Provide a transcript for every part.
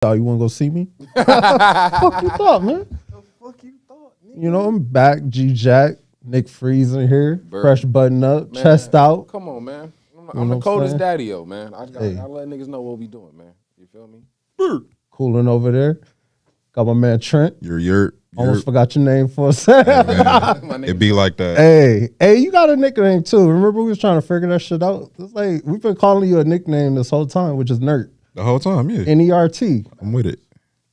thought you want to go see me? Fuck you thought, man? The fuck you thought? Nigga? You know, I'm back. G Jack, Nick Freeze in here, Bird. fresh button up, Man, chest out. Come on, man. I'm You know the what coldest I'm saying? daddy-o, man. I let niggas know what we doing, man. You feel me? Cooling over there. Got my man Trent. You're Almost forgot your name for a second. My nigga. it be like that. Hey, you got a nickname too. Remember we was trying to figure that shit out? It's like we've been calling you a nickname this whole time, which is Nert. The whole time, yeah. N-E-R-T. I'm with it.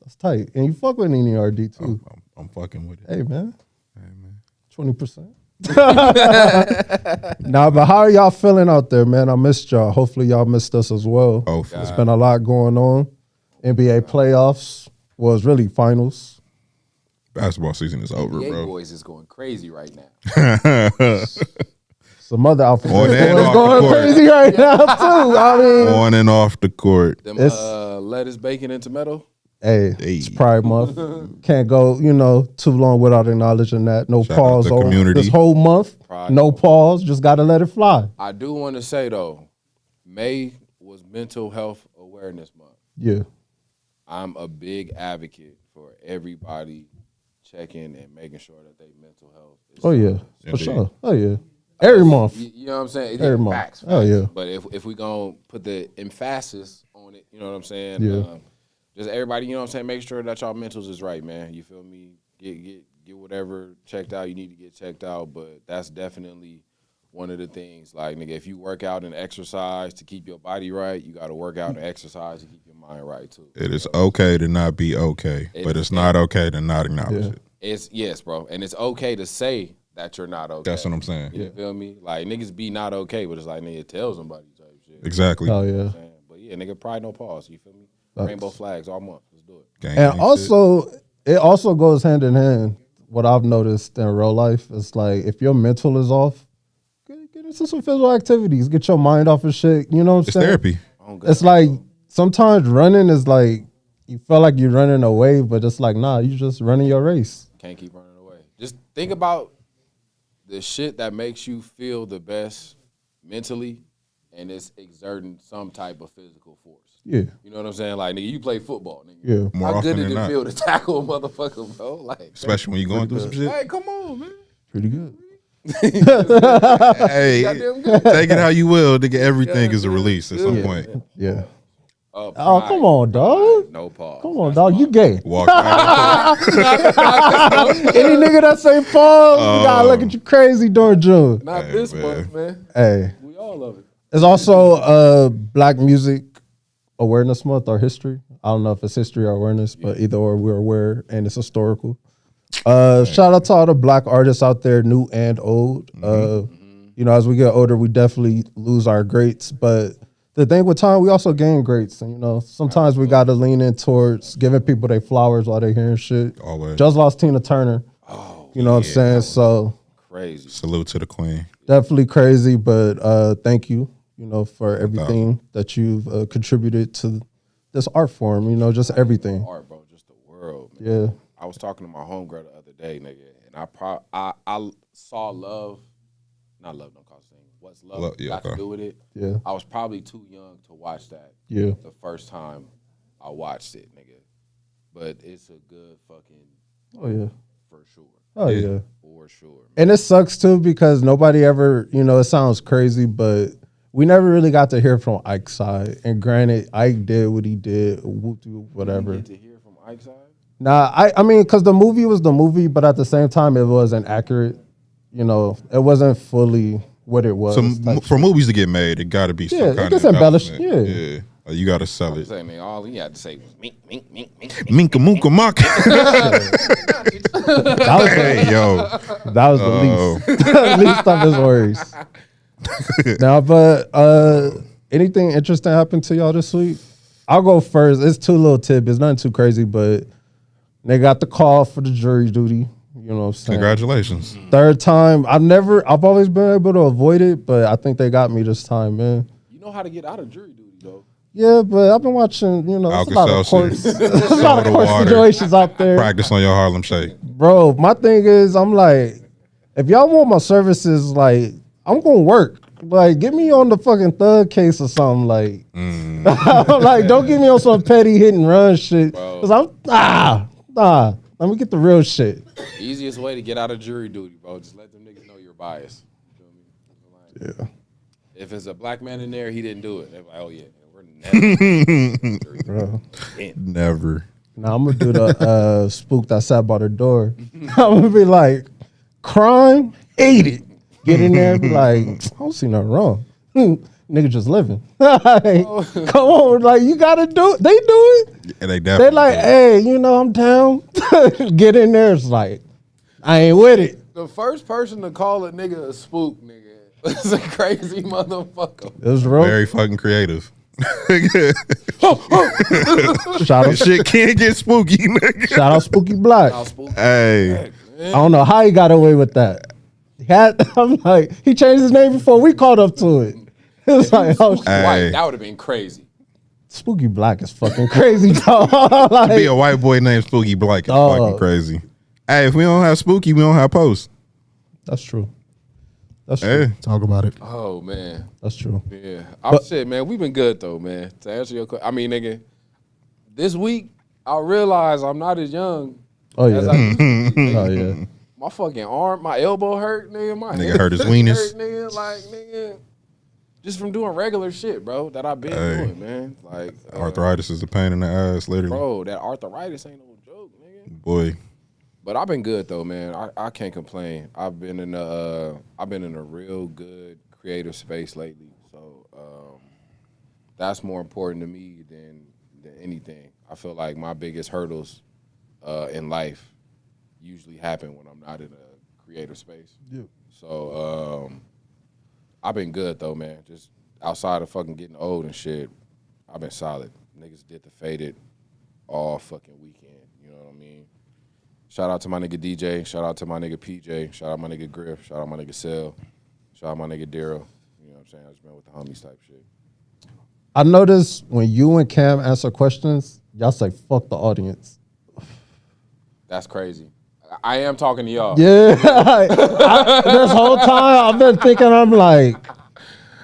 That's tight. And you fuck with N-E-R-D too. I'm fucking with it. Hey man. 20%. Nah, but how are y'all feeling out there, man? I missed y'all. Hopefully y'all missed us as well. Oh, It's been a lot going on. NBA playoffs was really finals. basketball season is over, NBA bro. boys is going crazy right now. Some other outfits On and is off the going court. crazy right now too. I mean, On and off the court. Them It's- lettuce, bacon, and tomato. hey, it's Pride Month. Can't go, too long without acknowledging that. No Shout out pause to on community. this whole month. Pride No Month. pause. Just gotta let it fly. I do want to say though, May was Mental Health Awareness Month. Yeah. I'm a big advocate for everybody checking and making sure that they mental health is Oh yeah, for Indeed. sure. Oh yeah. Every month. You know what I'm saying? Every month. Facts, Oh, yeah. But if we gonna put the emphasis on it, you know what I'm saying? Yeah. Just everybody, you know what I'm saying? Make sure that y'all mentals is right, man. You feel me? Get whatever checked out you need to get checked out. But that's definitely one of the things. Like, nigga, if you work out and exercise to keep your body right, you got to work out and exercise to keep your mind right too. It is okay to not be okay, but it's not okay to not acknowledge Yeah. it. It's yes, bro, and it's okay to say that you're not okay. That's what I'm saying. You feel me? Like niggas be not okay, but it's like nigga tell somebody type shit. Exactly. Oh You know yeah. what I'm saying? But yeah, nigga, pride no pause. You feel me? Facts. Rainbow flags all month. Let's do it. Gang And shit. also, it also goes hand in hand. What I've noticed in real life is like if your mental is off, get into some physical activities. Get your mind off of shit. You know what I'm it's saying? therapy. Oh, God. It's like sometimes running is like you feel like you're running away, but it's like nah, you just running your race. Can't keep running away. Just think about the shit that makes you feel the best mentally, and it's exerting some type of physical force. Yeah, You know what I'm saying? Like nigga, you play football, nigga. yeah. More How often good than did it not. feel to tackle a motherfucker, bro? Like, Especially when you're going through some shit. hey, come on, man. Pretty good. Hey, Goddamn good. take it how you will. Nigga, everything is a release at some point. Yeah. Oh, Oh, come on, dog. No pause. Come on, dog. You gay. Walk out. Any nigga that say pause, you gotta look at you crazy during June. Not Hey, this man. month, man. Hey, We all love it. it's also Black Music Awareness Month or history. I don't know if it's history or awareness, but either or we're aware and it's historical. Shout out to all the Black artists out there, new and old. As we get older, we definitely lose our greats, but the thing with time, we also gain greats. And, sometimes we got to lean in towards giving people their flowers while they're hearing shit. Always. Just lost Tina Turner. Oh, You know what I'm saying? So crazy. Salute to the queen. definitely crazy, but thank you, for everything that you've contributed to this art form, just everything. Art, bro, just the world, man. Yeah. I was talking to my homegirl the other day, nigga, and I saw love, not love, don't cause thing. What's love Love, yeah, got to okay. do with it? Yeah. I was probably too young to watch that. Yeah. The first time I watched it, nigga. But it's a good fucking Oh, yeah. for sure. Oh, Yeah. yeah. For sure. Man. And it sucks too because nobody ever, it sounds crazy, but we never really got to hear from Ike's side. And granted, Ike did what he did, whatever. You get to hear from Ike's side? Nah, I mean, because the movie was the movie, but at the same time, it wasn't accurate. It wasn't fully what it was. For movies to get made, it got to be some Yeah, it kind gets of embellished, embellishment. yeah. Yeah. You got to sell it. Say, nigga, all he had to say was mink, mink, mink, mink. Minka Munka Monk. That was, Hey, yo. that was the least, least of his worries. Now, but anything interesting happened to y'all this week? I'll go first. It's two little tidbits, nothing too crazy, but they got the call for the jury duty. You know what I'm saying? Congratulations. Third time. I've always been able to avoid it, but I think they got me this time, man. You know how to get out of jury duty, though. Yeah, but I've been watching, there's a lot of Alka-Seltzer. courts, there's a lot of Soda court water. situations out there. Practice on your Harlem Shake. Bro, my thing is, I'm like, if y'all want my services, like, I'm going to work. Like, get me on the fucking thug case or something. Like, like, don't get me on some petty hit and run shit. Cause I'm let me get the real shit. Easiest way to get out of jury duty, bro. Just let them niggas know you're biased. You feel me? Yeah. If it's a black man in there, he didn't do it. They're like, oh yeah, we're never. Bro. Never. Now I'm gonna do the spook that sat by the door. I'm gonna be like, crime, hate it. Get in there and be like, I don't see nothing wrong. Nigga just living. Like, come on, like you gotta do it. They do it. And they They definitely. like, hey, you know, I'm down. Get in there. It's like, I ain't with it. The first person to call a nigga a spook, nigga, is a crazy motherfucker. It was real. Very fucking creative. Shout out, Shit can't get spooky, nigga. shout out Spooky Black. How spook Hey, I don't know how he got away with that. I'm like, he changed his name before we caught up to it. It was like, oh, shit. Hey. White, that would have been crazy. Spooky Black is fucking crazy, dog. be Like, a white boy named Spooky Black is Dog. fucking crazy. Hey, if we don't have Spooky, we don't have Post. that's true. That's true. Hey, Talk about it. Oh man, That's true. yeah. I'm shit, man. We've been good though, man. To answer your question, I mean, nigga, this week I realized I'm not as young Oh as I yeah. used to be. Nigga. Oh yeah. My fucking arm, my elbow hurt, nigga. My Nigga hip hurt his weenus. hurt, nigga. Like, nigga, just from doing regular shit, bro, that I've been Hey. doing, man. Like, arthritis is a pain in the ass, literally. bro, that arthritis ain't no joke, nigga. Boy, But I've been good though, man. I can't complain. I've been in a real good creative space lately. So that's more important to me than anything. I feel like my biggest hurdles in life usually happen when I'm not in a creative space. Yeah. So I've been good though, man. Just outside of fucking getting old and shit, I've been solid. Niggas did the Faded all fucking weekend. You know what I mean? Shout out to my nigga DJ. Shout out to my nigga PJ. Shout out my nigga Griff. Shout out my nigga Sel. Shout out my nigga Daryl. You know what I'm saying? I just been with the homies type shit. I noticed when you and Cam answer questions, y'all say fuck the audience. That's crazy. I am talking to y'all. Yeah. This whole time I've been thinking, I'm like,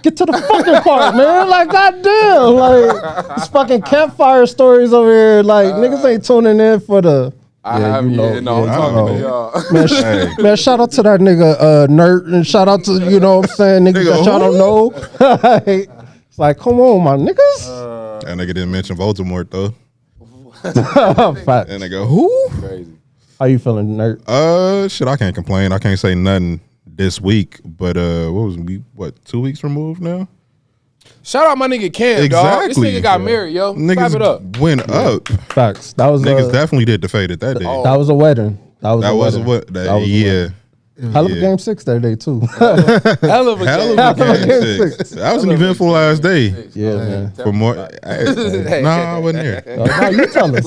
get to the fucking part, man. Like, goddamn. Like, it's fucking campfire stories over here. Like, niggas ain't tuning in for the. I'm talking to y'all. Man, man, shout out to that nigga Nerd, and shout out to, you know what I'm saying, niggas that y'all don't know. It's like, come on, my niggas. that nigga didn't mention Voldemort though. Facts. And they go, who? Crazy. How you feeling, Nerd? Shit, I can't complain. I can't say nothing this week, but what was we? What, 2 weeks removed now? Shout out my nigga Cam, dog. This Exactly. nigga got married, yo. Clap it up. Niggas went up. Facts. That was Niggas a, definitely did the Faded that day. that was a wedding. That was that a was wedding. what? That was a Yeah. wedding. Hell of a Yeah. game 6 that day too. Hell of a Hell game. of a game Game 6. That was an eventful last day. Yeah, man. For more, nah, I wasn't there. No, you tell us.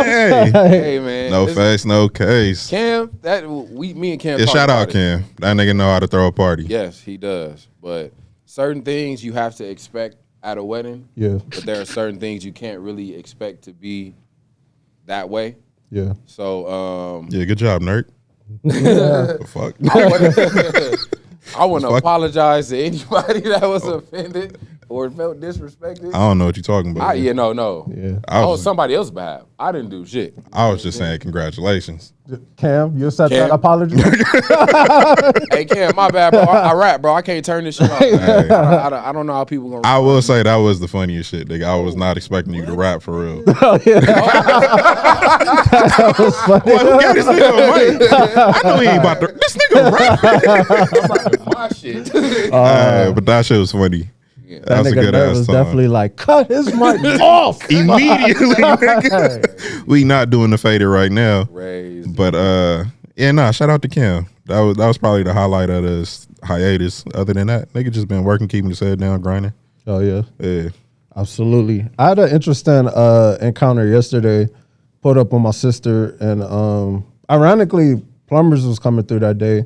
Hey, Hey, man. no This- face, no case. Cam, me and Cam Yeah, talked shout about out it. Cam. That nigga know how to throw a party. Yes, he does. But certain things you have to expect at a wedding, Yeah, but there are certain things you can't really expect to be that way. yeah. So Yeah, good job, nerd. The fuck. I want to Fuck. apologize to anybody that was offended or felt disrespected. I don't know what you're talking about. Yeah, no. Yeah. I Oh, was, somebody else's behalf. I didn't do shit. I was just saying congratulations. Cam, you accept Cam. that apology? Hey, Cam, my bad, bro. I rap, bro. I can't turn this shit off. Hey, I don't know how people gonna. I will say that was the funniest shit, nigga. I was not expecting you to rap for real. That was funny. Like, who gave this nigga a mic? I know he ain't about to. This nigga rap. my shit. But that shit was funny. That was a nigga good Nerd ass was time. definitely like, cut his mic off. Immediately, nigga. We not doing the Faded right now. Crazy. But yeah, nah, shout out to Kim. That was probably the highlight of this hiatus. Other than that, nigga just been working, keeping his head down, grinding. Oh, yeah. Yeah. Absolutely. I had an interesting encounter yesterday. Pulled up with my sister, and ironically, plumbers was coming through that day.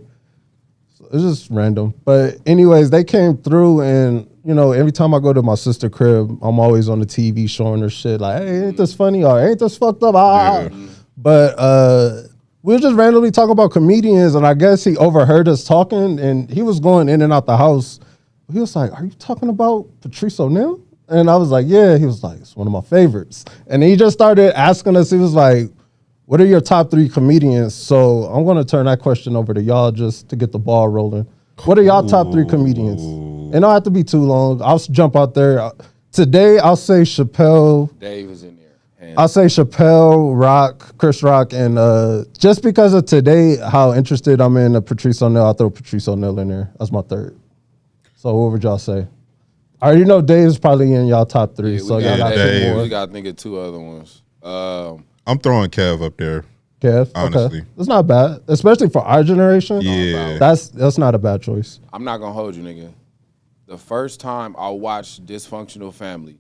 So it's just random. But anyways, they came through, and you know, every time I go to my sister crib, I'm always on the TV showing her shit like, hey, ain't this funny or ain't this fucked up? Yeah. But we were just randomly talking about comedians, and I guess he overheard us talking, and he was going in and out the house. He was like, "Are you talking about Patrice O'Neal?" And I was like, "Yeah." He was like, "It's one of my favorites." And he just started asking us. He was like, "What are your top 3 comedians?" So I'm going to turn that question over to y'all just to get the ball rolling. What are y'all top 3 comedians? It don't have to be too long. I'll jump out there. Today, I'll say Chappelle. Dave is in there. And I'll say Chappelle, Rock, Chris Rock, and just because of today, how interested I'm in Patrice O'Neal, I'll throw Patrice O'Neal in there. That's my 3rd. So what would y'all say? I already know Dave's probably in y'all top 3, so y'all got 2 Dave. more. we got to think of 2 other ones. I'm throwing Kev up there. Kev, Honestly. okay, that's not bad, especially for our generation. Yeah. that's not a bad choice. I'm not gonna hold you, nigga. The first time I watched Dysfunctional Family,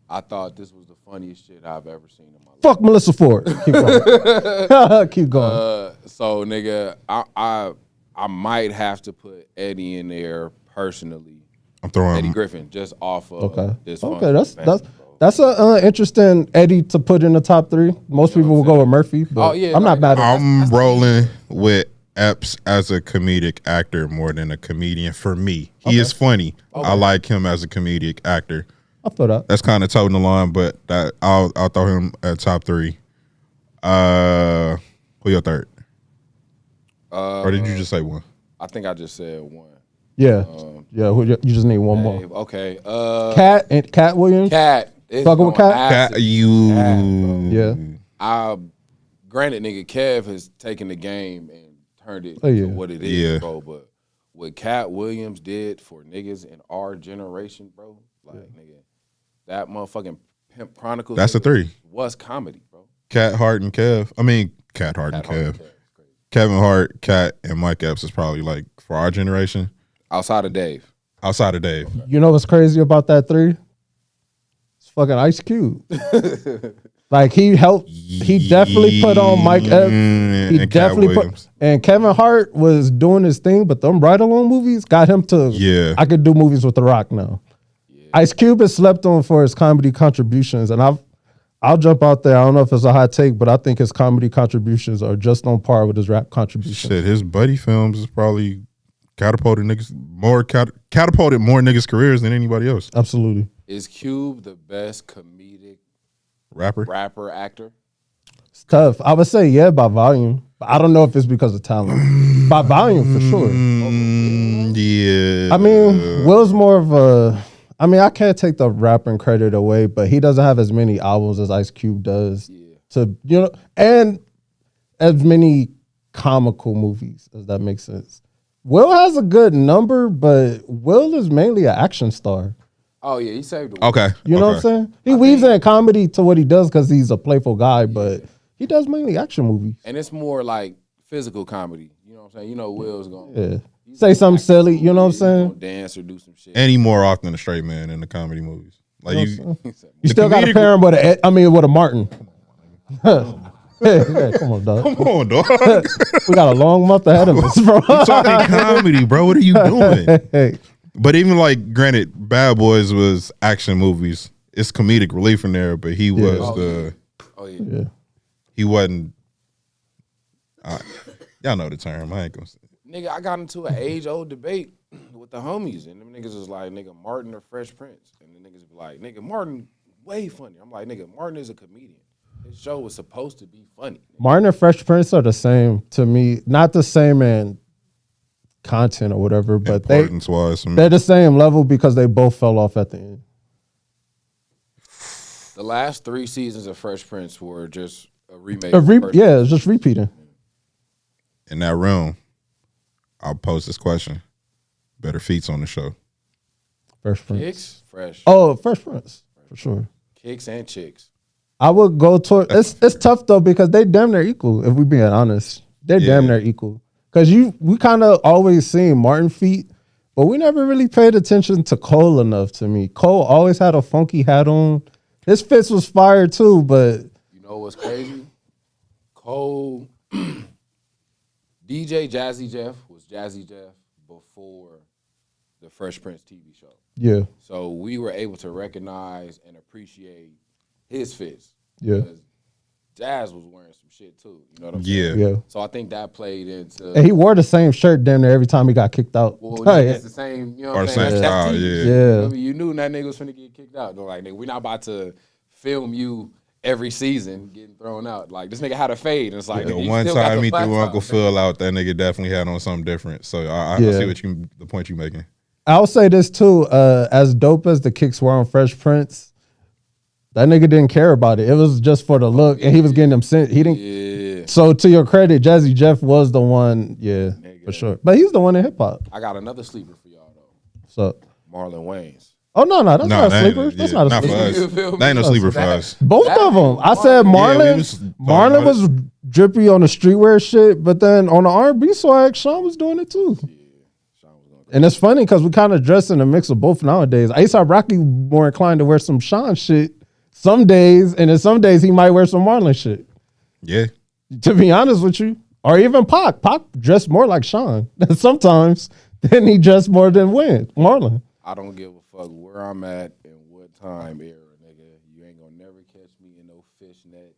I thought this was the funniest shit I've ever seen in my life. Fuck Melissa Ford. Keep going. Keep going. So nigga, I might have to put Eddie in there personally. I'm throwing Eddie Griffin, just off of Okay. Dysfunctional Okay, that's Family, bro. that's a interesting Eddie to put in the top 3. Most people will go with Murphy, but Oh, yeah, I'm not like, mad at that. I'm rolling with Epps as a comedic actor more than a comedian for me. He is funny. I like him as a comedic actor. I feel that. That's kind of toting the line, but that I'll throw him at top 3. Who your 3rd? Or did you just say 1? I think I just said 1. Yeah, yeah. You just need one more. Dave, okay. Cat Williams. Cat. It's Fucking with going Cat? acid. Yeah. Granted, nigga, Kev has taken the game and turned it yeah. to what it is, Yeah. bro. But what Cat Williams did for niggas in our generation, bro, like, nigga, that motherfucking Pimp Chronicles. That's a nigga, 3. Was comedy, bro. Cat Hart and Kev. I mean, Cat Hart and Cat Hart Kev. and Kev, it's crazy. Kevin Hart, Cat, and Mike Epps is probably like for our generation. Outside of Dave. Outside of Dave. You know what's crazy about that 3? It's fucking Ice Cube. Like he helped. He definitely put on Mike Epps. He and Cat definitely put. Williams. And Kevin Hart was doing his thing, but them ride along movies got him to. Yeah. I could do movies with The Rock now. Ice Cube is slept on for his comedy contributions, and I'll jump out there. I don't know if it's a hot take, but I think his comedy contributions are just on par with his rap contributions. Shit, his buddy films is probably catapulted more niggas' careers than anybody else. Absolutely. Is Cube the best comedic Rapper. actor? It's tough. I would say yeah by volume, but I don't know if it's because of talent. By volume for sure. Yeah. I mean, Will's more of a. I mean, I can't take the rapping credit away, but he doesn't have as many albums as Ice Cube does. Yeah. To and as many comical movies, as that makes sense. Will has a good number, but Will is mainly an action star. Oh yeah, he saved the Okay. You know what I'm saying? He weaves in comedy to what he does because he's a playful guy, but he does mainly action movies. And it's more like physical comedy. You know what I'm saying? You know Will's going Yeah. Say something silly, you know what I'm saying? dance or do some shit. And he more often than a straight man in the comedy movies. Like You the still got to comedic- pair him with with a Martin. Hey, come on, dog. Come on, dog. We got a long month ahead of us, bro. Talking comedy, bro. What are you doing? Hey, But even like, granted, Bad Boys was action movies. It's comedic relief in there, but he was Oh yeah. yeah. he wasn't. Y'all know the term. I ain't gonna say. Nigga, I got into an age-old debate with the homies, and them niggas was like, nigga, Martin or Fresh Prince. And the niggas be like, nigga, Martin way funny. I'm like, nigga, Martin is a comedian. His show was supposed to be funny. Martin and Fresh Prince are the same to me. Not the same in content or whatever, but Importance wise, they're the same level because they both fell off at the end. The last 3 seasons of Fresh Prince were just a remake. of Fresh Yeah, it's just repeating. in that realm. I'll pose this question: better feats on the show. Fresh Prince. Kicks, Fresh. Oh, Fresh Prince for sure. Kicks and chicks. I would go toward. It's tough though because they damn near equal. If we being honest, they're damn near equal. Because we kind of always seen Martin feet, but we never really paid attention to Cole enough. To me, Cole always had a funky hat on. His fits was fire too, but You know what's crazy? Cole, DJ Jazzy Jeff was Jazzy Jeff before the Fresh Prince TV show. yeah, So we were able to recognize and appreciate his fits. Yeah. Because Jazz was wearing some shit too. You know what I'm saying? Yeah. Yeah. So I think that played into. And he wore the same shirt damn near every time he got kicked out. Well, Oh, it's the same, you know what I'm saying? same That's style, TV. yeah. Yeah. I mean, you knew that nigga was finna get kicked out. They're like, nigga, we're not about to film you every season getting thrown out. Like, this nigga had a fade. And it's like, The nigga, you one still got time the he flat threw top. Uncle Phil out, that nigga definitely had on something different. So I Yeah. see the point you making. I'll say this too. As dope as the kicks were on Fresh Prince, that nigga didn't care about it. It was just for the look, and he was getting them sent. He didn't. Yeah. So to your credit, Jazzy Jeff was the one. Yeah, for sure. But he's the one in hip hop. I got another sleeper for y'all, though. So. Marlon Wayans. Oh no, that's not a that sleeper. ain't- That's yeah, not a for sleeper. us. You feel me? That ain't no sleeper for us. Both of them. I said Yeah, Marlon. we was talking Marlon about was drippy on the streetwear shit, but then on the R&B swag, Sean was doing it too. And it's funny because we kind of dress in a mix of both nowadays. A$AP Rocky more inclined to wear some Sean shit some days, and then some days he might wear some Marlon shit. Yeah. To be honest with you, or even Pac. Pac dressed more like Sean sometimes than he dressed more than Marlon. I don't give a fuck where I'm at and what time era, nigga. You ain't gonna never catch me in no fishnet.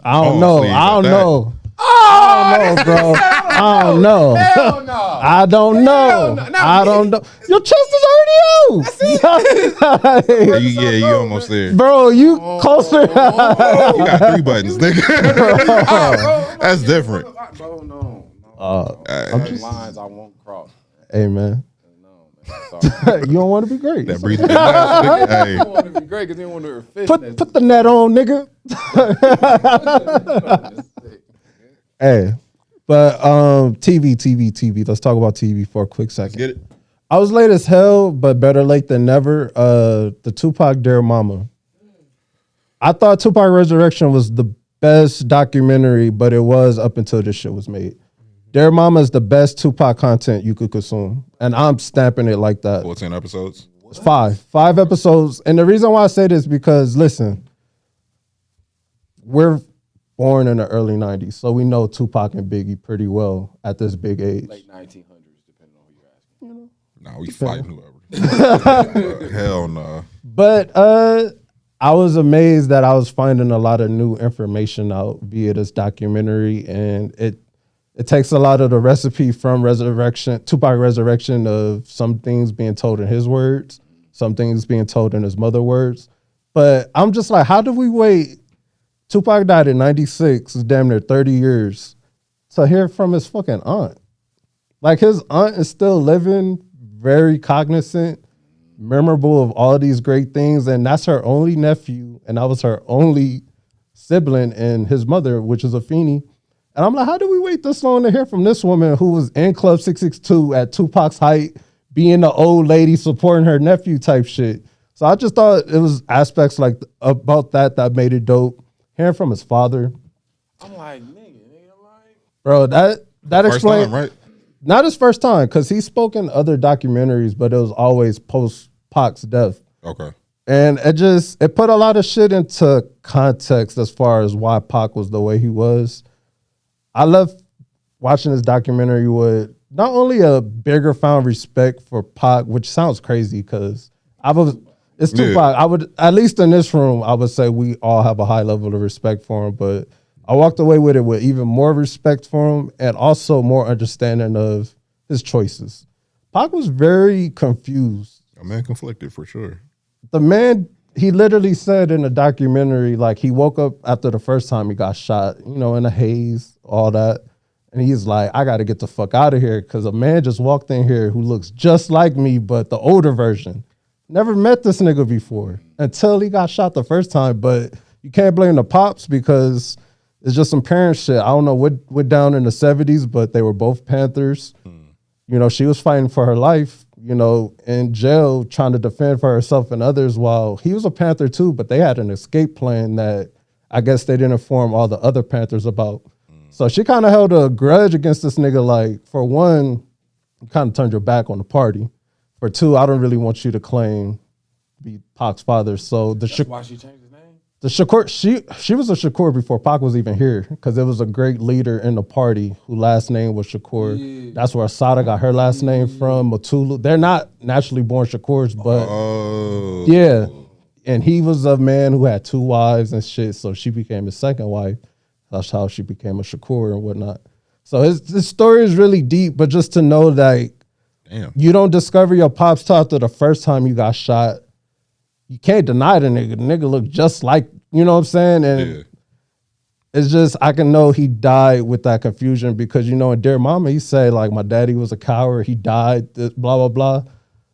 I don't Oh, know. please, I don't that- know. I don't know, bro. I don't know. Hell no. I don't know. no, I don't know. Your chest is already out. You almost there. You Bro, you closer. got 3 buttons, nigga. That's different. Bro, no. I'm Lines I won't cross. Hey, man. No, man. Sorry. You don't want to be great. That breathing. Hey, I want to be great because they want to wear fish. Put the net on, nigga. Hey. But TV. Let's talk about TV for a quick second. get it. I was late as hell, but better late than never. The Tupac Dear Mama. I thought Tupac Resurrection was the best documentary, but it was up until this shit was made. Dear Mama is the best Tupac content you could consume, and I'm stamping it like that. 14 episodes. It's 5 episodes, and the reason why I say this is because listen, we're born in the early '90s, so we know Tupac and Biggie pretty well at this big age. Late 1900s, depending on who you're asking. Nah, we fighting whoever. Hell no. But I was amazed that I was finding a lot of new information out via this documentary, and it takes a lot of the recipe from Tupac Resurrection of some things being told in his words, some things being told in his mother's words. But I'm just like, how do we wait? Tupac died in 96, damn near 30 years, to hear from his fucking aunt. Like his aunt is still living, very cognizant, memorable of all these great things, and that's her only nephew, and that was her only sibling, and his mother, which is Afeni. And I'm like, how do we wait this long to hear from this woman who was in Club 662 at Tupac's height, being the old lady supporting her nephew type shit? So I just thought it was aspects like about that made it dope. Hearing from his father, I'm like, nigga, like. bro, that First explains time, right? not his first time, because he's spoken other documentaries, but it was always post Pac's death. Okay. And it put a lot of shit into context as far as why Pac was the way he was. I love watching this documentary with not only a bigger found respect for Pac, which sounds crazy because it's Tupac. I would, at least in this room, I would say we all have a high level of respect for him, but I walked away with it with even more respect for him and also more understanding of his choices. Pac was very confused. A man conflicted for sure. The man, he literally said in the documentary, like he woke up after the first time he got shot, in a haze, all that. And he's like, I got to get the fuck out of here because a man just walked in here who looks just like me, but the older version. Never met this nigga before until he got shot the first time. But you can't blame the pops because it's just some parent shit. I don't know what went down in the 70s, but they were both Panthers. She was fighting for her life, in jail, trying to defend for herself and others while he was a Panther too, but they had an escape plan that I guess they didn't inform all the other Panthers about. So she kind of held a grudge against this nigga. Like, for one, you kind of turned your back on the party. For two, I don't really want you to claim to be Pac's father. So That's why she changed his name? the Shakur, she was a Shakur before Pac was even here because there was a great leader in the party whose last name was Shakur. Yeah. That's where Asada got her last name from. Mutulu. They're not naturally born Shakurs, but and he was a man who had 2 wives and shit. So she became his second wife. That's how she became a Shakur and whatnot. So his story is really deep, but just to know that Damn. you don't discover your pops till after the first time you got shot. You can't deny the nigga. The nigga looked just like, you know what I'm saying? And Yeah. it's just, I can know he died with that confusion because, you know, in Dear Mama, he said, like, my daddy was a coward. He died, blah, blah, blah.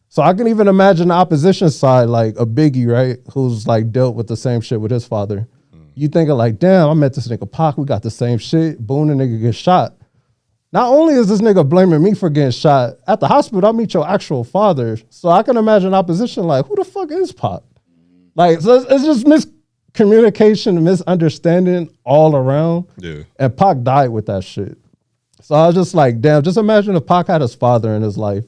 So I can even imagine the opposition side, like a Biggie, right? Who's like dealt with the same shit with his father. You thinking like, damn, I met this nigga Pac. We got the same shit. Boom, the nigga gets shot. Not only is this nigga blaming me for getting shot, at the hospital, I meet your actual father. So I can imagine opposition like, who the fuck is Pac? Like, so it's just miscommunication, misunderstanding all around. Yeah. And Pac died with that shit. So I was just like, damn, just imagine if Pac had his father in his life.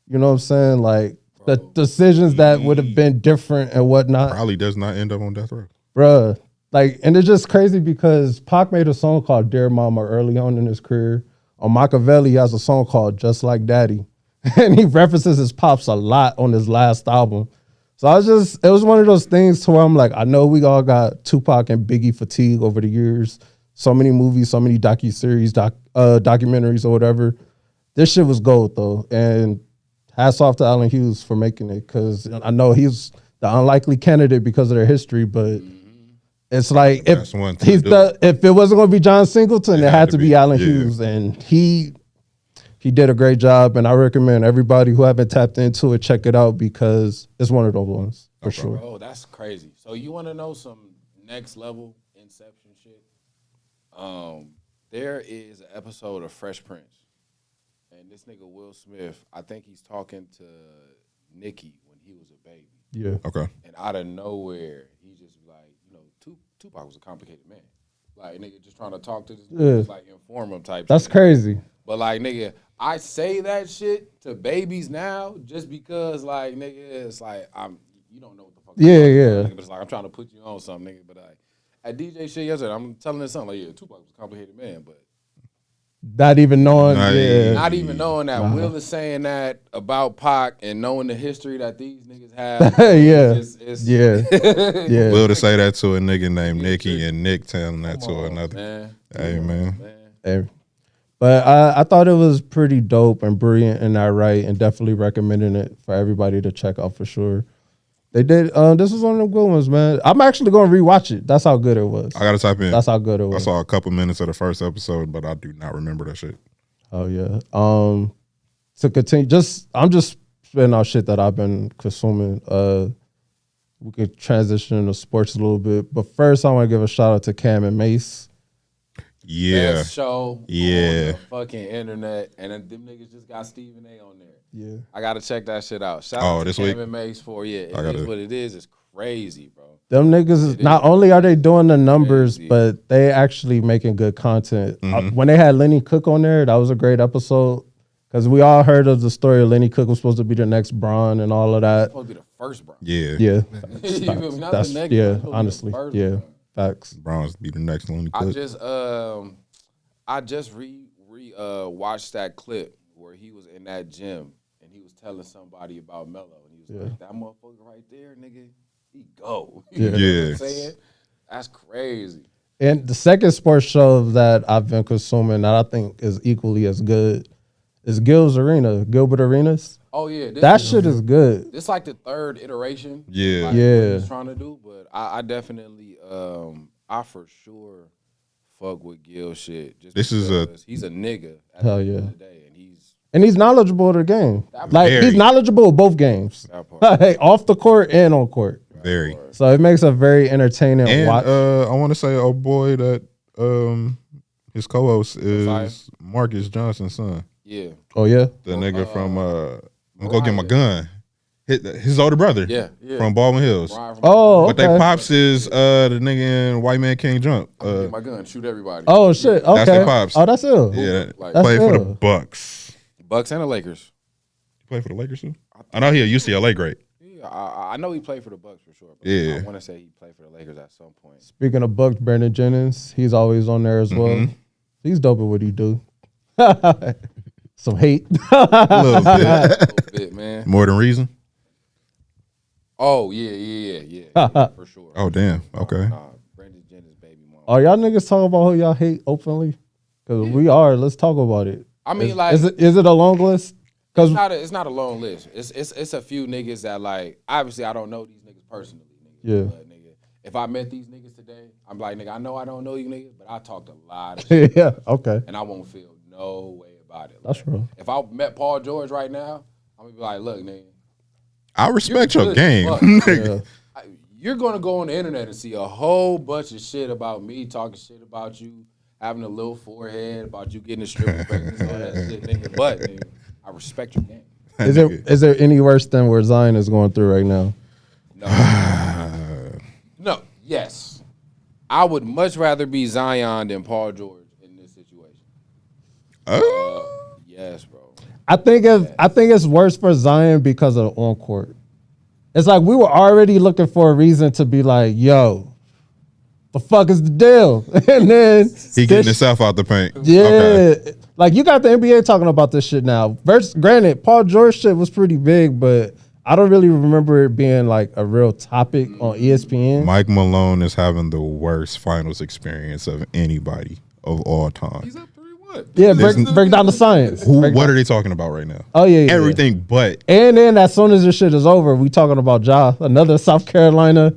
You know what I'm saying? Like, the decisions that would have been different and whatnot. Probably does not end up on death row. Bruh. Like, and it's just crazy because Pac made a song called Dear Mama early on in his career. On Machiavelli, he has a song called Just Like Daddy. And he references his pops a lot on his last album. So it was one of those things to where I'm like, I know we all got Tupac and Biggie fatigue over the years. So many movies, so many documentaries or whatever. This shit was gold though. And hats off to Allen Hughes for making it. Cause I know he's the unlikely candidate because of their history, but it's like if it wasn't going to be John Singleton, it had to be Allen Hughes, and he did a great job. And I recommend everybody who haven't tapped into it, check it out because it's one of those ones for sure. Oh, that's crazy. So you want to know some next level Inception shit? There is an episode of Fresh Prince, and this nigga Will Smith, I think he's talking to Nicki when he was a baby. Yeah. Okay. And out of nowhere, he just like, you know, Tupac was a complicated man. Like, nigga just trying to talk to this nigga, just like inform him type That's shit. crazy. But like, nigga, I say that shit to babies now just because, like, nigga, it's like, you don't know what the fuck. Yeah, I'm yeah. Nigga, but it's like, I'm trying to put you on something, nigga. But at DJ shit yesterday, I'm telling her something like, yeah, Tupac was a complicated man, but Not even knowing. not even knowing that Will is saying that about Pac and knowing the history that these niggas have. Yeah. Will to say that to a nigga named Nicky and Nick telling that to another. Man. Hey, man. Hey. But I thought it was pretty dope and brilliant in that right, and definitely recommending it for everybody to check out for sure. They did. This was one of the good ones, man. I'm actually going to rewatch it. That's how good it was. I gotta type in. That's how good it I was. saw a couple minutes of the first episode, but I do not remember that shit. Oh yeah. To continue, I'm just spitting out shit that I've been consuming. We could transition into sports a little bit, but first I want to give a shout out to Cam and Mace. Yeah. Best show on the fucking internet, and then them niggas just got Stephen A on there. Yeah. I gotta check that shit out. Shout out to this Cam week? and Mace for it is what it is. It's crazy, bro. Them niggas, not only are they doing the numbers, but they actually making good content. When they had Lenny Cook on there, that was a great episode. Because we all heard of the story of Lenny Cook was supposed to be the next Bron and all of that. Supposed to be the first Bron. Yeah. Yeah. You feel me? Not That's, the next. yeah, Bron. Supposed to be the honestly. first Yeah. Bron. Facts. Browns be the next one. I just watched that clip where he was in that gym and he was telling somebody about Melo, and he was like, "That motherfucker right there, nigga, he go." You know what I'm saying? That's crazy. And the second sports show that I've been consuming that I think is equally as good is Gilbert Arenas. Oh yeah, that shit is good. It's like the third iteration. Yeah, like what he's trying to do, but I definitely, I for sure fuck with Gil shit. Just he's a nigga. At the end of the day, and he's knowledgeable of the game. Like he's knowledgeable of both games, off the court and on court. Very. So it makes a very entertaining watch. I want to say, oh boy, that his co-host is Marcus Johnson's son. Yeah. Oh yeah. The nigga from I'm Go Get My Gun. His older brother. Yeah. From Baldwin Hills. Oh, but they pops is the nigga in White Man Can't Jump. Get my gun, shoot everybody. Oh shit. Okay. That's their pops. Oh, that's ill. Yeah. Like, played for the Bucks. Bucks and the Lakers. He played for the Lakers too? I know he a UCLA great. Yeah, I know he played for the Bucks for sure. But Yeah. I want to say he played for the Lakers at some point. Speaking of Bucks, Brandon Jennings, he's always on there as well. He's dope at what he do. Some hate. A little bit. A little bit, man. More than reason. Oh yeah, for sure. Oh damn. Okay. Nah, Brandon Jennings, baby mom. Are y'all niggas talking about who y'all hate openly? Because we are. Let's talk about it. I mean, Is it a long list? Because it's not a long list. It's a few niggas that like. Obviously, I don't know these niggas personally. Nigga, Yeah. But nigga, if I met these niggas today, I'm like, nigga, I know I don't know you niggas, but I talked a lot of shit, yeah, okay, and I won't feel no way about it. that's Like, real. if I met Paul George right now, I'm gonna be like, look, nigga, I respect you're your good as game. fuck. Nigga. You're gonna go on the internet and see a whole bunch of shit about me, talking shit about you, having a little forehead, about you getting a stripper pregnant, all that shit, nigga. But nigga, I respect your game. Is there any worse than where Zion is going through right now? No. No. Yes. I would much rather be Zion than Paul George in this situation. Yes, bro. I think it's worse for Zion because of the on court. It's like we were already looking for a reason to be like, yo, the fuck is the deal? And then He getting himself out the paint. yeah, Okay. like you got the NBA talking about this shit now. Granted, Paul George shit was pretty big, but I don't really remember it being like a real topic on ESPN. Mike Malone is having the worst finals experience of anybody of all time. He's up 3-1. Yeah, break down the science. What are they talking about right now? Oh yeah, yeah. Everything but. And then as soon as this shit is over, we talking about Ja, another South Carolina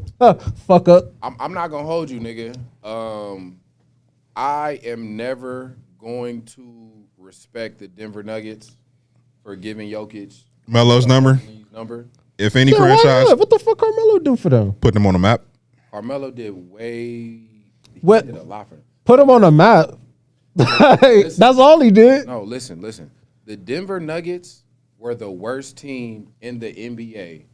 fuck up. I'm not gonna hold you, nigga. I am never going to respect the Denver Nuggets for giving Jokic Melo's number. his number. If any Yeah, why franchise, not? What the fuck Carmelo do for them? put them on the map. Carmelo did way. He What? did a lot for them. Put him on a map. That's all he did. No, listen. The Denver Nuggets were the worst team in the NBA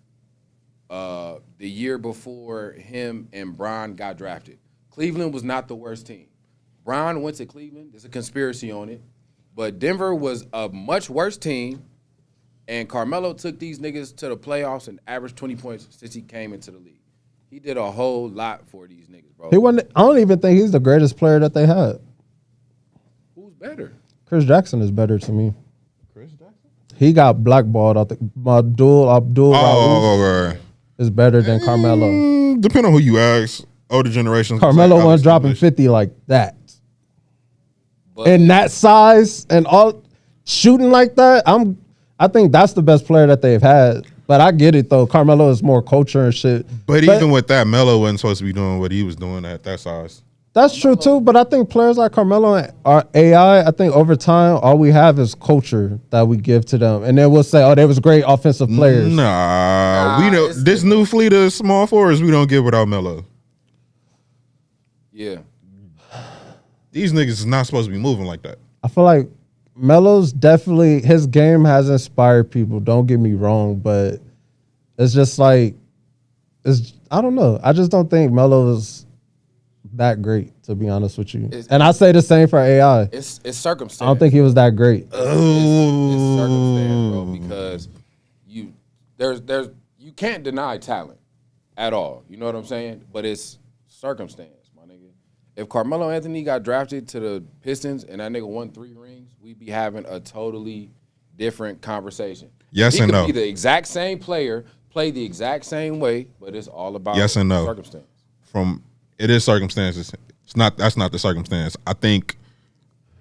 the year before him and Bron got drafted. Cleveland was not the worst team. Bron went to Cleveland. There's a conspiracy on it. But Denver was a much worse team, and Carmelo took these niggas to the playoffs and averaged 20 points since he came into the league. He did a whole lot for these niggas, bro. He wasn't. I don't even think he's the greatest player that they had. Who's better? Chris Jackson is better to me. Chris Jackson? He got blackballed. I think Abdul Rauf Oh, is better than Carmelo. depending on who you ask. Older generations. Carmelo like, wasn't dropping obviously, 50 like that. But And that size and all shooting like that, I think that's the best player that they've had. But I get it though. Carmelo is more culture and shit. But even with that, Melo wasn't supposed to be doing what he was doing at that size. That's true too. But I think players like Carmelo are AI. I think over time, all we have is culture that we give to them, and then we'll say, "Oh, they was great offensive players." Nah, we don't. it's This new fleet of small forwards we don't get without Melo. yeah. These niggas is not supposed to be moving like that. I feel like Melo's definitely his game has inspired people. Don't get me wrong, but it's just like I don't know. I just don't think Melo is that great, to be honest with you. And I say the same for AI. It's circumstance. I don't think he was that great. It's circumstance, bro, because you can't deny talent at all. You know what I'm saying? But it's circumstance, my nigga. If Carmelo Anthony got drafted to the Pistons and that nigga won 3 rings, we'd be having a totally different conversation. Yes he and could no. be the exact same player, play the exact same way, but it's all about Yes and no. circumstance. It is circumstances. That's not the circumstance. I think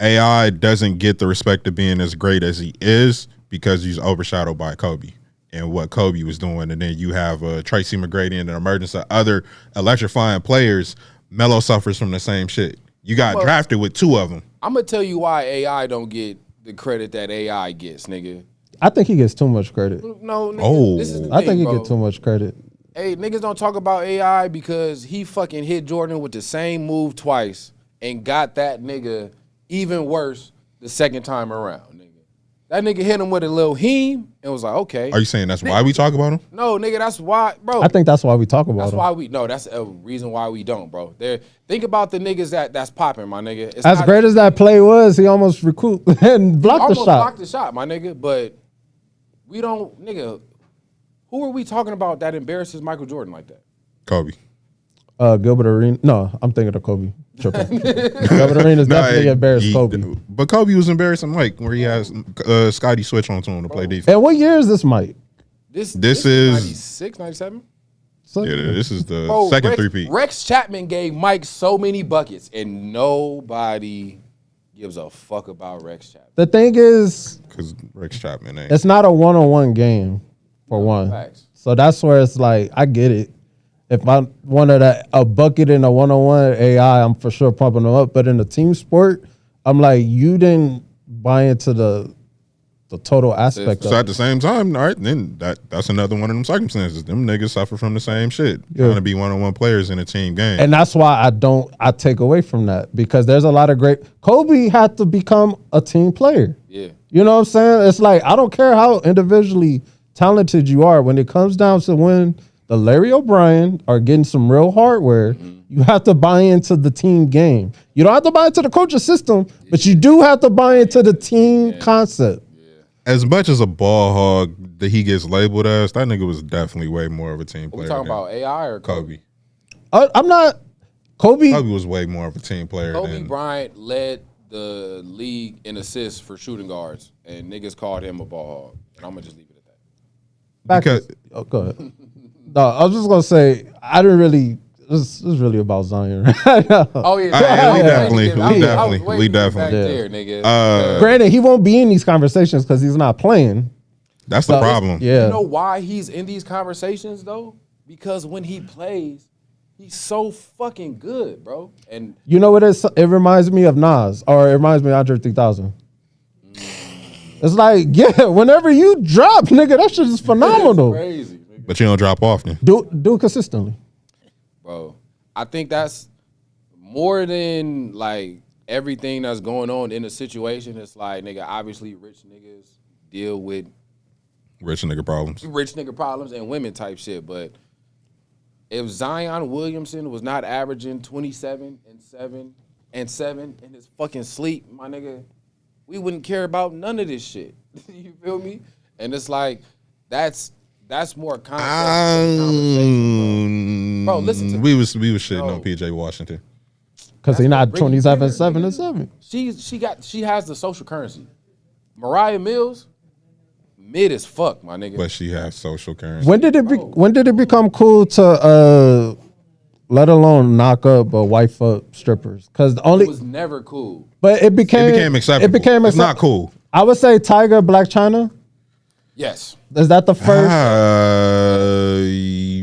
AI doesn't get the respect of being as great as he is because he's overshadowed by Kobe and what Kobe was doing. And then you have Tracy McGrady and an emergence of other electrifying players. Melo suffers from the same shit. You got drafted with 2 of them. I'm gonna tell you why AI don't get the credit that AI gets, nigga. I think he gets too much credit. No, nigga, Oh. this is the I thing, think he bro. gets too much credit. Hey, niggas don't talk about AI because he fucking hit Jordan with the same move twice and got that nigga even worse the second time around, nigga. That nigga hit him with a little heem and was like, okay. Are you saying that's why we talk about him? No, nigga, that's why, bro. I think that's why we talk about that's him. why we, no, that's a reason why we don't, bro. Think about the niggas that's popping, my nigga. It's As not- great as that play was, he almost recouped and blocked the almost shot. blocked the shot, my nigga, but we don't, nigga, who are we talking about that embarrasses Michael Jordan like that? Kobe. Gilbert Arenas. No, I'm thinking of Kobe. Tripping. Gilbert Arenas definitely embarrassed Kobe. But Kobe was embarrassing Mike where he has Scotty switch on to him to play defense. And what year is this, Mike? This is- 96, 97? son. Yeah, this is the Bro, second Rex, three-peat. Rex Chapman gave Mike so many buckets, and nobody gives a fuck about Rex Chapman. The thing is, Because Rex Chapman ain't. it's not a one-on-one game for one. Facts. So that's where it's like, I get it. If I wanted a bucket in a one-on-one AI, I'm for sure pumping them up. But in a team sport, I'm like, you didn't buy into the total aspect So of at it. the same time, all right, then that's another one of them circumstances. Them niggas suffer from the same shit. Yeah. Trying to be one-on-one players in a team game. And that's why I take away from that, because there's a lot of great. Kobe had to become a team player. Yeah. You know what I'm saying? It's like, I don't care how individually talented you are. When it comes down to when the Larry O'Brien are getting some real hardware, you have to buy into the team game. You don't have to buy into the coaching system, but you do have to buy into the team concept. As much as a ball hog that he gets labeled as, that nigga was definitely way more of a team We player. talking than about AI or Kobe? Kobe. I'm not Kobe. Kobe was way more of a team player Kobe than Bryant led the league in assists for shooting guards, and niggas called him a ball hog. And I'm gonna just leave it at that. Back because- oh, go ahead. No, I was just gonna say I didn't really. This is really about Zion. Oh yeah, yeah, we definitely- I was definitely- waiting we for you back definitely. there, nigga. Granted, he won't be in these conversations because he's not playing. that's the problem. Yeah, You know why he's in these conversations though? Because when he plays, he's so fucking good, bro. And you know what it reminds me of Nas, or it reminds me of Andre 3000. It's like, yeah, whenever you drop, nigga, that shit is phenomenal. crazy, nigga. But you don't drop off then. Do it consistently. Bro. I think that's more than like everything that's going on in the situation. It's like, nigga, obviously rich niggas deal with Rich nigga problems. rich nigga problems and women type shit. But if Zion Williamson was not averaging 27 and 7 in his fucking sleep, my nigga, we wouldn't care about none of this shit. You feel me? And it's like that's more context. than conversation, bro. Bro, listen to we was shitting No. on PJ Washington. Because he's not what Brittany 27, Griner, 7, and nigga. 7. She has the social currency. Mariah Mills, mid as fuck, my nigga. But she has social currency. When did it become cool to let alone knock up or wife up strippers? Because the it only was never cool. but it became acceptable. It became It's not accept- cool. I would say Tiger, Black China. Yes. Is that the first?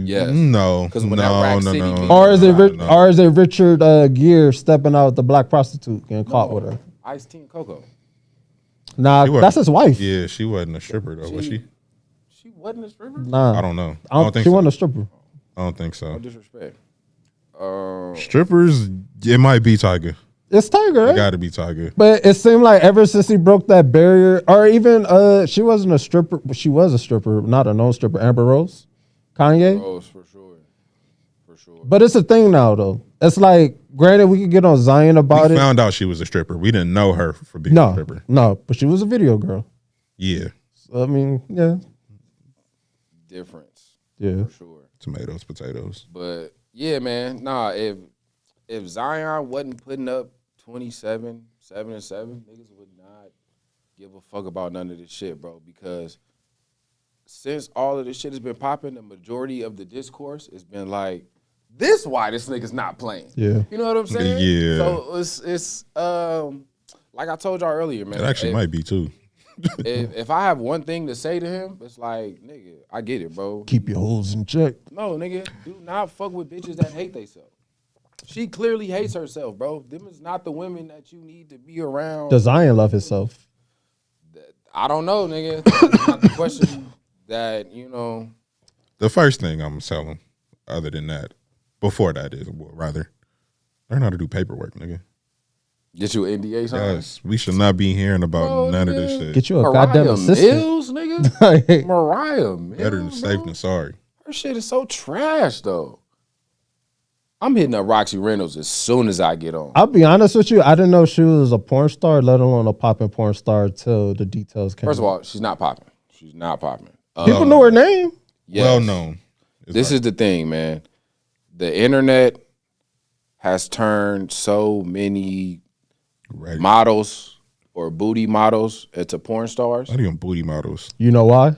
Yes. No. 'Cause when no, that Rack no, City no. came Or is it No. or is it Richard Gere stepping out with the black prostitute getting caught with her? Ice-T and Coco. Nah, She wasn't- that's his wife. Yeah, she wasn't a stripper though, was she? She wasn't a stripper? Nah, I don't know. I don't think she wasn't a stripper. I don't think so. No disrespect. Strippers, it might be Tiger. It's Tiger, It right? got to be Tiger. But it seemed like ever since he broke that barrier, or even she wasn't a stripper, but she was a stripper, not a known stripper. Amber Rose, Kanye. Oh, for sure. For sure. But it's a thing now, though. It's like, granted, we could get on Zion about We it. found out she was a stripper. We didn't know her for being a No, stripper. no, but she was a video girl. Yeah. So, I mean, yeah, Difference. yeah. For sure. Tomatoes, potatoes. But yeah, man. Nah, if Zion wasn't putting up 27, 7 and 7, niggas would not give a fuck about none of this shit, bro. Because since all of this shit has been popping, the majority of the discourse has been like, this why this nigga's not playing. Yeah. You know what I'm saying? Yeah. So it's like I told y'all earlier, man. It actually if, might be too. if I have one thing to say to him, it's like, nigga, I get it, bro. Keep your holes in check. No, nigga, do not fuck with bitches that hate themselves. She clearly hates herself, bro. Them is not the women that you need to be around. Does Zion love himself? I don't know, nigga. That's not the question that, you know. The first thing I'm selling, other than that, before that is, well, rather, learn how to do paperwork, nigga. Get you an NDA sign. Yes, we should not be hearing about Bro, none of this nigga. shit. Get you a Mariah goddamn assistant. Mills, nigga. Mariah Mills. Better than safe bro. than sorry. Her shit is so trash, though. I'm hitting up Roxy Reynolds as soon as I get on. I'll be honest with you. I didn't know she was a porn star, let alone a popping porn star, till the details came. First of out. all, she's not popping. She's not popping. People knew her name. Yes. Well known. It's This like- is the thing, man. The internet has turned so many right. models or booty models into porn stars. Not even booty models. You know why?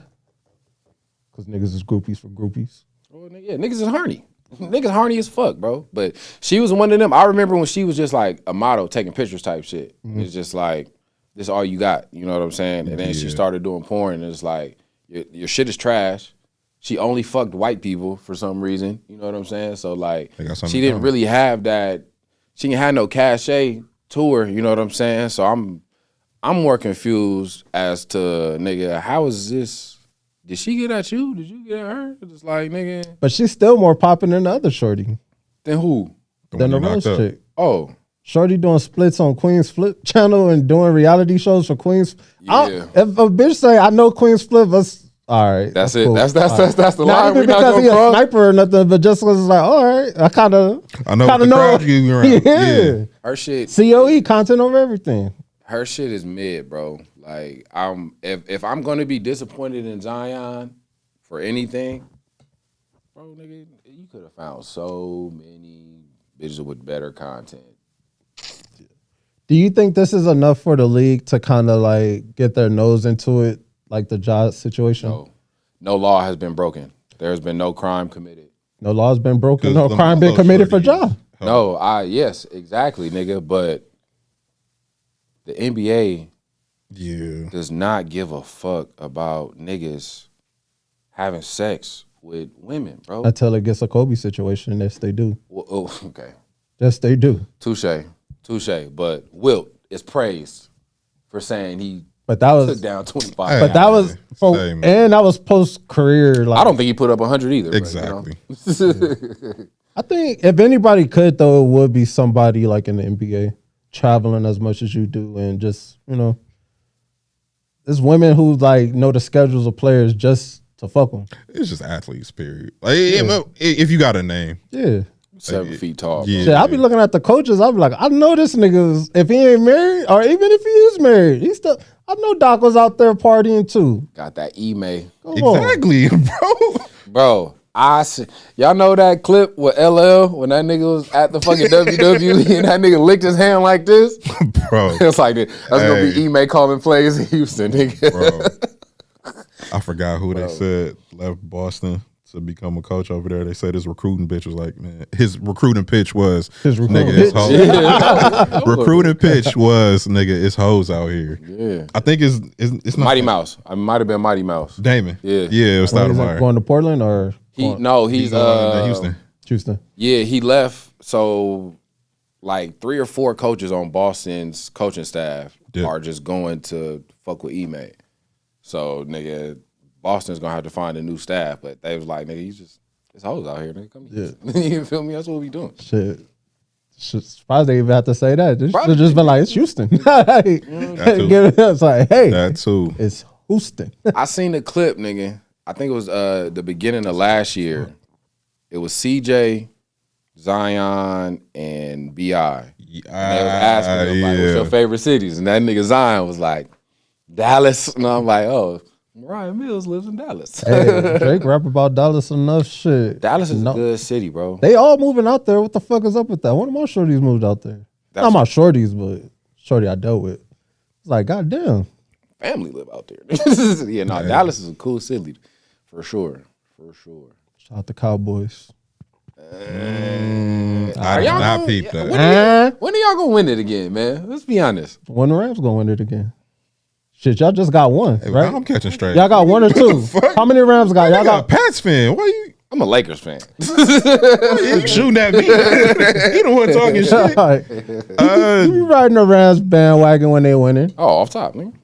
Because niggas is groupies for groupies. Bro, yeah, niggas is horny. Niggas horny as fuck, bro. But she was one of them. I remember when she was just like a model taking pictures type shit. It's just like, this is all you got. You know what I'm saying? And then she started doing porn, and it's like, your shit is trash. She only fucked white people for some reason. You know what I'm saying? So like, she didn't really have that. She didn't have no cachet to her. You know what I'm saying? So I'm more confused as to, nigga, how is this? Did she get at you? Did you get at her? It's like, nigga. But she's still more popping than the other shorty. Then who? Than the Rose chick. Oh. Shorty doing splits on Queen's Flip channel and doing reality shows for Queen's. Yeah. If a bitch say, I know Queen's Flip, all right. That's it. Cool. That's the Not line. even We're not because gonna he a cross. sniper or nothing, but just was like, all right. I kind of know what the crowd you around. Yeah. Her shit. COE, content over everything. Her shit is mid, bro. Like, if I'm gonna be disappointed in Zion for anything, bro, nigga, you could have found so many bitches with better content. Do you think this is enough for the league to kind of like get their nose into it, like the Ja situation? No law has been broken. There has been no crime committed. No law's been broken, no The crime been Melo committed for shorty. Ja. Yes, exactly, nigga. But the NBA does not give a fuck about niggas having sex with women, bro. Until it gets a Kobe situation, yes, they do. Well, oh, okay. Yes, they do. Touche. But Wilt is praised for saying he But that took was, down 25. but that was, Same. and that was post career. Like, I don't think he put up 100 either. but, Exactly. I think if anybody could, though, it would be somebody like in the NBA, traveling as much as you do, and just, there's women who like know the schedules of players just to fuck them. It's just athletes, period. Like, if you got a name. Yeah. 7 feet tall. Yeah. Shit, I be looking at the coaches. I be like, I know this nigga's, if he ain't married, or even if he is married, he's still. I know Doc was out there partying too. Got that email. Come on. Exactly, bro. Bro, y'all know that clip with LL when that nigga was at the fucking WWE and that nigga licked his hand like this? Bro. It's like that. That's gonna be Ime calling plays in Houston, nigga. Bro. I forgot who they said left Boston to become a coach over there. They said his recruiting bitch was like, man, his recruiting pitch was, recruiting nigga, it's pitch. hoes. Recruiting pitch was, nigga, it's hoes out here. Yeah. I think it's not Mighty Mouse. I might have been Mighty Mouse. Damon. Yeah. it was When he's Stoudemire. going to Portland or He's He's going to Houston. Houston? Yeah, he left. So like 3 or 4 coaches on Boston's coaching staff are just going to fuck with Ime. So nigga, Boston's gonna have to find a new staff. But they was like, nigga, it's hoes out here, nigga. Come here. You feel me? That's what we doing. Shit. Surprised they even have to say that. They Probably. should just been like, it's Houston. It's like, hey, That too. it's Houston. I seen the clip, nigga. I think it was the beginning of last year. It was CJ, Zion, and B.I. They was asking him, like, what's your favorite cities? And that nigga Zion was like, Dallas. And I'm like, oh, Mariah Mills lives in Dallas. Hey, Drake rap about Dallas enough shit. Dallas is a good city, bro. They all moving out there. What the fuck is up with that? One of my shorties moved out there. Not my shorties, but shorty I dealt with. It's like, goddamn. Family live out there. Yeah, no, Dallas is a cool city, for sure. Shout out to Cowboys. I did y'all not gonna- peep that. When are y'all gonna win it again, man? Let's be honest. When the Rams gonna win it again? Shit, y'all just got one, Hey, right? I'm catching straight. Y'all got one or two. fuck? How many Rams got? Y'all I got a got Pats fan. Why I'm a Lakers fan. you shooting at me? He the one talking shit. All right. You be riding the Rams bandwagon when they winning. Oh, off top, man.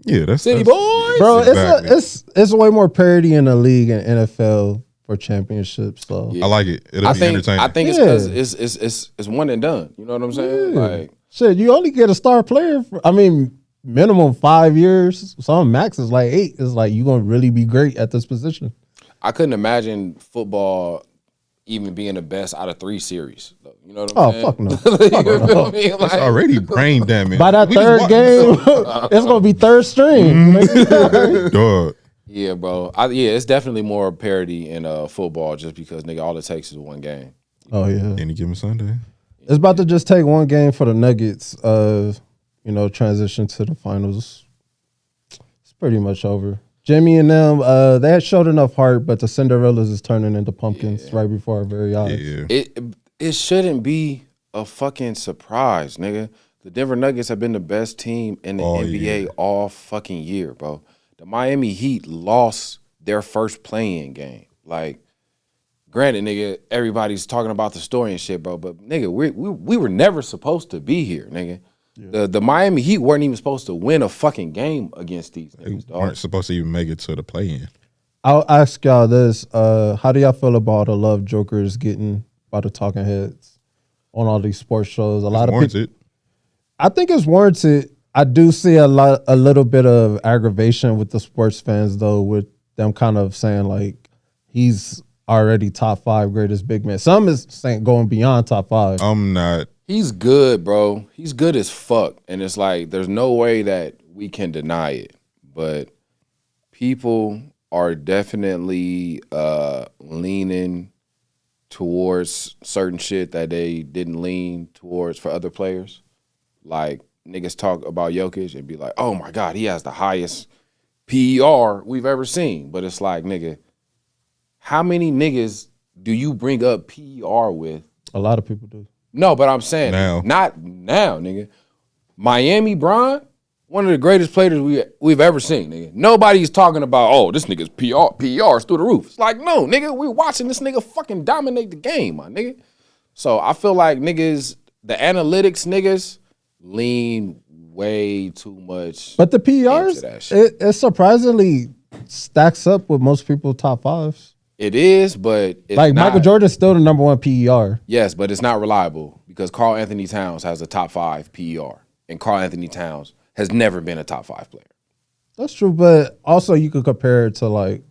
Yeah, that's City that's- boys. Bro, Exactly. it's way more parity in the league and NFL for championships. So I like it. It'll be entertaining. I think it's because it's one and done. You know what I'm saying? Like, shit, you only get a star player. Minimum 5 years. Some max is like 8. It's like you gonna really be great at this position. I couldn't imagine football even being the best out of 3 series. You know what I'm saying? Fuck no. You feel me? It's Like, already brain damage. By that We just third watched- game, it's gonna be third string. Dog. yeah, bro. It's definitely more parity in football just because, nigga, all it takes is one game. Oh yeah, Any given Sunday. it's about to just take one game for the Nuggets. Transition to the finals. It's pretty much over. Jimmy and them, they had showed enough heart, but the Cinderellas is turning into pumpkins right before our very eyes. Yeah. It shouldn't be a fucking surprise, nigga. The Denver Nuggets have been the best team in the NBA all fucking year, bro. The Miami Heat lost their first play-in game. Like, granted, nigga, everybody's talking about the story and shit, bro. But nigga, we were never supposed to be here, nigga. Yeah. The Miami Heat weren't even supposed to win a fucking game against these niggas, They weren't supposed to even make it to the play-in. I'll ask y'all this: how do y'all feel about the love jokers getting by the talking heads on all these sports shows? A lot of people. I think it's warranted. I do see a little bit of aggravation with the sports fans, though, with them kind of saying like he's already top 5 greatest big man. Some is saying going beyond top 5. I'm not. He's good, bro. He's good as fuck, and it's like there's no way that we can deny it. But people are definitely leaning towards certain shit that they didn't lean towards for other players. Like, niggas talk about Jokic and be like, oh my God, he has the highest PER we've ever seen. But it's like, nigga, how many niggas do you bring up PER with? A lot of people do. No, but I'm saying not now, nigga. Miami Bron, one of the greatest players we've ever seen, nigga. Nobody's talking about, oh, this nigga's PER's through the roof. It's like, no, nigga, we're watching this nigga fucking dominate the game, my nigga. So I feel like niggas, the analytics niggas, lean way too much. But the PERs, it surprisingly stacks up with most people top 5s. It is, but it's like not, Michael Jordan's still the number 1 PER. Yes, but it's not reliable because Karl Anthony Towns has a top 5 PER, and Karl Anthony Towns has never been a top 5 player. That's true, but also you could compare it to like,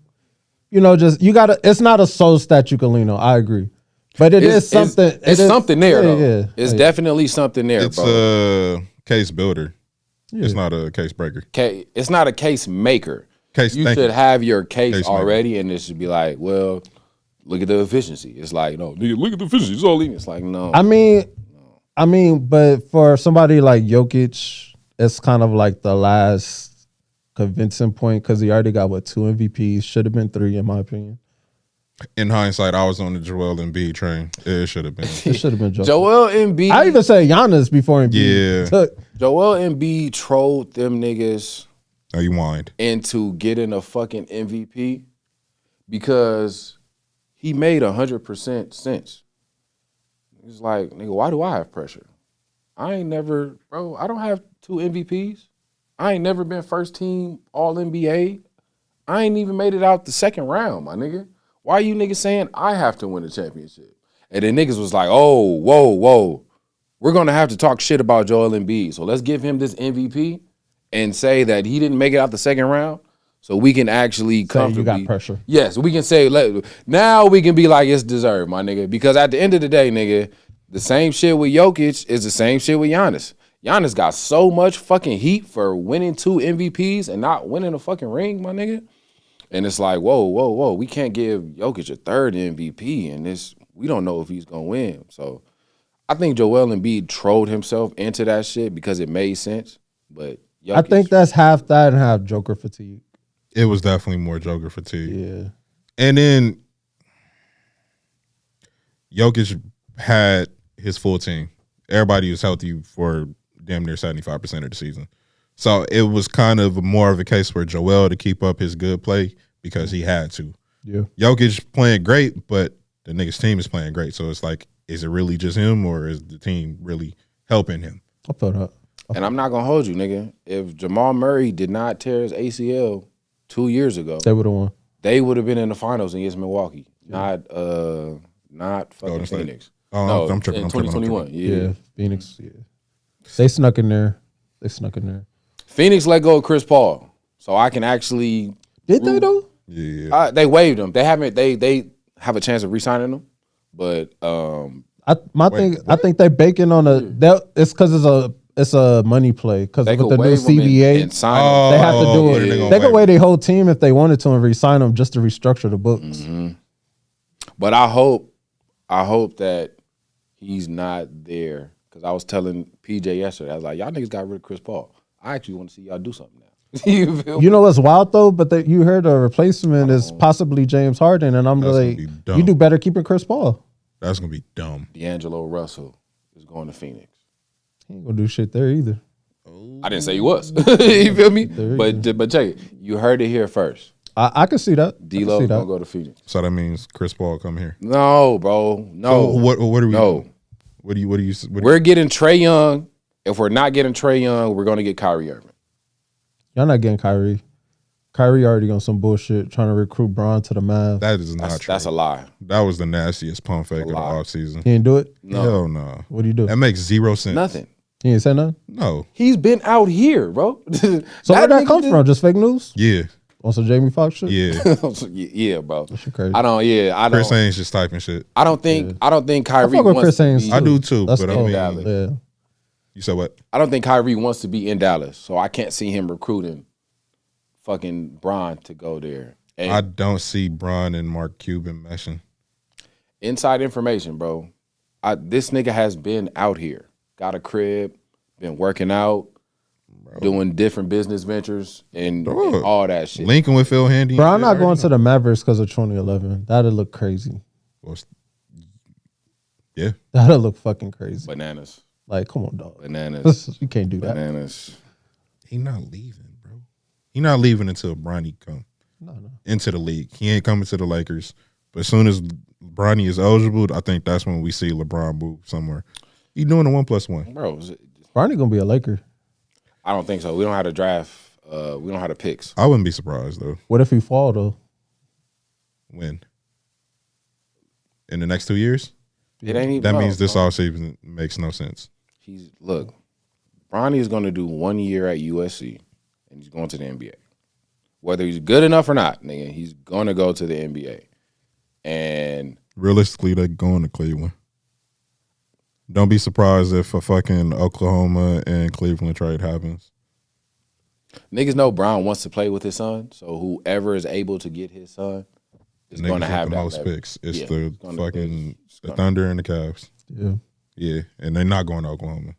you know, just you gotta. It's not a soul stat you can lean on. I agree, but it's something. It's something there, though. Yeah, it's definitely something there, it's bro. It's a case builder. Yeah. It's not a case breaker. It's not a case maker. You should have your case already, and it should be like, well, look at the efficiency. It's like, no, nigga, look at the efficiency. It's all leaving. It's like, no. I mean, but for somebody like Jokic, it's kind of like the last convincing point because he already got 2 MVPs. Should have been 3, in my opinion. In hindsight, I was on the Joel Embiid train. It should have been. It should have been Joel Embiid. I even said Giannis before Embiid. Yeah. Joel Embiid trolled them niggas. Oh, you whined. Into getting a fucking MVP because he made 100% sense. He's like, nigga, why do I have pressure? I ain't never, bro, I don't have 2 MVPs. I ain't never been first team all NBA. I ain't even made it out the second round, my nigga. Why are you niggas saying I have to win a championship? And then niggas was like, oh, whoa. We're going to have to talk shit about Joel Embiid. So let's give him this MVP and say that he didn't make it out the second round so we can actually comfortably. You got pressure. Yes, we can say, now we can be like, it's deserved, my nigga. Because at the end of the day, nigga, the same shit with Jokic is the same shit with Giannis. Giannis got so much fucking heat for winning 2 MVPs and not winning a fucking ring, my nigga. And it's like, whoa. We can't give Jokic a 3rd MVP, and we don't know if he's going to win. So I think Joel Embiid trolled himself into that shit because it made sense. But Jokic, I think that's half that and half Joker fatigue. It was definitely more Joker fatigue. Yeah. And then Jokic had his full team. Everybody was healthy for damn near 75% of the season. So it was kind of more of a case for Joel to keep up his good play because he had to. Yeah. Jokic playing great, but the nigga's team is playing great. So it's like, is it really just him or is the team really helping him? I felt that. And I'm not going to hold you, nigga. If Jamal Murray did not tear his ACL 2 years ago, they would have won. They would have been in the finals against Milwaukee, not fucking Phoenix. Oh, no, I'm tripping. In 2021. Yeah, Phoenix. Yeah, they snuck in there. Phoenix let go of Chris Paul, so I can actually. Did they though? Yeah. They waived him. They haven't. They have a chance of re-signing him, but I think they baking on it's because it's a money play because with the new CBA and sign they have to do it. They could waive their whole team if they wanted to and re-sign them just to restructure the books. Mm-hmm. But I hope that he's not there because I was telling PJ yesterday. I was like, y'all niggas got rid of Chris Paul. I actually want to see y'all do something now. You feel me? You know what's wild though? But you heard a replacement is possibly James Harden, and I'm That's gonna like, be dumb. you do better keeping Chris Paul. That's gonna be dumb. D'Angelo Russell is going to Phoenix. He ain't gonna do shit there either. I didn't say he was. You feel me? But check it. You heard it here first. I can see that. I can D-Lo see gonna that. go to Phoenix. So that means Chris Paul come here. No, bro. No. So what are we? No. What do you? We're getting Trae Young. If we're not getting Trae Young, we're gonna get Kyrie Irving. Y'all not getting Kyrie. Kyrie already on some bullshit trying to recruit Bron to the Mavs. That is not true. That's a lie. That was the nastiest pump fake of the lie. offseason. He didn't do it. No. Hell no. What do you do? That makes zero sense. Nothing. He ain't say nothing. No. He's been out here, bro. So where'd that come from? Just fake news? Yeah. On some Jamie Foxx shit? Yeah. Yeah, bro. Shit crazy. I don't. Chris Haynes just typing shit. I don't think I Kyrie fuck with wants Chris to Haynes. be, I do too, That's but I cool. mean, Dallas. Yeah. you said what? I don't think Kyrie wants to be in Dallas, so I can't see him recruiting fucking Bron to go there. And I don't see Bron and Mark Cuban meshing. inside information, bro. This nigga has been out here, got a crib, been working out, doing different business ventures, and all that shit. Lincoln with Phil Handy. Bro, I'm not going to the Mavericks because of 2011. That'd look crazy. Yeah. That'd look fucking crazy. Bananas. Like, come on, dog. Bananas. You can't do that. Bananas. He not leaving, bro. He not leaving until Bronny come into the league. He ain't coming to the Lakers. But as soon as Bronny is eligible, I think that's when we see LeBron move somewhere. He doing a 1+1. Bro, Barney gonna be a Laker. I don't think so. We don't have to draft. We don't have the picks. I wouldn't be surprised though. What if he fall though? When? In the next 2 years? It ain't even. That bro, means this bro. offseason makes no sense. Look, Bronny is going to do 1 year at USC, and he's going to the NBA. Whether he's good enough or not, nigga, he's going to go to the NBA. And Realistically, they're going to Cleveland. Don't be surprised if a fucking Oklahoma and Cleveland trade happens. niggas know Brown wants to play with his son, so whoever is able to get his son is going to Niggas have with the that most leverage. picks. It's Yeah, the it's gonna fucking be- the Thunder and the Cavs. Yeah. Yeah, and they're not going to Oklahoma.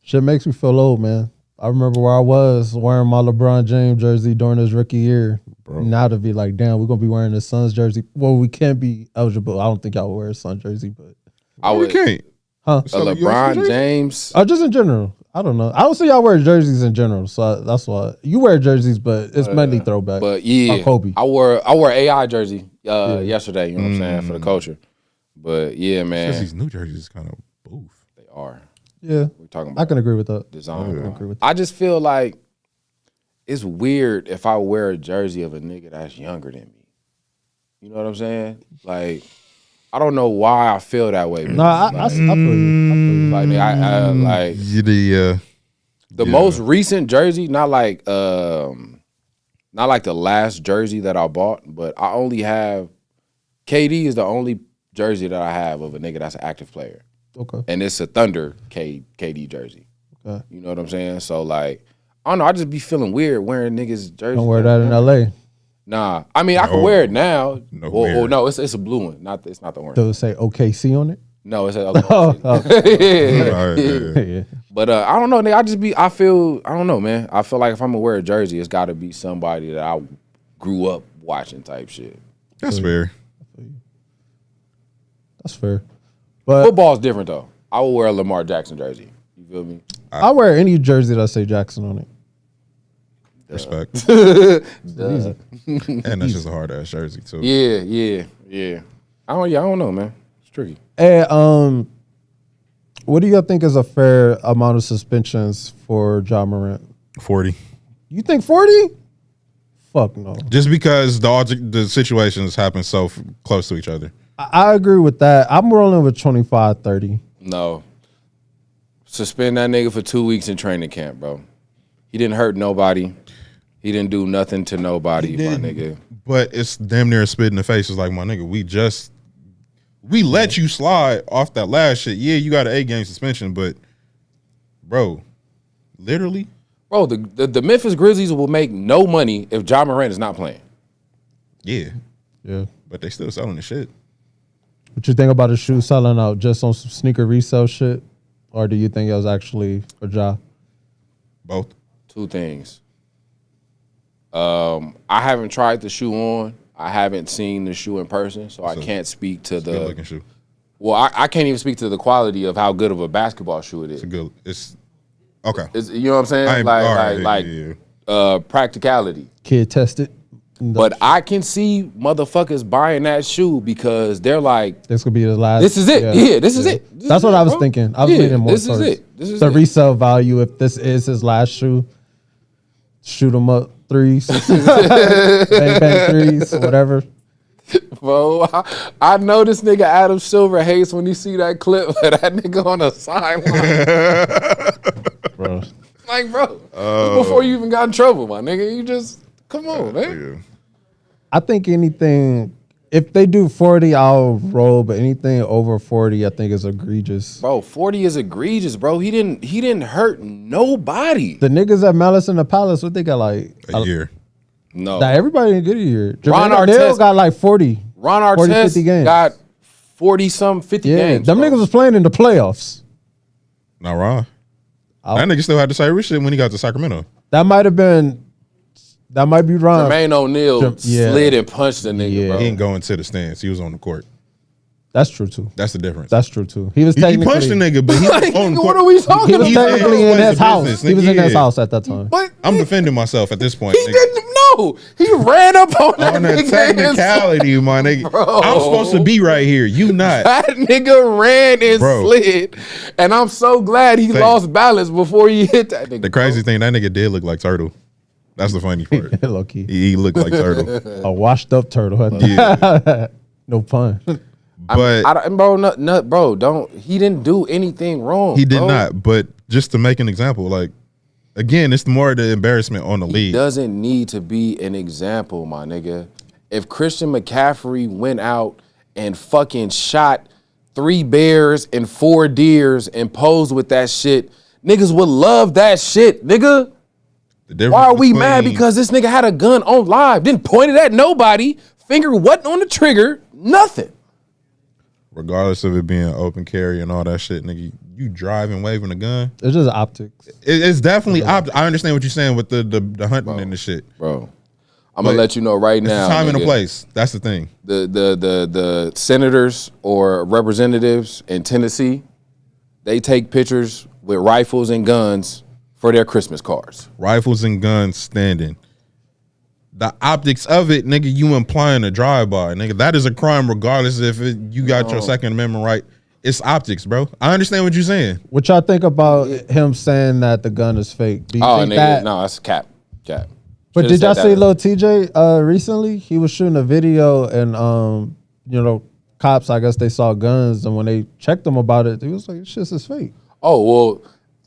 Shit makes me feel old, man. I remember where I was wearing my LeBron James jersey during his rookie year. Bro. Now to be like, damn, we're gonna be wearing his son's jersey. Well, we can't be eligible. I don't think y'all will wear his son's jersey, but I We would. can't. huh? A So you LeBron jersey? James. Just in general. I don't know. I don't see y'all wear jerseys in general, so that's why you wear jerseys, but it's mainly throwback. But yeah, Or Kobe. I wore AI jersey yesterday. You know what I'm saying, for the culture. But yeah, Because man, these New Jerseys kind of boof. they are. Yeah, We're talking I about can agree with that. design. I agree with I just feel like it's weird if I wear a jersey of a nigga that's younger than me. You know what I'm saying? Like, I don't know why I feel that way. No, I feel you. I feel you. Like, I like the most recent jersey, not like the last jersey that I bought, but I only have KD is the only jersey that I have of a nigga that's an active player, Okay. and it's a Thunder KD jersey. Okay. You know what I'm saying? So like, I don't know. I just be feeling weird wearing niggas jerseys. Don't wear that in LA. Nah, I mean I can wear it now. No, Well, weird. no, it's a blue one. It's not the orange. Does it say OKC on it? No, it's a. Oh, All right, yeah. yeah. But I don't know, nigga. I don't know, man. I feel like if I'm gonna wear a jersey, it's got to be somebody that I grew up watching type shit. That's fair. That's fair. But Football's different though. I will wear a Lamar Jackson jersey. You feel me? I wear any jersey that say Jackson on it. Respect. Easy. And that's just a hard ass jersey too. Yeah. I don't know, man. It's tricky. Hey, what do you think is a fair amount of suspensions for Ja Morant? 40. You think 40? Fuck no. Just because the situations happen so close to each other. I agree with that. I'm rolling with 25, 30. No. Suspend that nigga for 2 weeks in training camp, bro. He didn't hurt nobody. He didn't do nothing to nobody, my nigga. But it's damn near a spit in the face. It's like, my nigga, we let you slide off that last shit. Yeah, you got an 8-game suspension, but bro, literally. Bro, the Memphis Grizzlies will make no money if Ja Morant is not playing. Yeah. Yeah. But they still selling the shit. What you think about the shoe selling out just on some sneaker resale shit? Or do you think it was actually for Ja? Both. Two things. I haven't tried the shoe on. I haven't seen the shoe in person, so I can't speak to Good looking shoe. Well, I can't even speak to the quality of how good of a basketball shoe it is. It's okay. You know what I'm saying? Practicality. Kid tested. But I can see motherfuckers buying that shoe because they're like, This could be the last. this is it. Yeah, this is it. This That's is what it, I was bro. thinking. I was Yeah, leaning more this is towards it. This is the it. resale value. If this is his last shoe, shoot 'em up threes, bang bang threes, whatever. Bro, I know this nigga Adam Silver hates when he see that clip of that nigga on the sideline. Bro. Like, bro, before you even got in trouble, my nigga, you just come on, man. I think anything, if they do 40, I'll roll. But anything over 40, I think is egregious. Bro, 40 is egregious, bro. He didn't hurt nobody. The niggas at Malice in the Palace, what they got like? A year. No, Nah, everybody didn't get a year. Ron Jermaine O'Neal Artest- got like 40. Ron 40, Artest 50 games. got 40 50 Yeah, games. them bro. niggas was playing in the playoffs. Not wrong. Oh. That nigga still had to say rich shit when he got to Sacramento. That might be Ron. Jermaine O'Neal Yeah. slid and punched the nigga, Yeah. bro. He didn't go into the stands. He was on the court. That's true too. That's the difference. That's true too. He was He technically punched the nigga, but he Like, was on the what court. are we talking He was about? technically in his house. He was in his Yeah. house at that time. But I'm defending myself at this point. he nigga. didn't know. He ran up on that On the nigga. technicality, my nigga. Bro. I'm supposed to be right here. You not. That nigga ran and Bro. slid, and I'm so glad he lost balance before he hit that nigga. The crazy thing, that nigga did look like Turtle. That's the funny part. Low key. He looked like Turtle. A washed up turtle. Yeah. No pun. But Bro, don't. He didn't do anything wrong. he did bro. not. But just to make an example, like, again, it's more the embarrassment on the league. Doesn't need to be an example, my nigga. If Christian McCaffrey went out and fucking shot 3 bears and 4 deers and posed with that shit, niggas would love that shit, nigga. The difference Why are we mad between- because this nigga had a gun on live, didn't point it at nobody, finger wasn't on the trigger, nothing. regardless of it being open carry and all that shit, nigga, you driving, waving a gun. It's just optics. It's definitely. I understand what you're saying with the hunting and the shit. Bro, I'm gonna let you know right It's now. a time and a nigga, place. That's the thing. The senators or representatives in Tennessee, they take pictures with rifles and guns for their Christmas cards. Rifles and guns standing. The optics of it, nigga, you implying a drive-by, nigga. That is a crime regardless if you got your Second Amendment right. It's optics, bro. I understand what you're saying. What y'all think about him saying that the gun is fake? Do you Oh, think nigga, that? no, that's cap. But Should've did y'all said see that. Lil TJ recently? He was shooting a video and cops, I guess they saw guns, and when they checked him about it, he was like, "This is fake." Oh, well,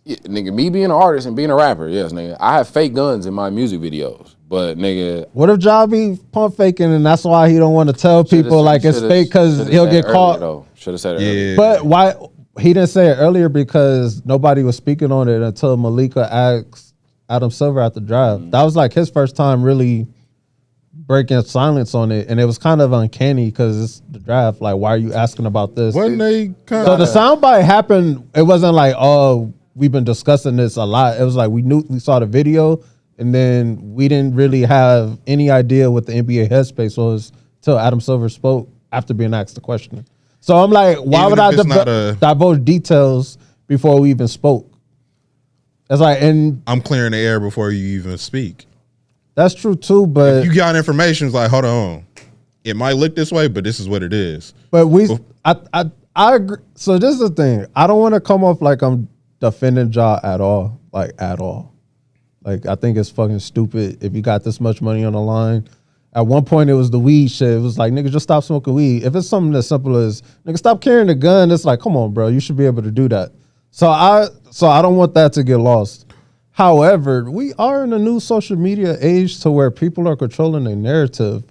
yeah, nigga, me being an artist and being a rapper, yes, nigga. I have fake guns in my music videos. But, nigga, What if Ja be pump faking and that's why he don't want to tell people like it's fake because he'll get caught? Should have said it earlier. Yeah. But why he didn't say it earlier? Because nobody was speaking on it until Malika asked Adam Silver at the drive. That was like his first time really breaking silence on it, and it was kind of uncanny because it's the draft. Like, why are you asking about this? Wasn't they kind So the soundbite happened. It wasn't like, oh, we've been discussing this a lot. It was like we saw the video, and then we didn't really have any idea what the NBA headspace was till Adam Silver spoke after being asked the question. So I'm like, why Even would if I it's not a- divulge details before we even spoke? It's like, and I'm clearing the air before you even speak. that's true too. But You got information, it's like, hold on. It might look this way, but this is what it is. But I agree. So this is the thing. I don't want to come off like I'm defending Ja at all. Like at all. Like I think it's fucking stupid if you got this much money on the line. At one point it was the weed shit. It was like, nigga, just stop smoking weed. If it's something as simple as nigga, stop carrying a gun, it's like, come on, bro. You should be able to do that. So I don't want that to get lost. However, we are in a new social media age to where people are controlling their narrative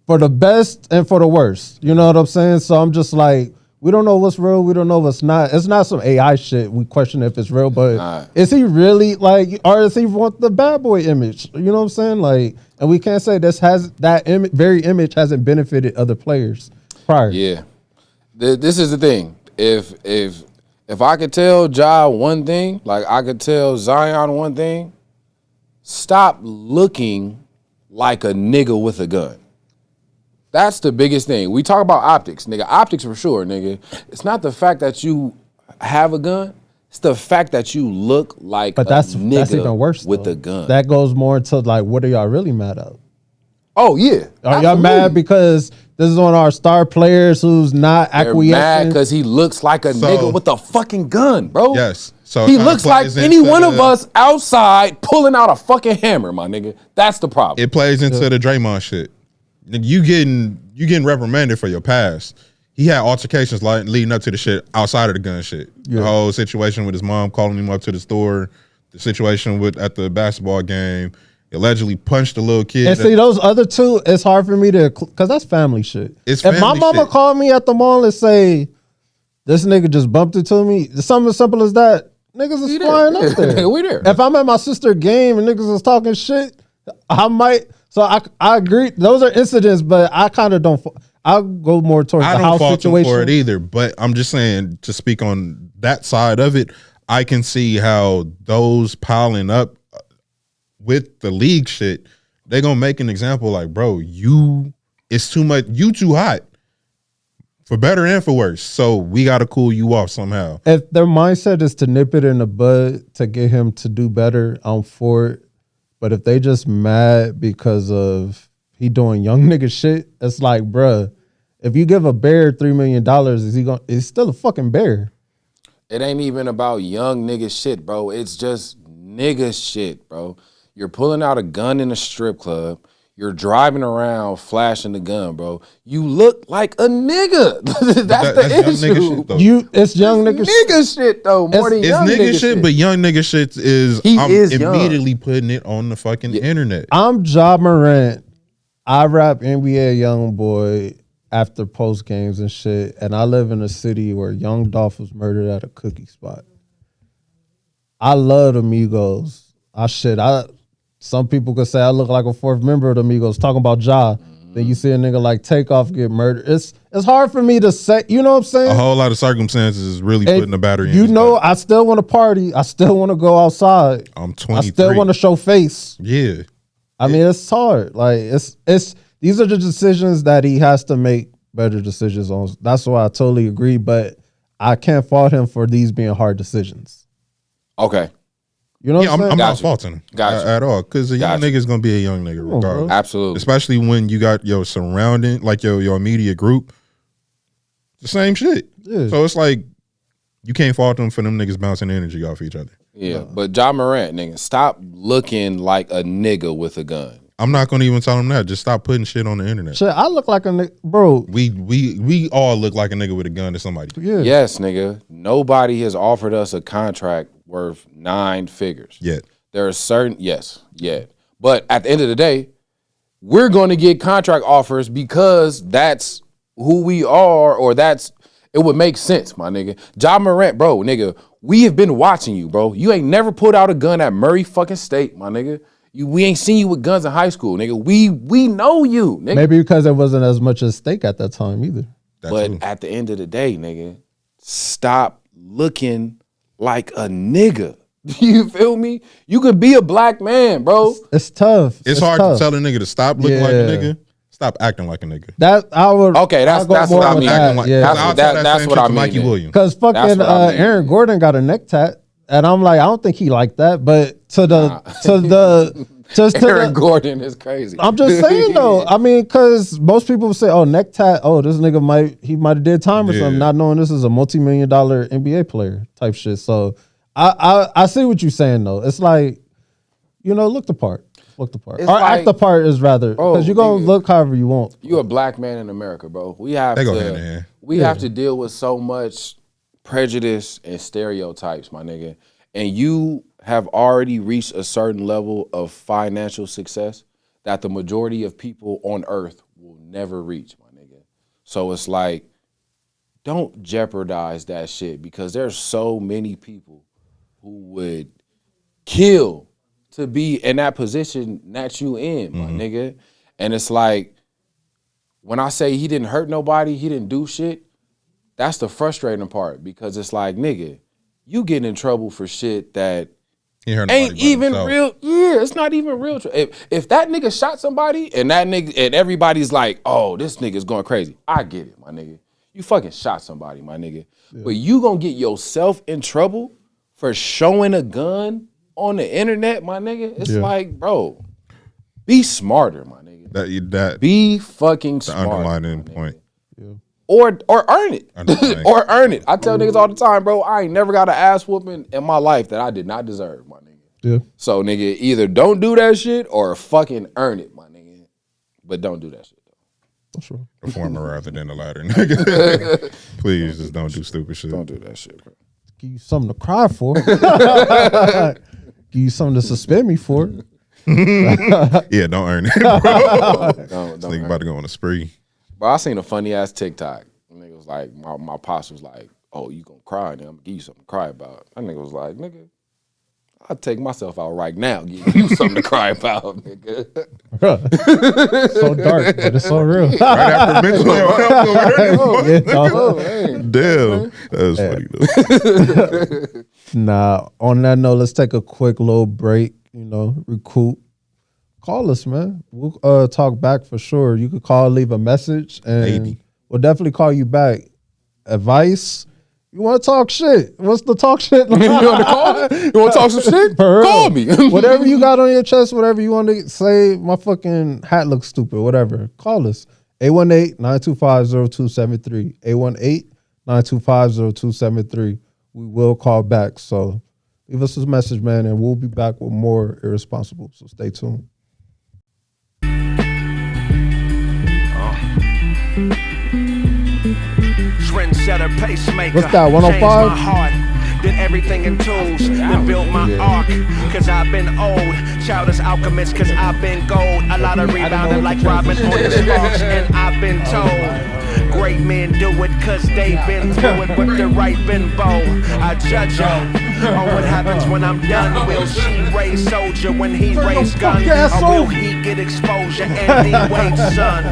for the best and for the worst. You know what I'm saying? So I'm just like, we don't know what's real. We don't know what's not. It's not some AI shit. We question if it's real, but is he really like, or does he want the bad boy image? You know what I'm saying? Like, and we can't say that very image hasn't benefited other players prior. Yeah. This is the thing. If I could tell Ja one thing, like I could tell Zion one thing, stop looking like a nigga with a gun. That's the biggest thing. We talk about optics, nigga. Optics for sure, nigga. It's not the fact that you have a gun. It's the fact that you look like But a that's nigga even worse with though. a gun. That goes more into like, what are y'all really mad at? Oh yeah. Are y'all mad because this is one of our star players who's not They're mad acquiescing? because he looks like a nigga with a fucking gun, bro. Yes. So he it kinda looks like plays any into one of the- us outside pulling out a fucking hammer, my nigga. That's the problem. It plays into the Draymond shit. You getting reprimanded for your past. He had altercations leading up to the shit outside of the gun shit. Yeah. The whole situation with his mom calling him up to the store, the situation with at the basketball game. He allegedly punched a little kid. And see, those other two, it's hard for me to, because that's family shit. It's if my family mama shit. called me at the mall and say, this nigga just bumped into me, something as simple as that, niggas is We there. flying up there. We there. If I'm at my sister game and niggas is talking shit, I might. So I agree. Those are incidents, but I kind of don't. I'll go more towards I the don't house fault him situation. for it either, but I'm just saying to speak on that side of it. I can see how those piling up with the league shit, they're gonna make an example like, bro, it's too much, you too hot. For better and for worse. So we gotta cool you off somehow. If their mindset is to nip it in the bud to get him to do better, I'm for it. But if they just mad because of he doing young nigga shit, it's like, bruh, if you give a bear $3 million, is he going? It's still a fucking bear. It ain't even about young nigga shit, bro. It's just nigga shit, bro. You're pulling out a gun in a strip club. You're driving around flashing the gun, bro. You look like a nigga. That's the young nigga issue. shit, though. It's young nigga. Nigga shit though, more than It's young nigga shit, but young nigga shit is He I'm is young. immediately putting it on the fucking internet. I'm Ja Morant. I rap NBA Youngboy after post games and shit, and I live in a city where Young Dolph was murdered at a cookie spot. I love the Migos. Some people could say I look like a fourth member of the Migos. Talking about Ja, then you see a nigga like Takeoff get murdered. It's hard for me to say. You know what I'm saying? A whole lot of circumstances is really And putting the battery in. You his know, back. I still want to party. I still want to go outside. I'm I 23. still want to show face. Yeah. I mean, it's hard. Like it's these are the decisions that he has to make better decisions on. That's why I totally agree. But I can't fault him for these being hard decisions. Okay, You know what Yeah, I'm saying? I'm not Gotcha. faulting him Gotcha. at all. Because a young Gotcha. nigga's gonna be a young nigga on, bro. regardless. absolutely. Especially when you got your surrounding, like your immediate group, the same shit. Yeah. So it's like you can't fault them for them niggas bouncing energy off each other. Yeah, but Ja Morant, nigga, stop looking like a nigga with a gun. I'm not gonna even tell them that. Just stop putting shit on the internet. Shit, I look like a nigga, bro. We all look like a nigga with a gun to somebody. Yeah. Yes, nigga. Nobody has offered us a contract worth 9 figures. Yet. There are certain, yes, yeah. But at the end of the day, we're going to get contract offers because that's who we are, or it would make sense, my nigga. Ja Morant, bro, nigga, we have been watching you, bro. You ain't never put out a gun at Murray fucking State, my nigga. We ain't seen you with guns in high school, nigga. We know you, nigga. Maybe because it wasn't as much at stake at that time either. That But too. at the end of the day, nigga, stop looking like a nigga. You feel me? You could be a black man, bro. It's tough. It's hard tough. to tell a nigga to stop looking like a Yeah. nigga. Stop acting like a nigga. That I would. Okay, that's I'll go what more I with mean. that, Acting like, yeah. I'll tell that That's same what shit I to mean Mikey then. Williams. Because That's fucking what I mean. Aaron Gordon got a neck tat, and I'm like, I don't think he like that. But Aaron Gordon is crazy. I'm just saying though. I mean, because most people say, "Oh, neck tat. Oh, this nigga might have did time or Yeah. something," not knowing this is a multi-million-dollar NBA player type shit. So I see what you're saying though. It's like, look the part. Look the part. It's Or like- act the part is rather Bro, because you're gonna nigga. look however you want. You a black man in America, bro. We have They go hand in hand. we have to deal with so much prejudice and stereotypes, my nigga. And you have already reached a certain level of financial success that the majority of people on earth will never reach, my nigga. So it's like, don't jeopardize that shit, because there's so many people who would kill to be in that position that you in, my nigga. And it's like, when I say he didn't hurt nobody, he didn't do shit, that's the frustrating part, because it's like, nigga, you getting in trouble for shit that He heard nobody Ain't but even himself. real. Yeah, it's not even real. If that nigga shot somebody and that nigga and everybody's like, oh, this nigga's going crazy. I get it, my nigga. You fucking shot somebody, my nigga. Yeah. But you gonna get yourself in trouble for showing a gun on the internet, my nigga. It's like, bro, be smarter, my nigga. That be fucking smarter. Underlining point. Yeah. Or earn it. Or earn it. I tell niggas all the time, bro, I ain't never got an ass whooping in my life that I did not deserve, my nigga. Yeah. So, nigga, either don't do that shit or fucking earn it, my nigga. But don't do that shit, though. For sure. The former rather than the latter, nigga. Please just don't do stupid shit. Don't do that shit, bro. Give you something to cry for. Give you something to suspend me for. Yeah, don't earn it, bro. Don't Think about to go on a spree. Bro, I seen a funny ass TikTok. Nigga was like, my pops was like, oh, you gonna cry, nigga? I'm gonna give you something to cry about. That nigga was like, nigga, I'll take myself out right now, give you something to cry about, nigga. So dark, but it's so real. Right after mental damn, that was funny though. Nah, on that note, let's take a quick little break, recoup. Call us, man. We'll talk back for sure. You could call, leave a message, and we'll definitely call you back. Advice? You want to talk shit? What's the talk shit? You want to call? You want to talk some shit? Call me. Whatever you got on your chest, whatever you want to say. My fucking hat looks stupid. Whatever. Call us. 818-925-0273. 818-925-0273. We will call back. So leave us a message, man, and we'll be back with more Irresponsible. So stay tuned. Trendsetter, pacemaker. What's that, 105? Changed my heart, did everything in tools, then built my arc. Cause I've been old, childish alchemist, cause I've been gold. A lot of rebounding like Robin on the sparks, and I've been told. Great men do it cause they've been through it with the right bow. I judge her on what happens when I'm done. Will she raise soldier when he raise gun? Or will he get exposure and D-Wade son?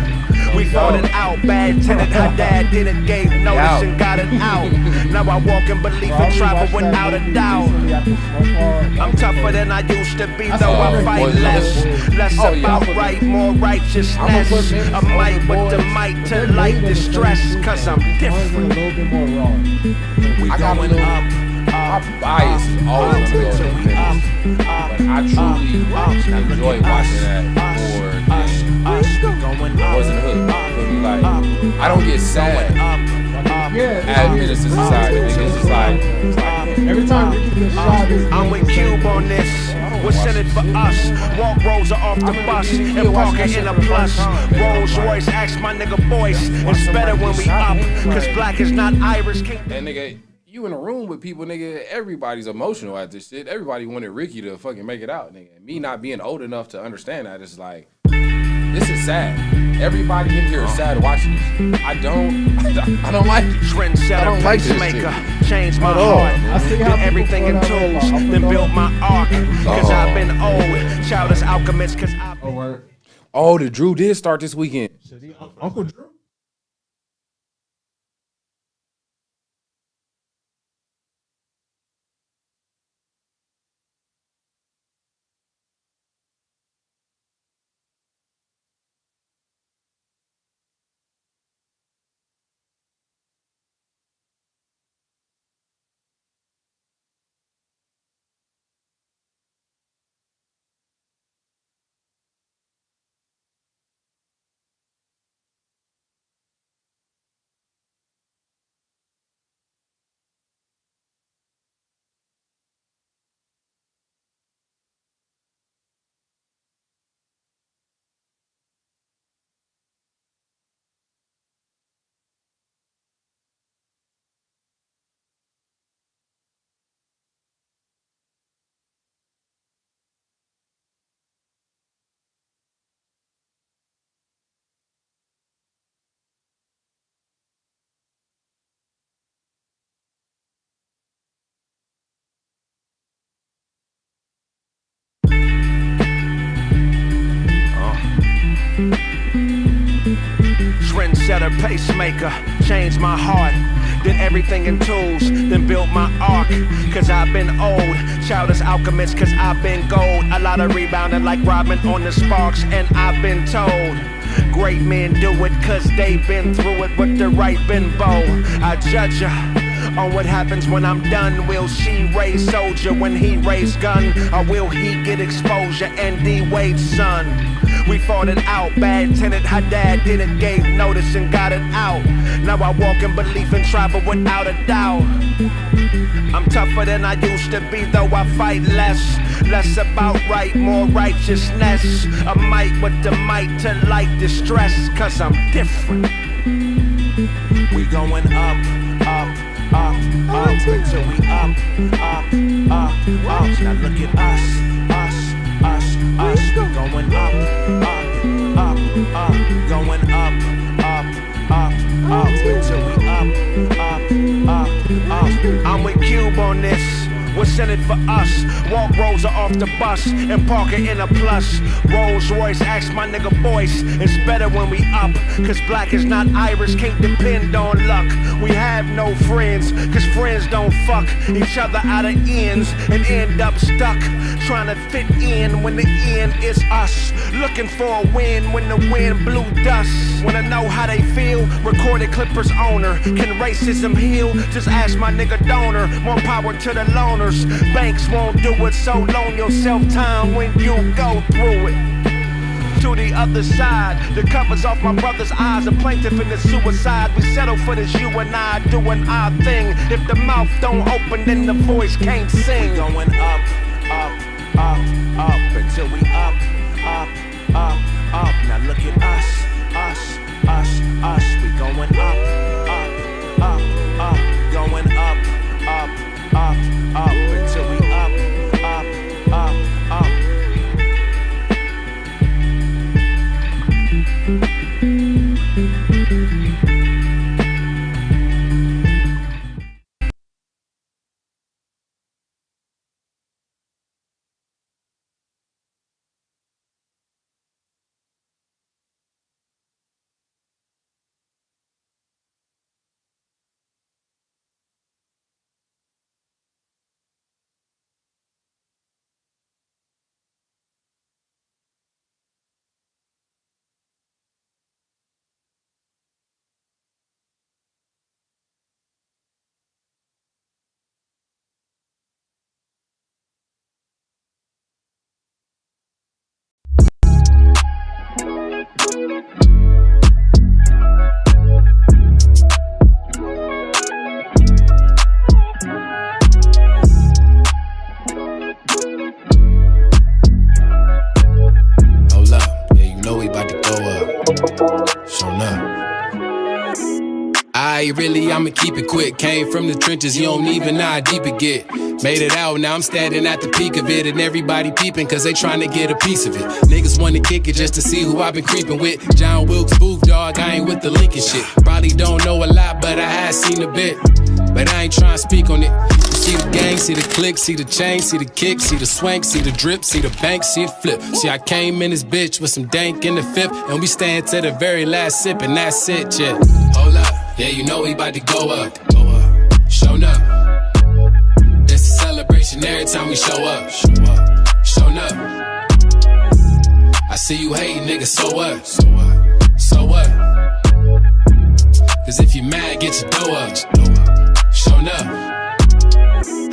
We fought it out, bad tenant, her dad didn't gave notice and got it out. Now I walk in belief and travel without a doubt. I'm tougher than I used to be, though I fight less. Less about right, more righteousness. A might with the might to light the stress, cause I'm different. We going up. My bias is always gonna go to Memphis, but I truly enjoy watching that more than Boys in the Hood. Like, I don't get sad at Menace to Society. It's just like every time Ricky gets shot, I'm with Cube on this. What's in it for us? Walk Rosa off the bus and Parker in a plus. Rolls Royce, ask my nigga voice. It's better when we up, cause black is not Irish. And nigga, you in a room with people, nigga, everybody's emotional at this shit. Everybody wanted Ricky to fucking make it out, nigga. Me not being old enough to understand that, it's like, this is sad. Everybody in here is sad watching this. I don't like it. Trendsetter, pacemaker, changed my heart. Did everything in tools, then built my arc. Cause I've been old, childish alchemist, cause I've been... Oh, the Drew did start this weekend. Uncle Drew? Trendsetter, pacemaker, changed my heart. did everything in tools, then built my ark. Cause I've been old, childish alchemist, cause I've been gold. A lot of rebounding like Rodman on the Sparks, and I've been told great men do it cause they've been through it with the right Ben Bow. I judge ya on what happens when I'm done. Will she raise soldier when he raise gun? Or will he get exposure and D-Wade's son? We fought it out, bad tenant, her dad didn't gave notice and got it out. Now I walk in belief and travel without a doubt. I'm tougher than I used to be, though I fight less. Less about right, more righteousness. A might with the might to light distress, cause I'm different. We going up, up, up, up, until we up. Now look at us. We going up, going up, until we up. I'm with Cube on this. What's in it for us? Walk Rosa off the bus and park her in a plus. Rolls Royce, ask my nigga Boyce. It's better when we up, cause black is not Irish, can't depend on luck. We have no friends, cause friends don't fuck each other out of ends and end up stuck. Trying to fit in when the end is us. Looking for a win when the wind blew dust. Wanna know how they feel? Recorded Clippers owner. Can racism heal? Just ask my nigga Donor. More power to the loners. Banks won't do it, so loan yourself time when you go through it. To the other side, the covers off my brother's eyes. A plaintiff in the suicide. We settle for this, you and I doing our thing. If the mouth don't open, then the voice can't sing. We going up, until we up. Now look at us. We going up, going up, until we up. Really, I'ma keep it quick. Came from the trenches, you don't even know how deep it get. Made it out, now I'm standing at the peak of it. And everybody peeping, cause they trying to get a piece of it. Niggas wanna kick it just to see who I've been creeping with. John Wilkes Booth, dog, I ain't with the Lincoln shit. Probably don't know a lot, but I have seen a bit. But I ain't trying to speak on it. You see the gang, see the click, see the chain, see the kick, see the swank, see the drip, see the bank, see it flip. See, I came in this bitch with some dank in the fifth, and we stand to the very last sip, and that's it, yeah. Hold up. Yeah, you know we about to go up. Shown up. It's a celebration every time we show up. Shown up. I see you hating, nigga, so what? So what? Cause if you mad, get your dough up. Shown up.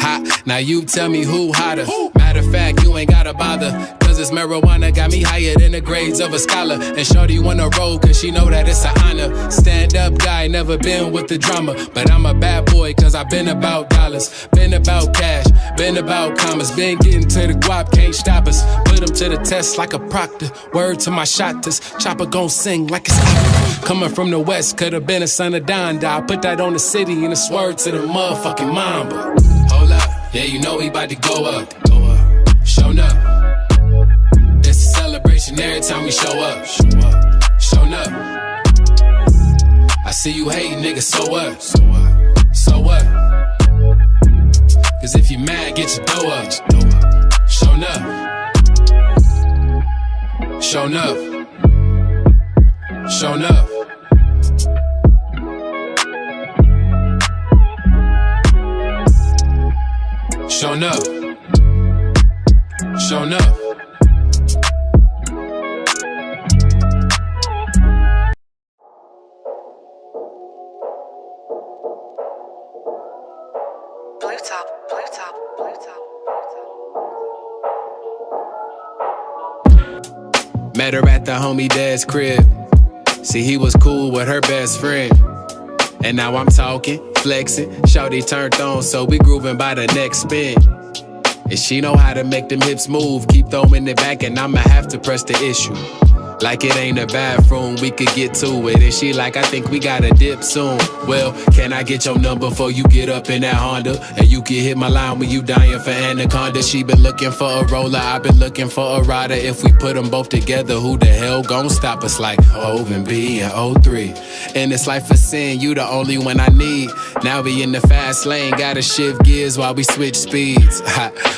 Ha, now you tell me who hotter. Matter of fact, you ain't gotta bother. Cause this marijuana got me higher than the grades of a scholar. And shorty wanna roll cause she know that it's an honor. Stand up guy, never been with the drama. But I'm a bad boy cause I've been about dollars. Been about cash, been about commas. Been getting to the guap, can't stop us. Put them to the test like a proctor. Word to my shotters, chopper gon' sing like it's opera. Coming from the west, could've been a son of Donda. I put that on the city and it's word to the motherfucking Mamba. Hold up, yeah you know we about to go up. Shown up. It's a celebration every time we show up. Shown up. I see you hating, nigga, so what? So what? Cause if you mad, get your dough up. Shown up. Shown up. Shown up. Show enough. Show enough. Blue top, blue top, blue top, blue top. Met her at the homie dad's crib. See, he was cool with her best friend. And now I'm talking, flexing. Shawty turned on, so we grooving by the next spin. And she know how to make them hips move. Keep throwing it back, and I'ma have to press the issue. Like it ain't a bathroom, we could get to it. And she like, I think we gotta dip soon. Well, can I get your number before you get up in that Honda? And you can hit my line when you dying for Anaconda. She been looking for a roller, I been looking for a rider. If we put them both together, who the hell gon' stop us? Like Hov and B and O3. In this life of sin, you the only one I need. Now we in the fast lane, gotta shift gears while we switch speeds.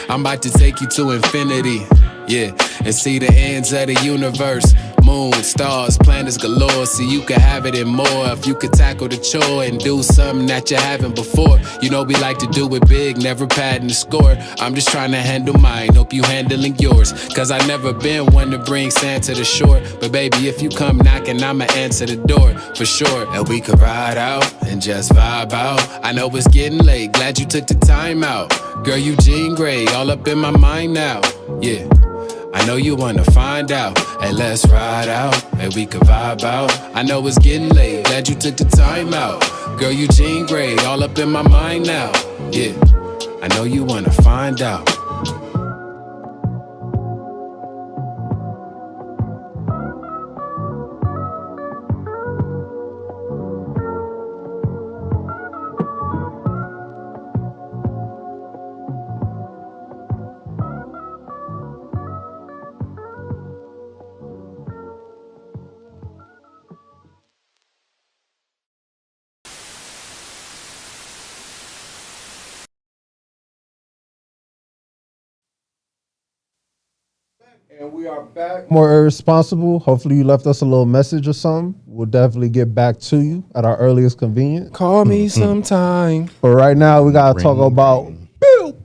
I'm about to take you to infinity. Yeah, and see the ends of the universe. Moon, stars, planets galore. See, you could have it and more if you could tackle the chore and do something that you haven't before. You know we like to do it big, never padding the score. I'm just trying to handle mine, hope you handling yours. Cause I never been one to bring sand to the shore. But baby, if you come knocking, I'ma answer the door, for sure. And we could ride out and just vibe out. I know it's getting late, glad you took the time out. Girl, you Jean Grey, all up in my mind now. Yeah, I know you wanna find out. Hey, let's ride out, and we can vibe out. I know it's getting late, glad you took the time out. Girl, you Jean Grey, all up in my mind now. Yeah, I know you wanna find out. And we are back. More irresponsible. Hopefully you left us a little message or something. We'll definitely get back to you at our earliest convenience. Call me sometime. But right now we gotta talk about Bill.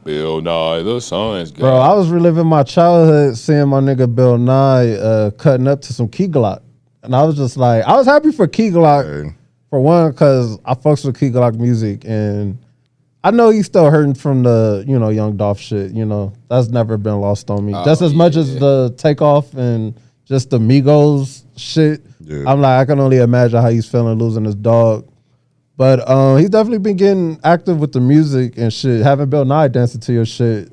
Bill Nye, the Science Guy. Bro, I was reliving my childhood seeing my nigga Bill Nye cutting up to some Key Glock. And I was just like, I was happy for Key Glock, for one, because I fucks with Key Glock music. And I know he's still hurting from the, Young Dolph shit. That's never been lost on me. Just as much as the Takeoff and just the Migos shit. Yeah. I'm like, I can only imagine how he's feeling losing his dog. But he's definitely been getting active with the music and shit. Having Bill Nye dancing to your shit,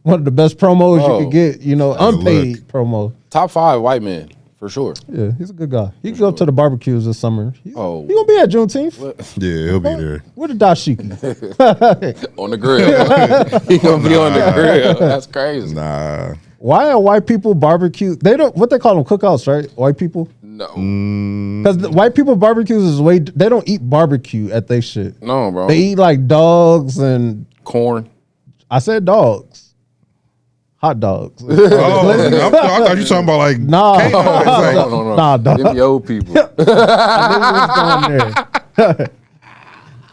one of the best promos you could get, unpaid promo. Top 5 white men, for sure. Yeah, he's a good guy. He can go to the barbecues this summer. He Oh. gonna be at Juneteenth. Yeah, he'll be there. With the dashiki. On the grill. He gonna be on the grill. That's crazy. Nah. Why are white people barbecue? They don't, what they call them, cookouts, right? White people? No. Because white people barbecues is they don't eat barbecue at they shit. No, bro. They eat like dogs and corn. I said dogs. Hot dogs. Oh, I thought you were talking about like Nah. No. Nah, dog. Them old people.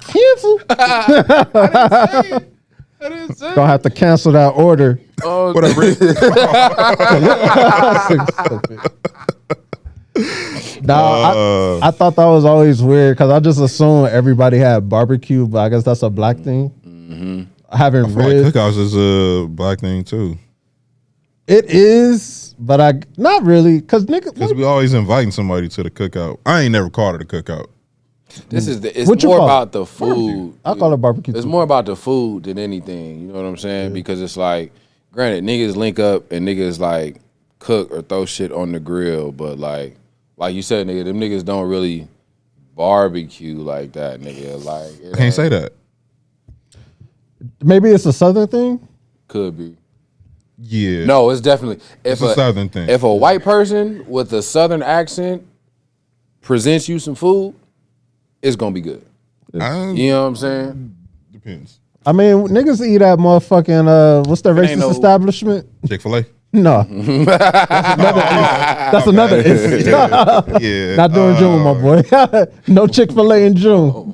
Cancel. Gonna have to cancel that order. Oh, whatever. I thought that was always weird because I just assumed everybody had barbecue, but I guess that's a black thing. Mm-hmm. Having ribs. Like cookouts is a black thing too. It is, but not really, because we always inviting somebody to the cookout. I ain't never called it a cookout. It's more about the food. I call it barbecue. It's more about the food than anything. You know what I'm saying? Yeah. Because it's like, granted, niggas link up and niggas like cook or throw shit on the grill, but like you said, nigga, them niggas don't really barbecue like that, nigga. Like, I can't say that. Maybe it's a Southern thing. Could be. Yeah. No, it's definitely it's a Southern thing. If a white person with a Southern accent presents you some food, it's gonna be good. You know what I'm saying? Depends. I mean, niggas eat at motherfucking what's that racist establishment? Chick-fil-A. No, that's another issue. Yeah. Not during June, my boy. No Chick-fil-A in June.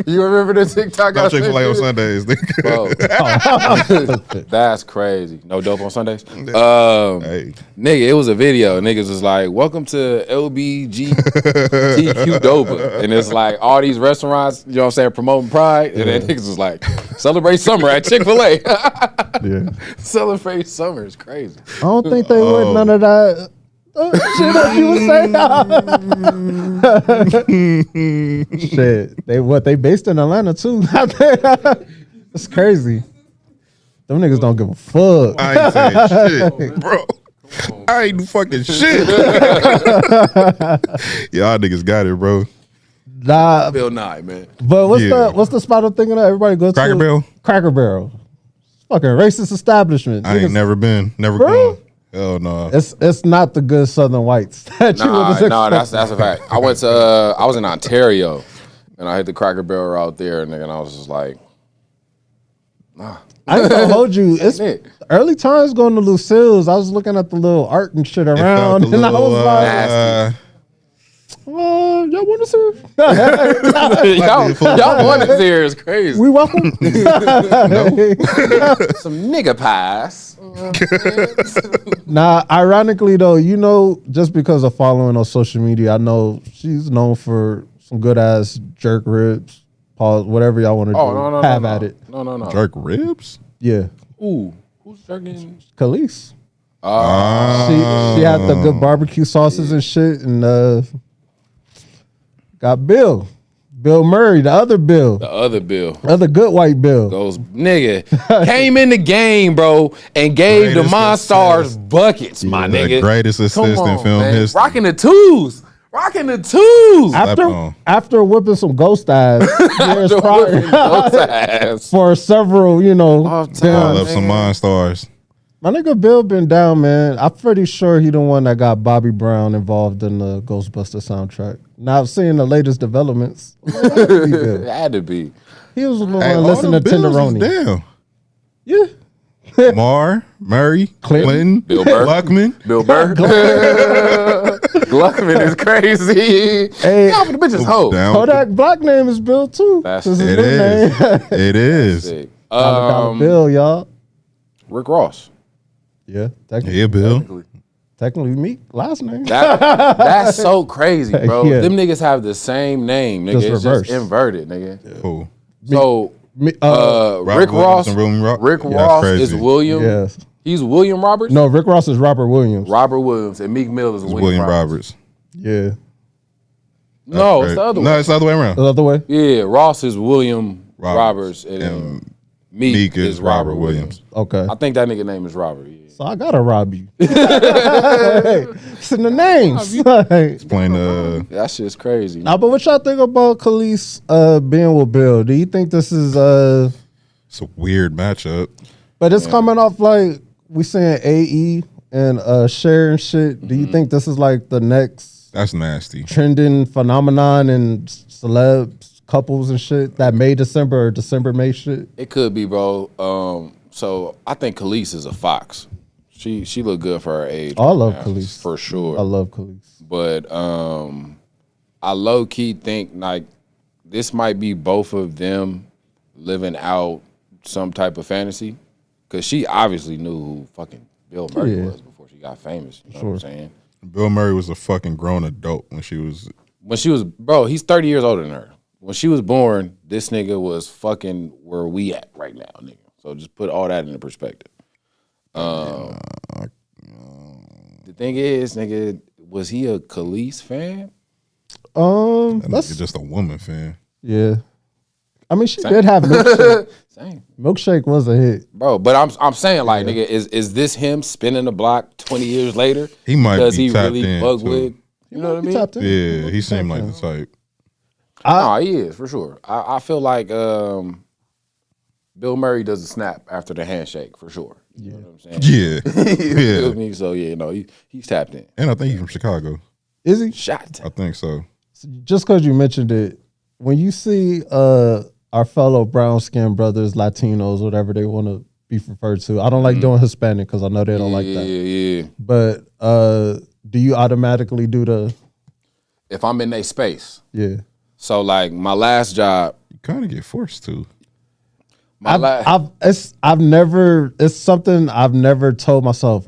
You remember the TikTok? No I Chick-fil-A on sent you? Sundays. nigga. Bro, that's crazy. No dope on Sundays. Hey. Nigga, it was a video. Niggas was like, "Welcome to LBGTQ Doba," and it's like all these restaurants, you know what I'm saying, promoting pride, and then niggas was like, "Celebrate summer at Chick-fil-A." Yeah. Celebrate summer is crazy. I don't think they went none of that shit that you were saying. Shit, they based in Atlanta too. It's crazy. Them niggas don't give a fuck. I ain't saying shit, bro. I ain't do fucking shit. Y'all niggas got it, bro. Nah, Bill Nye, man. but Yeah. what's the spot I'm thinking of? Everybody goes Cracker to Barrel? Cracker Barrel. Fucking racist establishment. I ain't Niggas- never been, never Bro? gone. Hell no. It's not the good Southern whites that you would Nah, expect. that's a fact. I went to I was in Ontario, and I hit the Cracker Barrel out there, and I was just like, I ain't gonna hold you. It's it. early times going to Lucille's. I was looking at the little art and shit It felt around, a and I little, was like, nasty. y'all want to serve? y'all want to there is crazy. We welcome. Some nigga pies. Nah, ironically though, just because of following on social media, I know she's known for some good ass jerk ribs, pause, whatever y'all want to do. Oh no, Have at it. No. Jerk ribs? Yeah, Ooh, who's jerking? Khalees. Uh, She had the good barbecue sauces and shit, and got Bill Murray, the other Bill, the other Bill other good white Bill. goes nigga came in the game, bro, and gave the Greatest Monstars assist. buckets, my The nigga. greatest assist in film man. history. Rocking the twos. on. After whipping some ghost ass years prior Those ass. for several, Off time. I damn. love some Monstars. My nigga Bill been down, man. I'm pretty sure he the one that got Bobby Brown involved in the Ghostbuster soundtrack. Now seeing the latest developments, It had to be. he was the one Hey, all listening them to Bills is Tenderoni. down. Yeah, Mar, Murray, Clinton, Bill Burr. Luckman. Bill Burr. Gluckman is crazy. Hey. Y'all for the bitches hoe. Down. Kodak Black name is Bill too. That's This It his is. name. It is. Sick. $1 Bill, y'all. Rick Ross. Yeah, technically, Yeah, Bill. technically Meek last name. That's so crazy, bro. Yeah. Them niggas have the same name, nigga. Just It's reverse. just inverted, nigga. Cool. So Me- Robert Rick Ross. Williams and William Rick Yeah, that's Ross crazy. is William. yes. He's William Roberts. No, Rick Ross is Robert Williams. Robert Williams and Meek Mill is It's William, Roberts. Yeah, No, it's Right. the other No, way. it's the other way around. the other way. Yeah, Ross is William Roberts, and And Meek, Meek is Robert Williams. Okay, I think that nigga name is Robert. Yeah. so I gotta rob you. It's in the names. playing That shit's crazy. Nah, but what y'all think about Khalees being with Bill? Do you think this is it's a weird matchup. but it's coming off like we saying AE and Cher and shit. Do you think this is like the next That's nasty. trending phenomenon in celebs, couples and shit that May December or December May shit? It could be, bro. So I think Khalees is a fox. She look good for her age. I love now, Khalees. for sure. I love Khalees. But I low key think like this might be both of them living out some type of fantasy, because she obviously knew who fucking Bill Murray Yeah. was before she got famous. You know what I'm saying? Bill Murray was a fucking grown adult when she was. When she was, bro, he's 30 years older than her. When she was born, this nigga was fucking where we at right now, nigga. So just put all that into perspective. The thing is, nigga, was he a Khalees fan? That That's nigga just a woman fan. yeah. I mean, she did have milkshake. Same. Milkshake was a hit. Bro, but I'm saying like, nigga, is this him spinning the block 20 years later? He might because be he tapped really in, fuck too. with. You know what I mean? Tapped in. Yeah, he seemed like the type. Nah, he is for sure. I feel like Bill Murray does a snap after the handshake for sure. You know what I'm saying? Yeah, You feel yeah. me? So yeah, no, he's tapped in. And I think he's from Chicago. Is he? Shot. I think so. Just because you mentioned it, when you see our fellow brown skinned brothers, Latinos, whatever they want to be referred to. I don't like doing Hispanic because I know they don't like that. Yeah. But do you automatically do the If I'm in their space. yeah? So like my last job, You kind of get forced to. I've never, it's something I've never told myself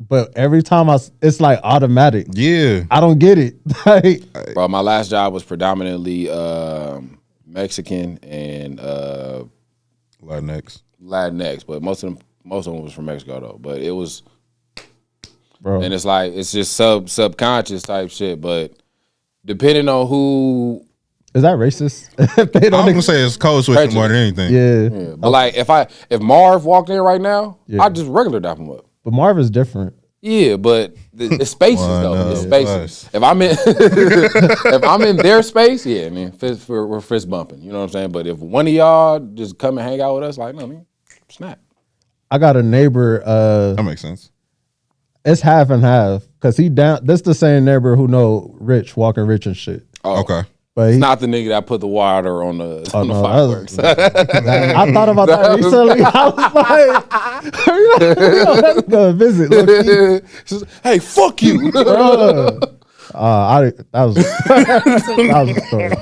but every time it's like automatic. Yeah. I don't get it. Like, bro, my last job was predominantly Mexican and Latinx. Latinx, but most of them was from Mexico though. But it was, bro, and it's like it's just subconscious type shit. But depending on who, is that racist? If they I'm don't gonna say it's code switching more than anything. yeah. but like if Marv walked in right now, Yeah. I'd just regular dap him up. But Marv is different. Yeah, but the spaces Well, though, no, the spaces. us. If I'm in, if I'm in their space, yeah, man, we're fist bumping. You know what I'm saying? But if one of y'all just come and hang out with us, like, no, man, snap. I got a neighbor. That makes sense. It's half and half because he down. This the same neighbor who know Rich walking Rich and shit. Oh, Okay. But it's he, not the nigga that put the water on the, on the no, fireworks. I thought about that recently. I was like, let's go visit. Look, Hey, fuck you. that was that was a story.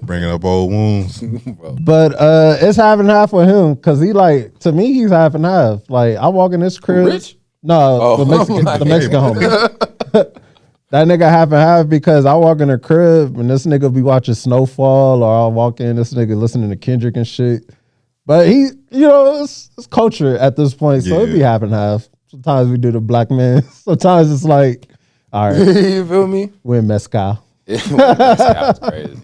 Bringing up old wounds. But it's half and half with him because he like to me he's half and half. Like I walk in this crib. Rich? No, the Mexican homie. That nigga half and half because I walk in the crib and this nigga be watching Snowfall, or I'll walk in, this nigga listening to Kendrick and shit. But he, it's culture at this point, so it'd be half and half. Sometimes we do the black man. Sometimes it's like, all right, You feel me? we're in mezcal. That's crazy.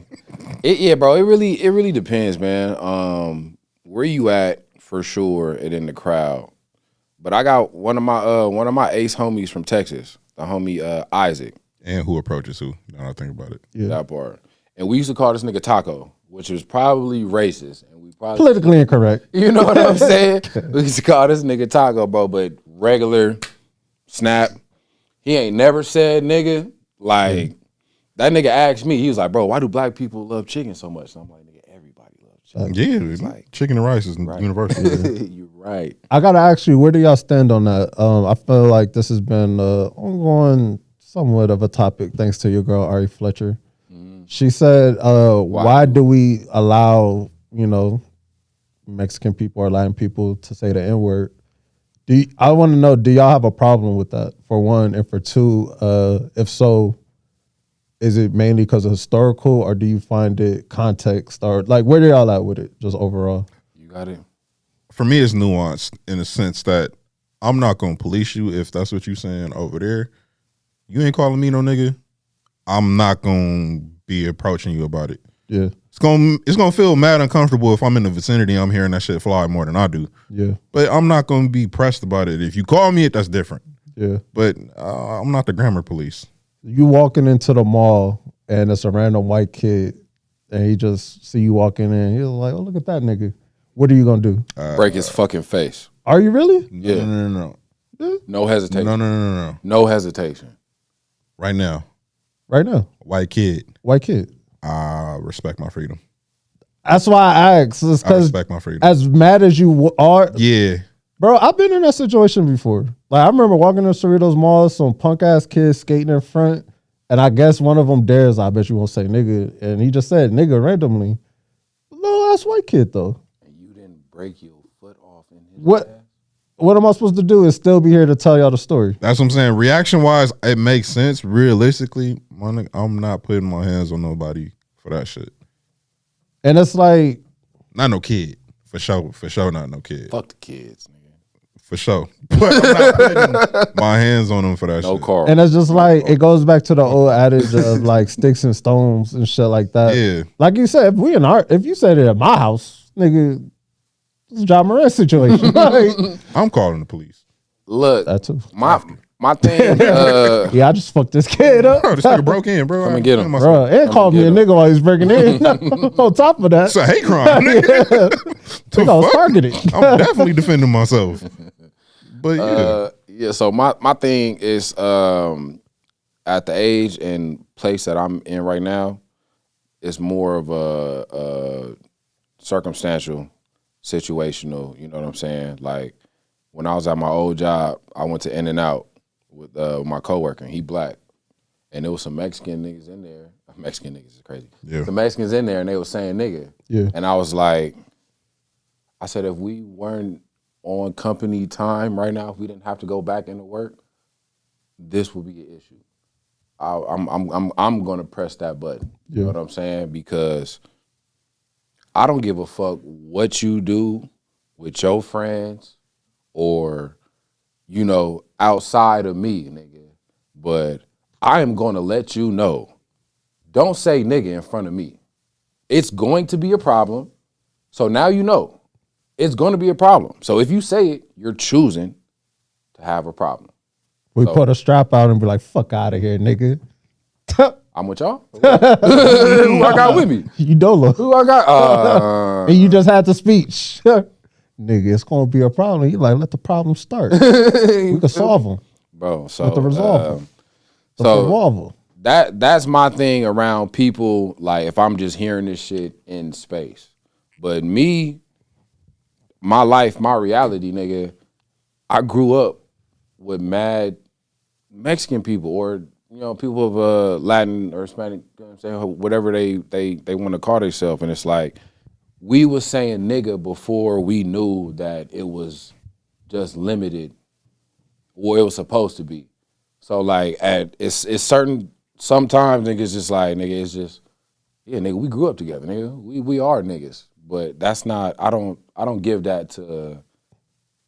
Yeah, bro. It really depends, man. Where you at for sure, and in the crowd. But I got one of my ace homies from Texas, the homie Isaac. And who approaches who? Now that I think about it. Yeah. That part. And we used to call this nigga Taco, which was probably racist, and we probably Politically incorrect. You know what I'm saying? We used to call this nigga Taco, bro, but regular snap. He ain't never said nigga. Like, that nigga asked me, he was like, bro, why do black people love chicken so much? And I'm like, nigga, everybody loves chicken. Yeah, like chicken and rice is universal. You're right. I gotta ask you, where do y'all stand on that? I feel like this has been ongoing, somewhat of a topic, thanks to your girl Ari Fletcher. She said, "Why do we allow Mexican people or Latin people to say the N word?" I want to know, do y'all have a problem with that? For one, and for two, if so, is it mainly because of historical, or do you find it context, or like where are y'all at with it, just overall? You got it. For me, it's nuanced in the sense that I'm not gonna police you if that's what you saying over there. You ain't calling me no nigga. I'm not gonna be approaching you about it. Yeah, It's gonna feel mad uncomfortable if I'm in the vicinity and I'm hearing that shit fly more than I do. yeah, But I'm not gonna be pressed about it. If you call me it, that's different. yeah. But I'm not the grammar police. You walking into the mall and it's a random white kid and he just see you walking in, he's like, "Oh, look at that nigga." What are you gonna do? Break his fucking face. Are you really? Yeah. No. No hesitation. No. No hesitation. Right now, Right now, white kid, white kid. I respect my freedom. That's why I asked. It's I because respect my freedom. as mad as you are, Yeah. bro, I've been in that situation before. Like I remember walking to Cerritos Mall, some punk ass kids skating in front, and I guess one of them dares, I bet you won't say nigga, and he just said nigga randomly. Little ass white kid though. And you didn't break your foot off in his What? ass? What am I supposed to do? Is still be here to tell y'all the story? That's what I'm saying. Reaction wise, it makes sense. Realistically, my nigga, I'm not putting my hands on nobody for that shit. And it's like, Not no kid. For sure not no kid. Fuck the kids, nigga. For sure. But I'm not putting my hands on them for that No shit. car. and it's just like it goes back to the old adage of like sticks and stones and shit like that. Yeah. Like you said, if you said it at my house, nigga, it's a John Moran situation. Like, I'm calling the police. Look, that too. my thing, Yeah, I just fucked this kid up. Bro, this nigga broke in, bro. Come and get him. I Bro, and called me a nigga while he's breaking in. On top of that, It's a hate crime. Nigga. I was targeted. I'm definitely defending myself. But yeah. yeah. So my thing is, at the age and place that I'm in right now, it's more of a circumstantial, situational. You know what I'm saying? Like when I was at my old job, I went to In-N-Out with my coworker. And he black, and there was some Mexican niggas in there. Mexican niggas is crazy. Yeah. Some Mexicans in there, and they was saying nigga. Yeah. And I was like, I said, if we weren't on company time right now, if we didn't have to go back into work, this would be an issue. I'm gonna press that button. You know what I'm saying? Because I don't give a fuck what you do with your friends or, you know, outside of me, nigga. But I am gonna let you know, don't say nigga in front of me. It's going to be a problem. So now you know. It's going to be a problem. So if you say it, you're choosing to have a problem. We put a strap out and be like, fuck out of here, nigga. I'm with y'all. Who I got with me? You dolo. Who I got? And you just had the speech. Nigga, it's going to be a problem. You like, let the problem start. We can solve them. Bro, so Let the resolve them. so Resolve them. that's my thing around people, like if I'm just hearing this shit in space. But me, my life, my reality, nigga, I grew up with mad Mexican people or, you know, people of Latin or Hispanic, you know what I'm saying, whatever they want to call themselves. And it's like, we was saying nigga before we knew that it was just limited or it was supposed to be. So like it's certain, sometimes niggas just like, nigga, it's just, yeah, nigga, we grew up together, nigga. We are niggas. But that's not, I don't give that to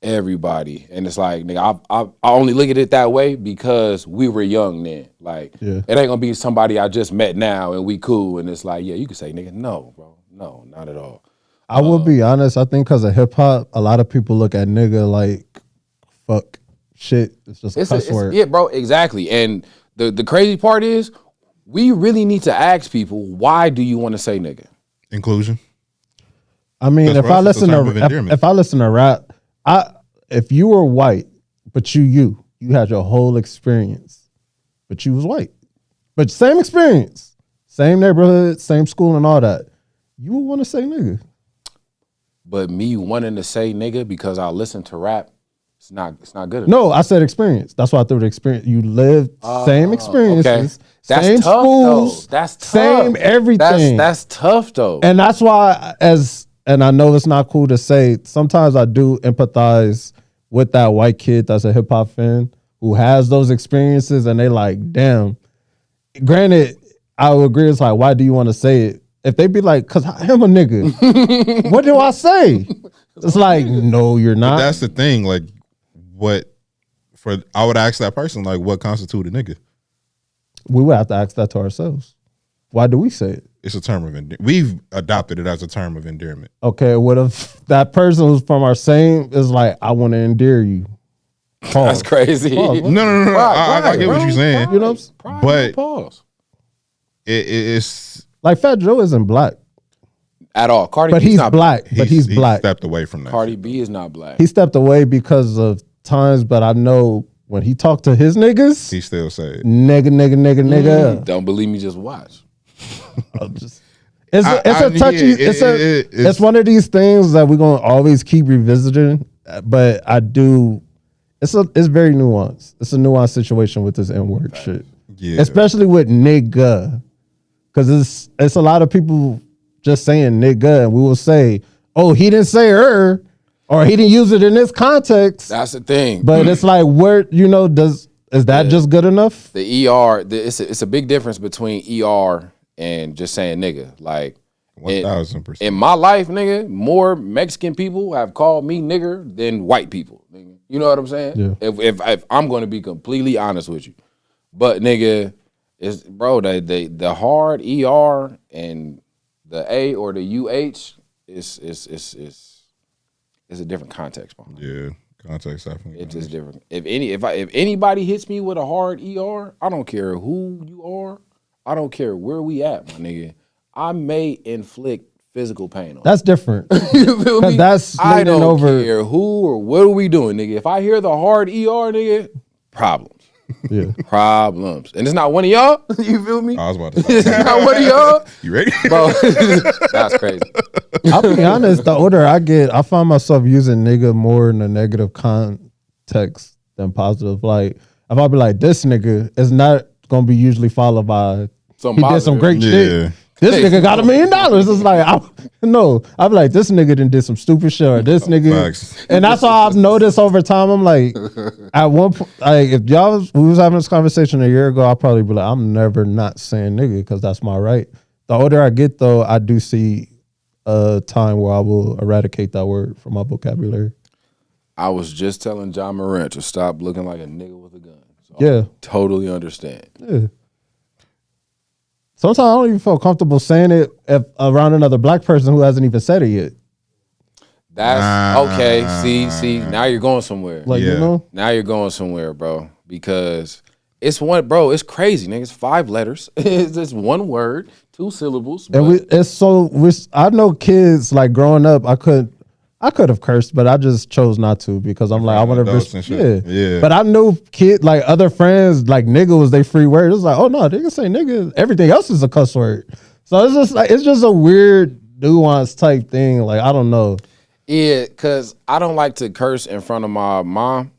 everybody. And it's like, nigga, I only look at it that way because we were young then. Like, it ain't gonna be somebody I just met now and we cool. And it's like, yeah, you can say nigga. No, bro. No, not at all. I will be honest. I think because of hip hop, a lot of people look at nigga like fuck shit. It's just a cuss word. Yeah, bro, exactly. And the crazy part is, we really need to ask people, why do you want to say nigga? Inclusion. I mean, That's if right, I it's a listen term of to endearment. if I listen to rap, if you were white, but you had your whole experience, but you was white, but same experience, same neighborhood, same school, and all that, you would want to say nigga. But me wanting to say nigga because I listen to rap, it's not good enough. No, I said experience. That's why I threw the experience. You lived same experiences, okay. That's same tough, schools, though. That's tough. same everything. That's tough though. And that's why, and I know it's not cool to say, sometimes I do empathize with that white kid that's a hip hop fan who has those experiences and they like, damn. Granted, I would agree, it's like, why do you want to say it? If they be like, cause I'm a nigga, what do I say? It's like, no, you're not. That's the thing. Like, I would ask that person, like, what constitutes a nigga? We would have to ask that to ourselves. Why do we say it? It's a term of endearment. We've adopted it as a term of endearment. Okay, what if that person who's from our same is like, I want to endear you? Pause. That's crazy. Pause. No. I get what you're saying. You know what I'm saying? But pause. It's Like Fat Joe isn't black, At all. Cardi but B's he's not black. But he's he black. stepped away from that. Cardi B is not black. He stepped away because of times, but I know when he talked to his niggas, He still said, nigga. Don't believe me, just watch. It's a touchy. It's one of these things that we're gonna always keep revisiting. But I do. It's very nuanced. It's a nuanced situation with this N-word shit, yeah. especially with nigga, because it's a lot of people just saying nigga, and we will say, oh, he didn't say her, or he didn't use it in this context. That's the thing. But it's like, where is that just good enough? The ER, it's a big difference between ER and just saying nigga. Like 1,000%. in my life, nigga, more Mexican people have called me nigger than white people. Nigga. You know what I'm saying? Yeah. If I'm going to be completely honest with you, but nigga, it's bro the hard ER and the A or the UH is a different context behind it. Yeah, context definitely. It's just different. If anybody hits me with a hard ER, I don't care who you are. I don't care where we at, my nigga. I may inflict physical pain on. That's different. You feel me? That's I don't over. care who or what are we doing, nigga. If I hear the hard ER, nigga, problems. Yeah. Problems. And it's not one of y'all. You feel me? I was about to say. It's not one of y'all. You ready? Bro, that's crazy. I'll be honest, the older I get, I find myself using nigga more in a negative context than positive. Like, if I be like, this nigga is not going to be usually followed by, Some he did some positive. great shit. Yeah. This nigga got $1 million. It's like, I be like, this nigga done did some stupid shit, or this nigga. Facts. And that's all I've noticed over time. I'm like, at one point, like, if we was having this conversation a year ago, I'd probably be like, I'm never not saying nigga because that's my right. The older I get, though, I do see a time where I will eradicate that word from my vocabulary. I was just telling John Morant to stop looking like a nigga with a gun. So Yeah. I totally understand. Yeah. Sometimes I don't even feel comfortable saying it around another black person who hasn't even said it yet. That's okay. See, now you're going somewhere. Like, Yeah. you know? Now you're going somewhere, bro. Because it's one, bro. It's crazy, nigga. It's 5 letters. It's just one word, 2 syllables. And I know kids like growing up. I could have cursed, but I just chose not to because I'm like, I want adults to. and shit. Yeah. But I know like other friends, like nigga was their free word. It's like, oh no, they can say nigga. Everything else is a cuss word. So it's just like, it's just a weird nuance type thing. Like, I don't know. Yeah, because I don't like to curse in front of my mom,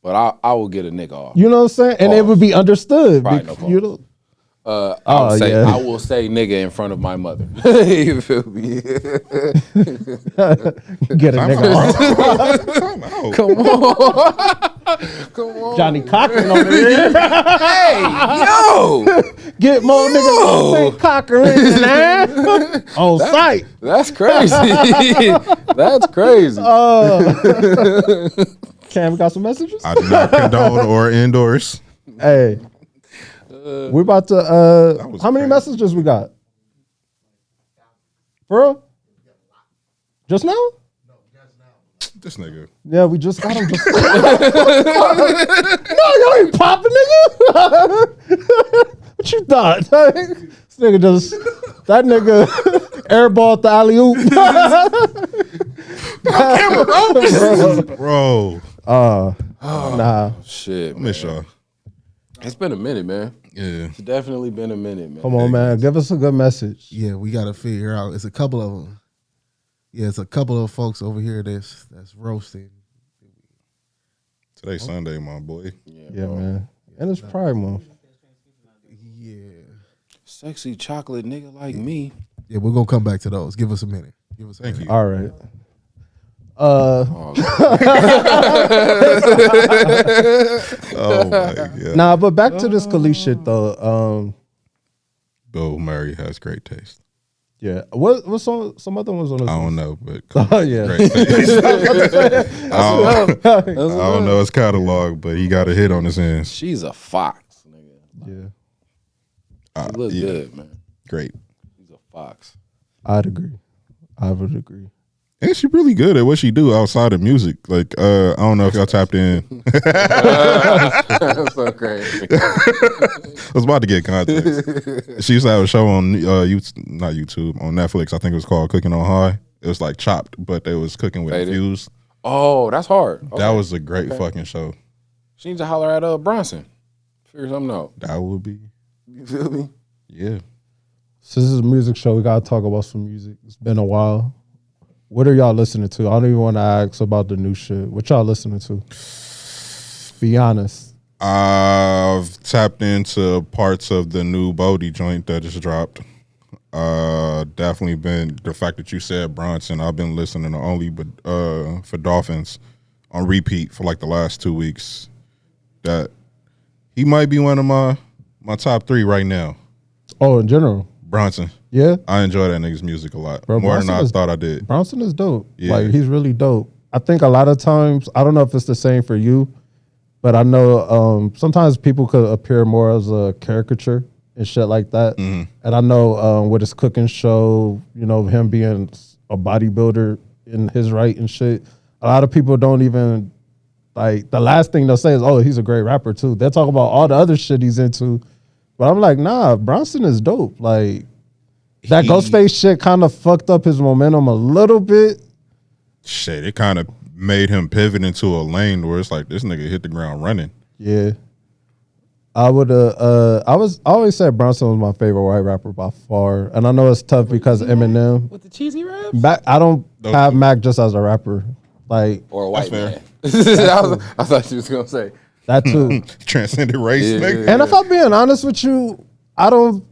but I will get a nigga off. You know what I'm saying? And it would be understood. Right, no You know? I will say nigga in front of my mother. You feel me? Get a nigga off. Time out. Come on. Come on. Johnny Cochran over here. Hey, yo. Get more niggas say Cochran, man. On site. That's crazy. That's crazy. Cam, we got some messages? I do not condone or endorse. Hey. We're about to was how many crazy. messages we got? For real? Just now? This nigga. Yeah, we just got him. No, you ain't popping, nigga. What you thought? This nigga just that nigga airballed the alley oop. Bro. Nah. Shit, man. Miss y'all. It's been a minute, man. Yeah. It's definitely been a minute, man. Come on, man. Give us a good message. Yeah, we got to figure out. It's a couple of them. Yeah, it's a couple of folks over here that's roasting. Today's Sunday, my boy. Yeah, man. And it's Pride Month. Yeah. Sexy chocolate nigga like me. Yeah, we're going to come back to those. Give us a minute. Give us a Thank minute. you. All right. Oh my god. Nah, but back to this Khalees shit though. Bill Murray has great taste. Yeah. What some other ones on this? I don't know, but Oh yeah. great taste. I don't know his catalog, but he got a hit on his hands. She's a fox, nigga. Yeah. She look Yeah. good, man. Great. She's a fox. I'd agree. I would agree. And she really good at what she do outside of music. Like, I don't know if y'all tapped in. That's so crazy. I was about to get context. She used to have a show on not YouTube, on Netflix. I think it was called Cooking on High. It was like Chopped, but they was cooking with Faded. Infused. Oh, that's hard. That Okay. was a great fucking show. She needs to holler at Bronson. Figure something out. That would be, You feel me? yeah. So this is a music show. We gotta talk about some music. It's been a while. What are y'all listening to? I don't even want to ask about the new shit. What y'all listening to? Be honest. I've tapped into parts of the new Bodie joint that just dropped. Definitely been the fact that you said Bronson. I've been listening to only but for Dolphins on repeat for like the last 2 weeks. That he might be one of my top 3 right now. Oh, in general. Bronson. Yeah. I enjoy that nigga's music a lot. Bro, More than Bronson I is- thought I did. Bronson is dope. Yeah. Like he's really dope. I think a lot of times, I don't know if it's the same for you, but I know sometimes people could appear more as a caricature and shit like that. And I know with his cooking show, you know, him being a bodybuilder in his right and shit, a lot of people don't even, like, the last thing they'll say is, oh, he's a great rapper too. They'll talk about all the other shit he's into. But I'm like, nah, Bronson is dope. Like, that Ghostface shit kind of fucked up his momentum a little bit. Shit, it kind of made him pivot into a lane where it's like this nigga hit the ground running. Yeah. I would I always said Bronson was my favorite white rapper by far, and I know it's tough because Eminem. With the cheesy raps? Mac, I don't Those have two. Mac just as a rapper, like Or a white fair. man. I thought you was gonna say. that too. Transcended race, Yeah. nigga. And if I'm being honest with you, I don't.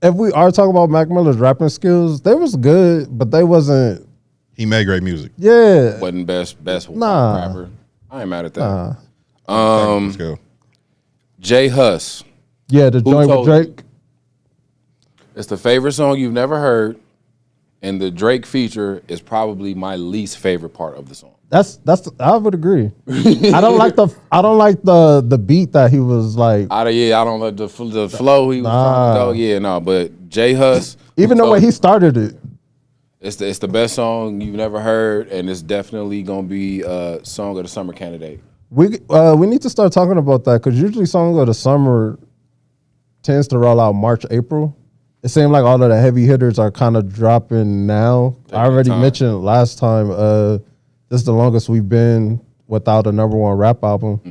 If we are talking about Mac Miller's rapping skills, they was good, but they wasn't. He made great music. Yeah, Wasn't best Nah. rapper. I ain't mad at that. Let's go. Jay Huss. yeah. The joint with told you? Drake. It's the favorite song you've never heard, and the Drake feature is probably my least favorite part of the song. That's. I would agree. I don't like the beat that he was like. I don't like the flow he was trying to go. Yeah, no, but Jay Huss. Even the way he started it. It's the best song you've never heard, and it's definitely gonna be a song of the summer candidate. We need to start talking about that because usually songs of the summer tends to roll out March, April. It seems like all of the heavy hitters are kind of dropping now. I already time. mentioned last time. This is the longest we've been without a number one rap album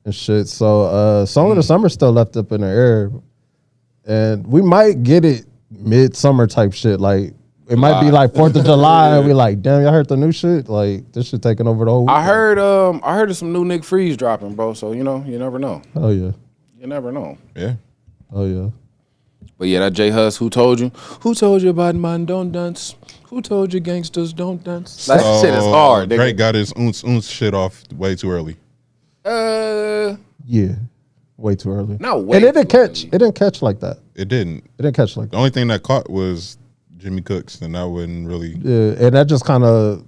and shit. So song of the summer still left up in the air, and we might get it midsummer type shit. Like it might be like 4th of July, and we like, damn, y'all heard the new shit? Like this shit taking over the whole. I weekend. heard of some new Nick Freeze dropping, bro. So you never know. Oh yeah, You never know. Yeah. oh yeah. But yeah, that Jay Huss, who told you? Who told you bad man don't dance? Who told you gangsters don't dance? That shit is hard, nigga. Drake got his oons shit off way too early. Yeah, way too early. No way. And it didn't too catch. early. It didn't catch like that. It didn't. It didn't catch like The that. only thing that caught was Jimmy Cooks, and that wasn't really. Yeah, and that just kind of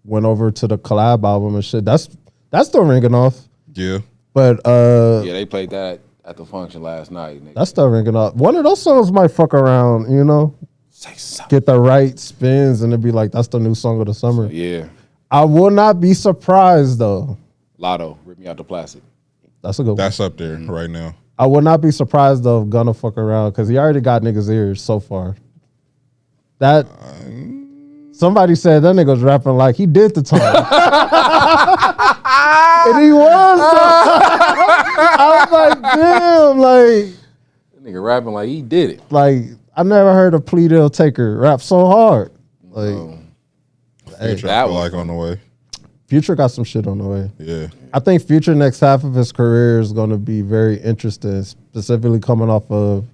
went over to the collab album and shit. That's still ringing off. Yeah. But Yeah, they played that at the function last night. Nigga. that's still ringing off. One of those songs might fuck around, Say something. get the right spins, and it'd be like that's the new song of the summer. Yeah, I will not be surprised though. Lotto, rip me out the plastic. That's a good one. That's up there right now. I would not be surprised though if Gunna fuck around because he already got niggas' ears so far. That somebody said that nigga was rapping like he did the time. And he was. I was like, damn, That nigga rapping like he did it. like I never heard a plea deal taker rap so hard. Like Future, that I feel was like on the way. Future got some shit on the way. Yeah. I think Future next half of his career is going to be very interesting, specifically coming off of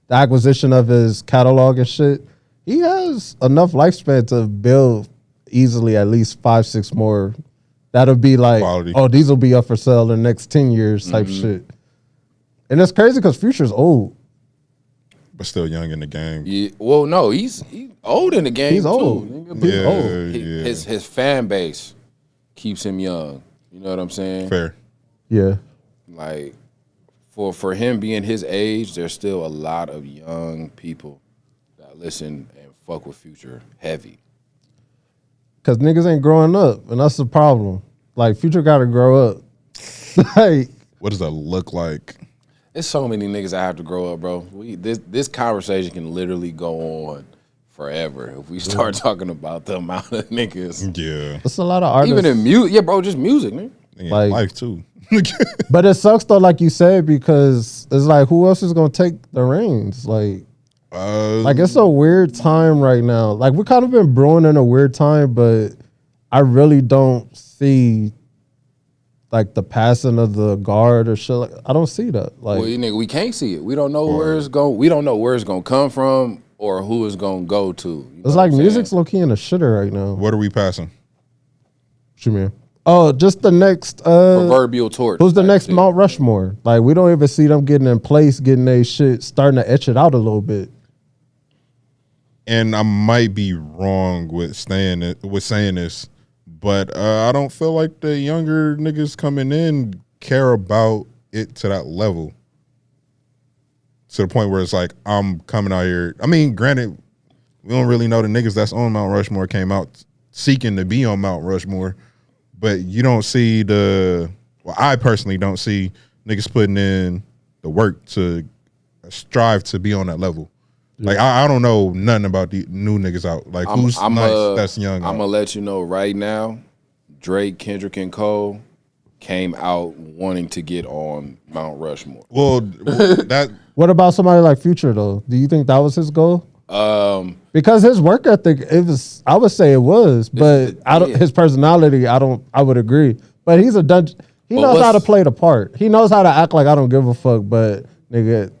the acquisition of his catalog and shit. He has enough lifespan to build easily at least 5-6 more. That'll be like, Quality. oh, these will be up for sale in the next 10 years type shit. And it's crazy because Future's old. But still young in the game. Yeah, well, no, he's old in the game. He's too, old. nigga. He's Yeah, old. yeah. His fan base keeps him young. You know what I'm saying? Fair. Yeah. Like for him being his age, there's still a lot of young people that listen and fuck with Future heavy. Because niggas ain't growing up, and that's the problem. Like, Future got to grow up. Like, What does that look like? There's so many niggas that have to grow up, bro. This conversation can literally go on forever if we start talking about the amount of niggas. Yeah. it's a lot of artists. Even in music, yeah, bro, just music, man. In Like- life too. But it sucks, though, like you said, because it's like, who else is going to take the reins? Like, it's a weird time right now. Like, we kind of been brewing in a weird time, but I really don't see like the passing of the guard or shit. Like, I don't see that. Like, Well, nigga, we can't see it. We don't know where it's going. We don't know where it's going to come from or who it's going to go to. You know it's what like I'm music's saying? low key in a shitter right now. What are we passing? What you mean? Oh, just the next. Proverbial torch. Who's the type next shit. Mount Rushmore? Like, we don't even see them getting in place, getting their shit, starting to etch it out a little bit. And I might be wrong with saying this, but I don't feel like the younger niggas coming in care about it to that level. To the point where it's like, I'm coming out here. I mean, granted, we don't really know the niggas that's on Mount Rushmore came out seeking to be on Mount Rushmore, but you don't see I personally don't see niggas putting in the work to strive to be on that level. Like, I don't know nothing about the new niggas out. Like, who's nice that's young? I'm going to let you know right now, Drake, Kendrick, and Cole came out wanting to get on Mount Rushmore. Well, that What about somebody like Future though? Do you think that was his goal? Because his work ethic, I would say it was, but I don't. yeah. His personality, I would agree. But he's a dungeon. He But knows how to what's- play the part. He knows how to act like I don't give a fuck. But nigga,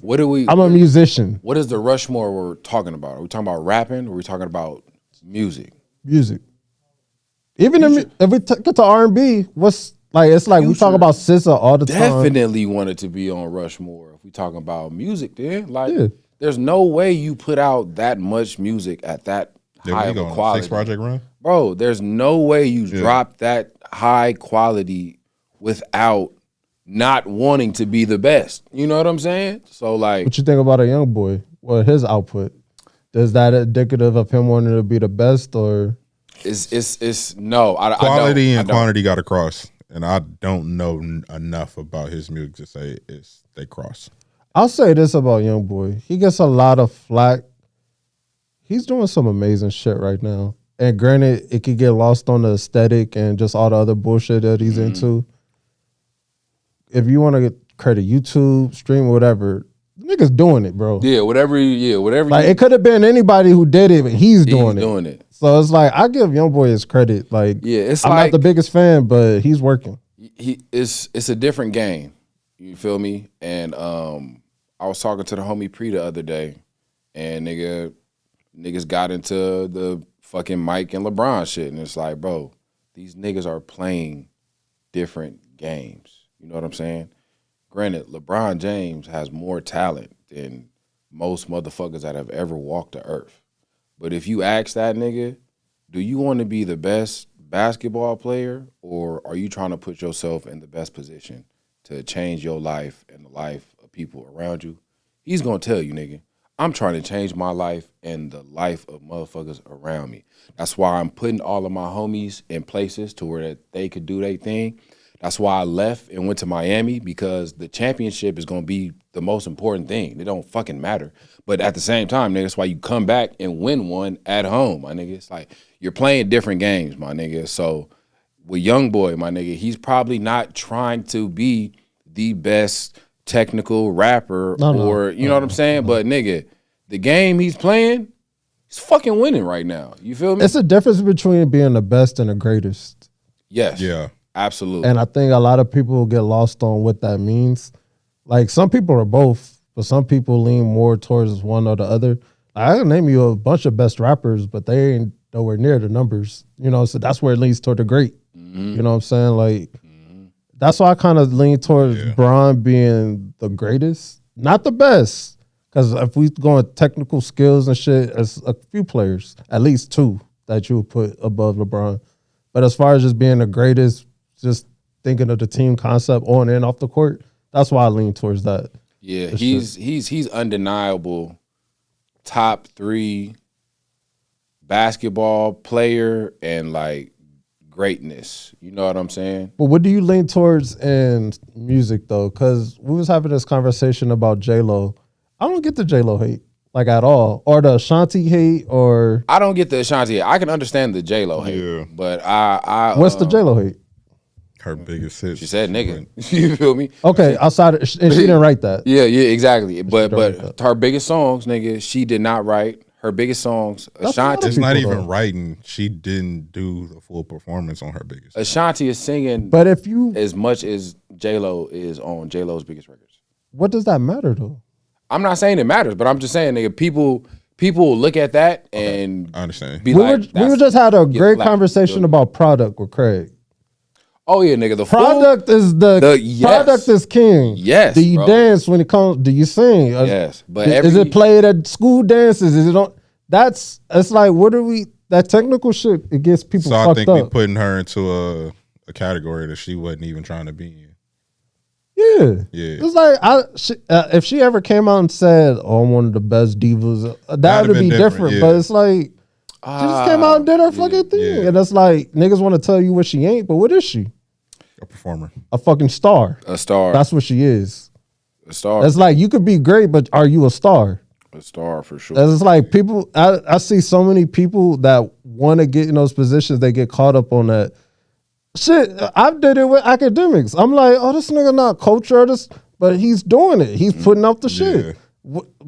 What do we? I'm a musician. What is the Rushmore we're talking about? Are we talking about rapping? Or are we talking about music? Music. Even if we get to R&B, what's like? It's like we talk Future about SZA all the time. Definitely wanted to be on Rushmore. If we talking about music, then like, Yeah. there's no way you put out that much music at that high we of go a on quality. 6 project run. Bro, there's no way you drop that high quality without not wanting to be the best. You know what I'm saying? So like, What you think about a young boy? Well, his output. Is that indicative of him wanting to be the best, or it's no. I Quality don't, and quantity got to cross, and I don't know enough about his music to say they cross. I'll say this about young boy. He gets a lot of flack. He's doing some amazing shit right now. And granted, it could get lost on the aesthetic and just all the other bullshit that he's into. If you want to get credit YouTube, stream, whatever, the nigga's doing it, bro. Yeah, whatever. Like it could have been anybody who did it, but he's doing doing it. it. So it's like I give young boy his credit. Like Yeah, it's I'm like not the biggest fan, but he's working. it's a different game. You feel me? And I was talking to the homie Pre the other day, and niggas got into the fucking Mike and LeBron shit, and it's like, bro, these niggas are playing different games. You know what I'm saying? Granted, LeBron James has more talent than most motherfuckers that have ever walked the earth. But if you ask that nigga, do you want to be the best basketball player, or are you trying to put yourself in the best position to change your life and the life of people around you? He's gonna tell you, nigga, I'm trying to change my life and the life of motherfuckers around me. That's why I'm putting all of my homies in places to where that they could do their thing. That's why I left and went to Miami, because the championship is gonna be the most important thing. It don't fucking matter. But at the same time, nigga, that's why you come back and win one at home, my nigga. It's like you're playing different games, my nigga. So with young boy, my nigga, he's probably not trying to be the best technical rapper or you know what I'm saying? But nigga, the game he's playing, he's fucking winning right now. You feel me? It's a difference between being the best and the greatest. Yes. Yeah. Absolutely. And I think a lot of people get lost on what that means. Like some people are both, but some people lean more towards one or the other. I can name you a bunch of best rappers, but they ain't nowhere near the numbers. You know, so that's where it leads toward the great. You know what I'm saying? Like that's why I kind of lean towards Bron being the greatest, not the best. Because if we go on technical skills and shit, there's a few players, at least 2, that you would put above LeBron. But as far as just being the greatest, just thinking of the team concept on and off the court, that's why I lean towards that. Yeah, he's undeniable top 3 basketball player and like greatness. You know what I'm saying? But what do you lean towards in music though? Because we was having this conversation about J-Lo. I don't get the J-Lo hate like at all, or the Ashanti hate, or I don't get the Ashanti. I can understand the J-Lo hate, Yeah. but I what's the J-Lo hate? Her biggest hit. She said nigga. You feel me? Okay, outside of, and she didn't write that. Yeah, exactly. But don't write her biggest songs, nigga, she did not write. Her biggest songs, That's a lot Ashanti. of It's not people, even though. writing. She didn't do the full performance on her biggest. Ashanti is singing But if you, as much as J-Lo is on J-Lo's biggest records. what does that matter though? I'm not saying it matters, but I'm just saying, nigga, people will look at that and I understand. be We like, were that's- just had a get great flat, conversation you feel me? about product with Craig. Oh yeah, nigga, the Product is yes. product is king. Yes, Do you bro. dance when it comes? Do you sing? Yes, but is it played at school dances? Is it on? It's like what are we? That technical shit, it gets people So I fucked think we up. putting her into a category that she wasn't even trying to be in. Yeah. Yeah. It's like if she ever came out and said, "Oh, I'm one of the best divas," that That'd would have be been different. different, But yeah. it's like she just came out and did her fucking thing, yeah. and it's like niggas want to tell you what she ain't, but what is she? A performer. A fucking star. a star. That's what she is. a star. It's like you could be great, but are you a star? A star for sure. It's like people. I see so many people that want to get in those positions. They get caught up on that. Shit, I've did it with academics. I'm like, oh, this nigga not culture, but he's doing it. He's putting out the shit.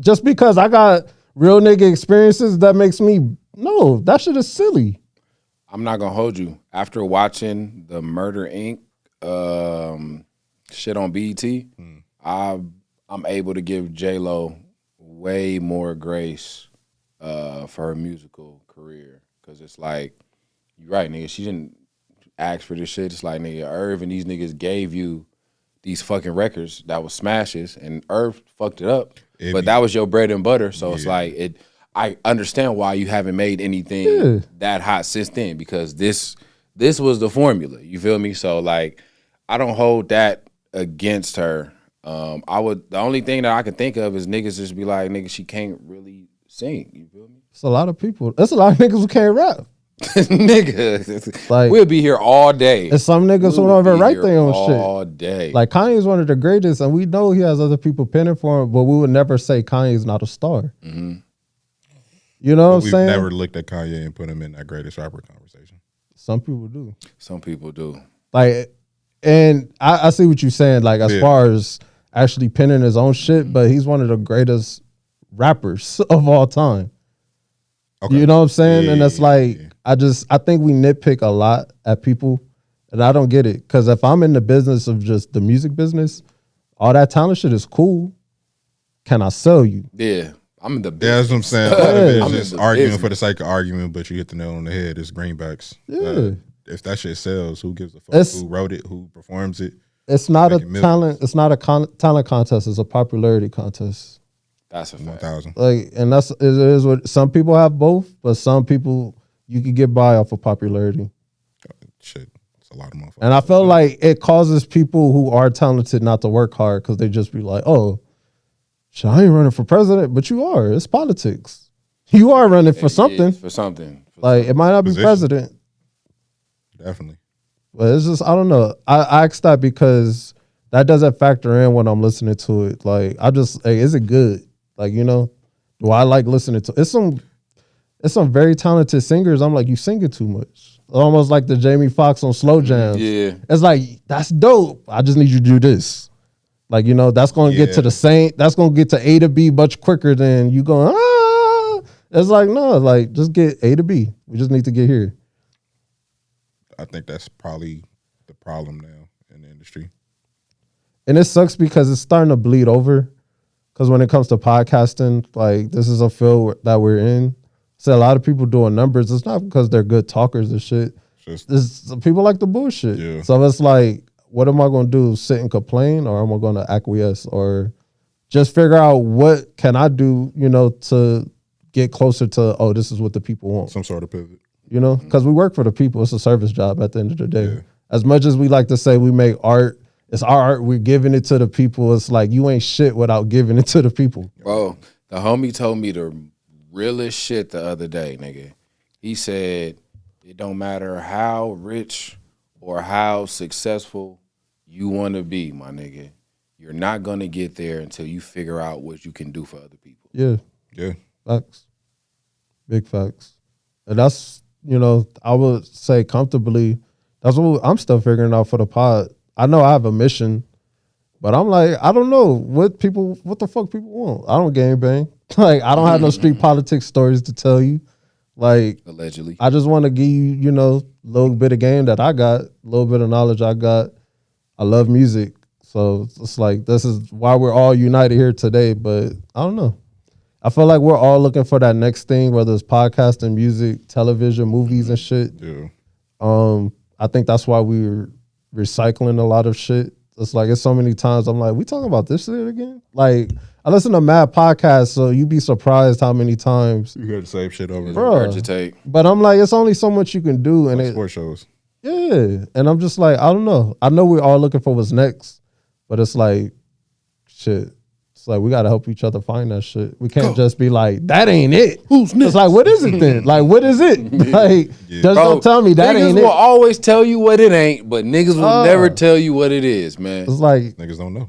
Just because I got real nigga experiences, that makes me no. That shit is silly. I'm not gonna hold you. After watching the Murder Inc. Shit on BET, I'm able to give J-Lo way more grace for her musical career, because it's like, you're right, nigga. She didn't ask for this shit. It's like, nigga, Irv and these niggas gave you these fucking records that was smashes, and Irv fucked it up. But that was your bread and butter, so it's like I understand why you haven't made anything that hot since then, because this was the formula. You feel me? So like, I don't hold that against her. The only thing that I can think of is niggas just be like, nigga, she can't really sing. You feel me? It's a lot of people. There's a lot of niggas who can't rap. Nigga, Like, we'll be here all day. And some niggas who don't even write their own shit all day. Like, Kanye's one of the greatest, and we know he has other people penning for him, but we would never say Kanye's not a star. Mm-hmm. You know what I'm We've saying? never looked at Kanye and put him in that greatest rapper conversation. Some people do. Some people do. Like, and I see what you're saying, like, as far as actually penning his own shit, but he's one of the greatest rappers of all time. Okay. You know what I'm saying? And it's like, I think we nitpick a lot at people, and I don't get it. Because if I'm in the business of just the music business, all that talent shit is cool. Can I sell you? Yeah. I'm in the business. Yeah, that's what I'm saying. A lot of it I'm is just arguing for the sake of argument, but you hit the nail on the head. It's greenbacks. Yeah. If that shit sells, who gives a fuck? It's- Who wrote it? Who performs it? It's not a Making millions. talent. It's not a talent contest. It's a popularity contest. That's a fact. 1,000. Like, and it is what some people have both, but some people you can get by off of popularity. Shit, it's a lot of motherfuckers. And I feel like it causes people who are talented not to work hard because they just be like, oh, shit, I ain't running for president, but you are. It's politics. You are running for something. For something. Like, it might not be Position. president, Definitely. but it's just, I don't know. I asked that because that doesn't factor in when I'm listening to it. Like, I just, hey, is it good? Like, you know, do I like listening to It's some very talented singers. I'm like, you singing too much. Almost like the Jamie Foxx on Slow Jams. Yeah. It's like, that's dope. I just need you to do this. Like, you know, that's going to get to the same, that's going to get to A to B much quicker than you going, ah. It's like, no, like, just get A to B. We just need to get here. I think that's probably the problem now in the industry. And it sucks because it's starting to bleed over. Because when it comes to podcasting, like, this is a field that we're in. So a lot of people doing numbers. It's not because they're good talkers and shit. It's people like the bullshit. Yeah. So it's like, what am I going to do? Sit and complain, or am I going to acquiesce, or just figure out what can I do, you know, to get closer to, oh, this is what the people want. Some sort of pivot. You know, because we work for the people. It's a service job at the end of the day. Yeah. As much as we like to say we make art, it's our art. We're giving it to the people. It's like, you ain't shit without giving it to the people. Bro, the homie told me the realest shit the other day, nigga. He said, it don't matter how rich or how successful you want to be, my nigga. You're not going to get there until you figure out what you can do for other people. Yeah. Yeah. Facts. Big facts. And that's, you know, I would say comfortably, that's what I'm still figuring out for the pod. I know I have a mission, but I'm like, I don't know what the fuck people want. I don't gangbang. Like, I don't have no street politics stories to tell you. Like, allegedly, I just want to give you, you know, a little bit of game that I got, a little bit of knowledge I got. I love music. So it's like, this is why we're all united here today. But I don't know. I feel like we're all looking for that next thing, whether it's podcasting, music, television, movies and shit. Yeah. I think that's why we're recycling a lot of shit. It's like, it's so many times I'm like, we talking about this shit again? Like, I listen to mad podcasts, so you'd be surprised how many times You hear the same shit over and Bruh. But I'm like, it's only so much you can do. And sports shows. Yeah. And I'm just like, I don't know. I know we're all looking for what's next, but it's like, shit. It's like, we got to help each other find that shit. We can't just be like, that ain't it. Who's next? It's like, what is it then? Like, what is it? Like, just don't tell me that ain't niggas it. will always tell you what it ain't, but niggas will never tell you what it is, man. It's like, niggas don't know.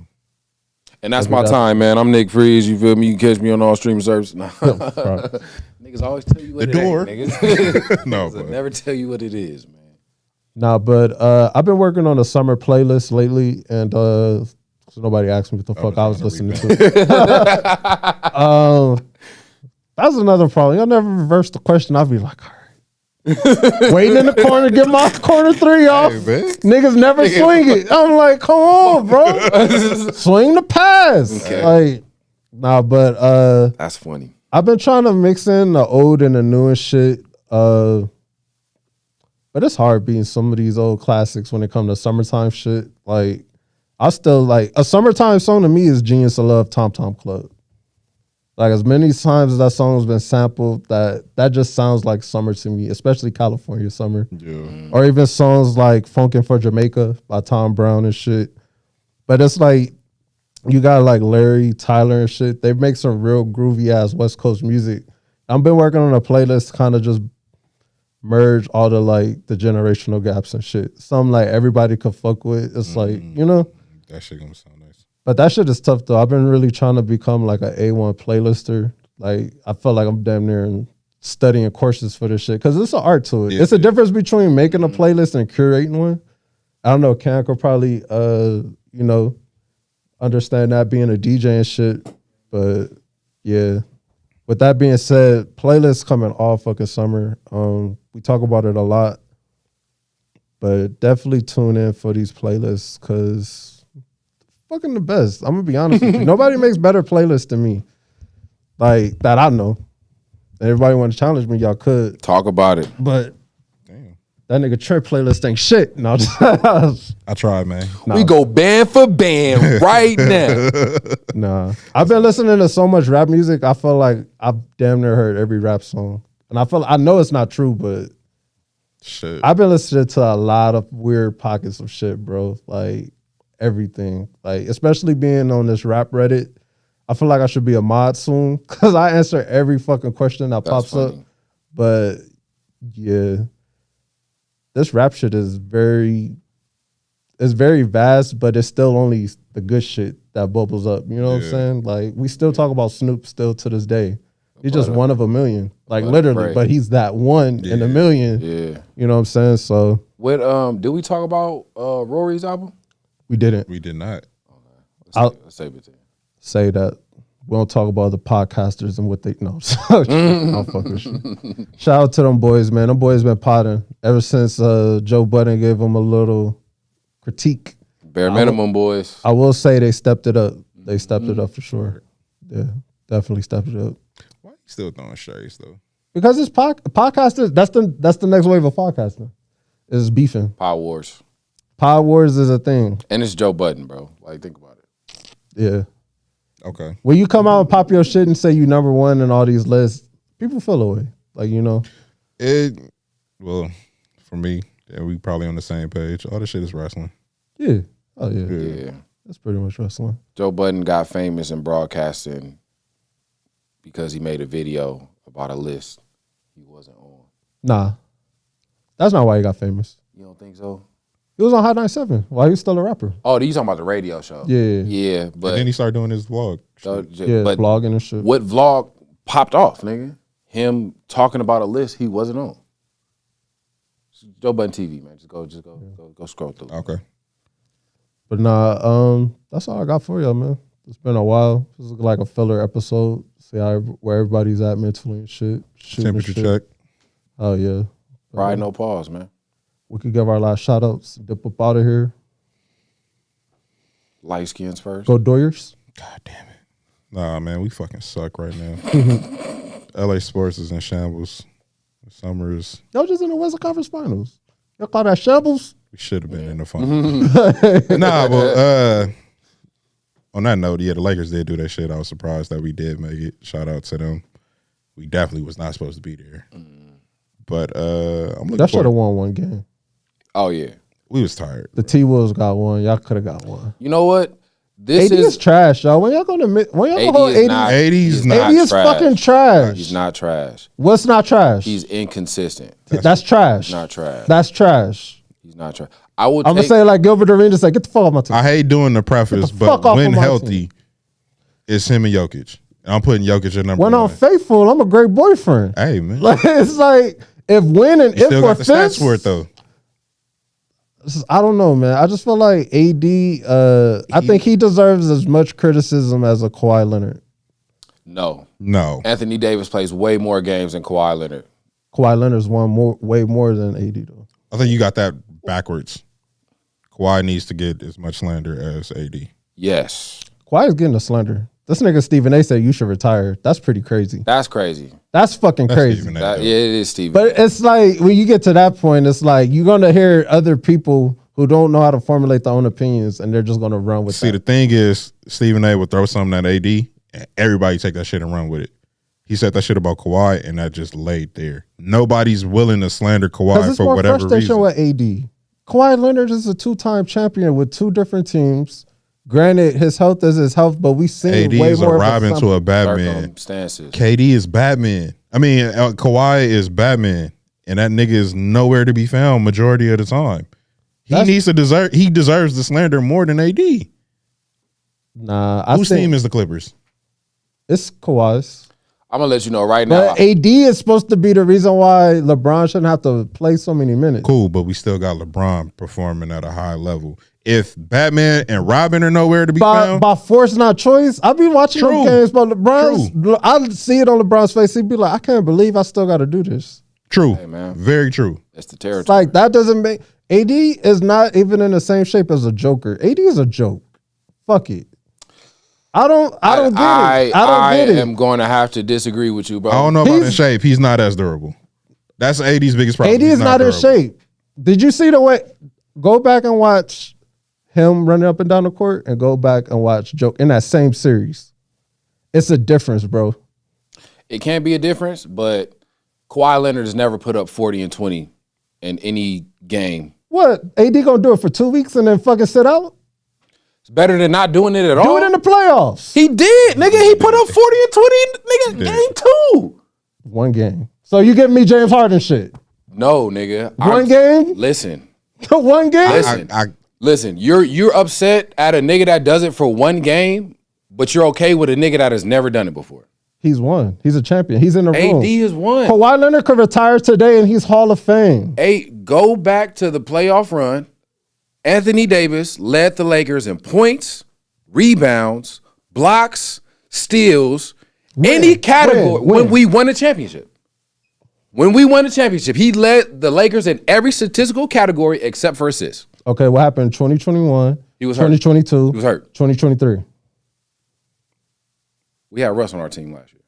And that's my time, man. I'm Nick Freeze. You feel me? You can catch me on all streaming services. Nah. Niggas always tell you what The it door. ain't, niggas. No, Niggas will never tell you what it is, man. Nah, but I've been working on a summer playlist lately, and so nobody asked me what the fuck I was listening to. That's another problem. Y'all never reverse the question. I'll be like, all right. Waiting in the corner, get my corner three off. Niggas never swing it. I'm like, come on, bro. Swing the pass. Okay. Like, nah, but That's funny. I've been trying to mix in the old and the new and shit. But it's hard beating some of these old classics when it comes to summertime shit. Like, I still like a summertime song to me is Genius of Love, Tom Tom Club. Like, as many times as that song's been sampled, that just sounds like summer to me, especially California summer. Yeah. Or even songs like Funkin' for Jamaica by Tom Brown and shit. But it's like, you got like Larry, Tyler and shit. They make some real groovy ass West Coast music. I've been working on a playlist to kind of just merge all the like the generational gaps and shit. Something like everybody could fuck with. It's like, you know? That shit gonna sound nice. But that shit is tough though. I've been really trying to become like an A1 playlister. Like, I feel like I'm damn near studying courses for this shit. Cause it's an art to it. Yeah. It's a difference between making a playlist and curating one. I don't know, Cam could probably you know, understand that being a DJ and shit. But yeah. With that being said, playlists coming all fucking summer. We talk about it a lot. But definitely tune in for these playlists because fucking the best. I'm gonna be honest with you. Nobody makes better playlists than me. Like, that I know. Everybody want to challenge me, y'all could. Talk about it. But Damn. that nigga Trey playlist ain't shit. No, I tried, man. We go band for band right now. nah. I've been listening to so much rap music. I feel like I've damn near heard every rap song. And I know it's not true, but Shit. I've been listening to a lot of weird pockets of shit, bro. Like, everything. Like, especially being on this rap Reddit. I feel like I should be a mod soon because I answer every fucking question that pops up. funny. But yeah, this rap shit is very vast, but it's still only the good shit that bubbles up. You know what I'm Yeah. saying? Like, we still talk about Snoop still to this day. He's just one of a million, like But literally. right. But he's that one in a million. Yeah. You know what I'm saying? So What did we talk about Rory's album? we didn't We did not. Let's save it to you. say that. We don't talk about the podcasters and what they know. I'll fuck with you. Shout out to them boys, man. Them boys been potting ever since Joe Budden gave them a little critique. Bare minimum, boys. I will say they stepped it up. They stepped it up for sure. Yeah, definitely stepped it up. Why you still throwing shades though? Because it's podcasters. That's the next wave of podcasting. Is beefing. Power Wars. Pod Wars is a thing. And it's Joe Budden, bro. Like, think about it. Yeah. Okay. When you come out and pop your shit and say you number one in all these lists, people feel away. Like, you know. Well, for me, yeah, we probably on the same page. All this shit is wrestling. Yeah. Oh yeah. Yeah. That's pretty much wrestling. Joe Budden got famous in broadcasting because he made a video about a list he wasn't on. Nah. That's not why he got famous. You don't think so? He was on Hot 97 while he was still a rapper. Oh, you talking about the radio show? Yeah. Yeah, but And then he started doing his vlog. Yeah, but vlogging and shit. what vlog popped off, nigga? Him talking about a list he wasn't on. Joe Budden TV, man. Just go scroll through. Okay. But nah, that's all I got for y'all, man. It's been a while. This is like a filler episode. See where everybody's at mentally and shit. Shooting Temperature shit. check. Oh yeah. Pride, no pause, man. We could give our last shout outs. Dip up out of here. Light skins first. Go Doyers. God damn it. Nah, man, we fucking suck right now. LA sports is in shambles. The summer is. Y'all just in the Western Conference Finals. Y'all call that shambles? We should have been in the finals. Nah, but on that note, yeah, the Lakers did do that shit. I was surprised that we did make it. Shout out to them. We definitely was not supposed to be there. But I'm looking That should have forward. won one game. Oh yeah. We was tired. The T Wolves got one. Y'all could have got one. You know what? This AD is is trash, y'all. When y'all gonna AD hold is 80? not. 80's he's not 80 is trash. fucking trash. He's not trash. What's not trash? He's inconsistent. That's trash. Not trash. That's trash. He's not trash. I will. I'm gonna say like Gilbert Arenas, like get the fuck off my team. I hate doing the preface, Get the but fuck off when of my healthy, it's him and Jokic. I'm putting Jokic at number When one. I'm faithful, I'm a great boyfriend. Hey, man. Like it's like if win and You if still for got the stats fence, for it, though. I don't know, man. I just feel like AD. I think he deserves as much criticism as a Kawhi Leonard. No. Anthony Davis plays way more games than Kawhi Leonard. Kawhi Leonard's won way more than AD though. I think you got that backwards. Kawhi needs to get as much slander as AD. Yes. Kawhi is getting a slender. This nigga Stephen A said you should retire. That's pretty crazy. That's crazy. That's fucking crazy. Stephen A, Yeah, though. it is Stephen. But it's like when you get to that point, it's like you're gonna hear other people who don't know how to formulate their own opinions, and they're just gonna run with See, that. the thing is, Stephen A would throw something at AD, and everybody take that shit and run with it. He said that shit about Kawhi, and that just laid there. Nobody's willing to slander Because Kawhi it's for more whatever frustration reason. with AD. Kawhi Leonard is a 2-time champion with 2 different teams. Granted, his health is his health, but we've seen AD way is more a of Robin to a Batman. Circumstances. KD is Batman. I mean, Kawhi is Batman, and that nigga is nowhere to be found majority of the time. He deserves the slander more than AD. Nah, I Whose think team is the Clippers? it's Kawhi's. I'm gonna let you know right now. But AD is supposed to be the reason why LeBron shouldn't have to play so many minutes. Cool, but we still got LeBron performing at a high level. If Batman and Robin are nowhere to be found, By force, not choice. I be watching True. them games, but I see it on LeBron's face. He'd be like, I can't believe I still got to do this. true, Hey, man. very true. It's the It's territory. like that doesn't make AD is not even in the same shape as a Joker. AD is a joke. Fuck it. I don't get it. I don't get it. am going to have to disagree with you, bro. I don't know about He's- in shape. He's not as durable. That's AD's biggest problem. AD He's is not in durable. shape. Did you see the way? Go back and watch him running up and down the court, and go back and watch Joke in that same series. It's a difference, bro. It can't be a difference, but Kawhi Leonard has never put up 40 and 20 in any game. What AD gonna do it for 2 weeks and then fucking sit out? It's better than not doing it at all. Do it in the playoffs. He did, nigga. He put up 40 and 20, nigga, game 2. One game. So you giving me James Harden shit? No, nigga. One game? Listen, One game? Listen. I listen. You're upset at a nigga that does it for one game, but you're okay with a nigga that has never done it before. He's won. He's a champion. He's in the room. AD has won. Kawhi Leonard could retire today and he's Hall of Fame. Go back to the playoff run. Anthony Davis led the Lakers in points, rebounds, blocks, steals, any category when we won a championship. When we won a championship, he led the Lakers in every statistical category except for assists. Okay, what happened in 2021? He was hurt. 2022. He was hurt. 2023. We had Russ on our team last year.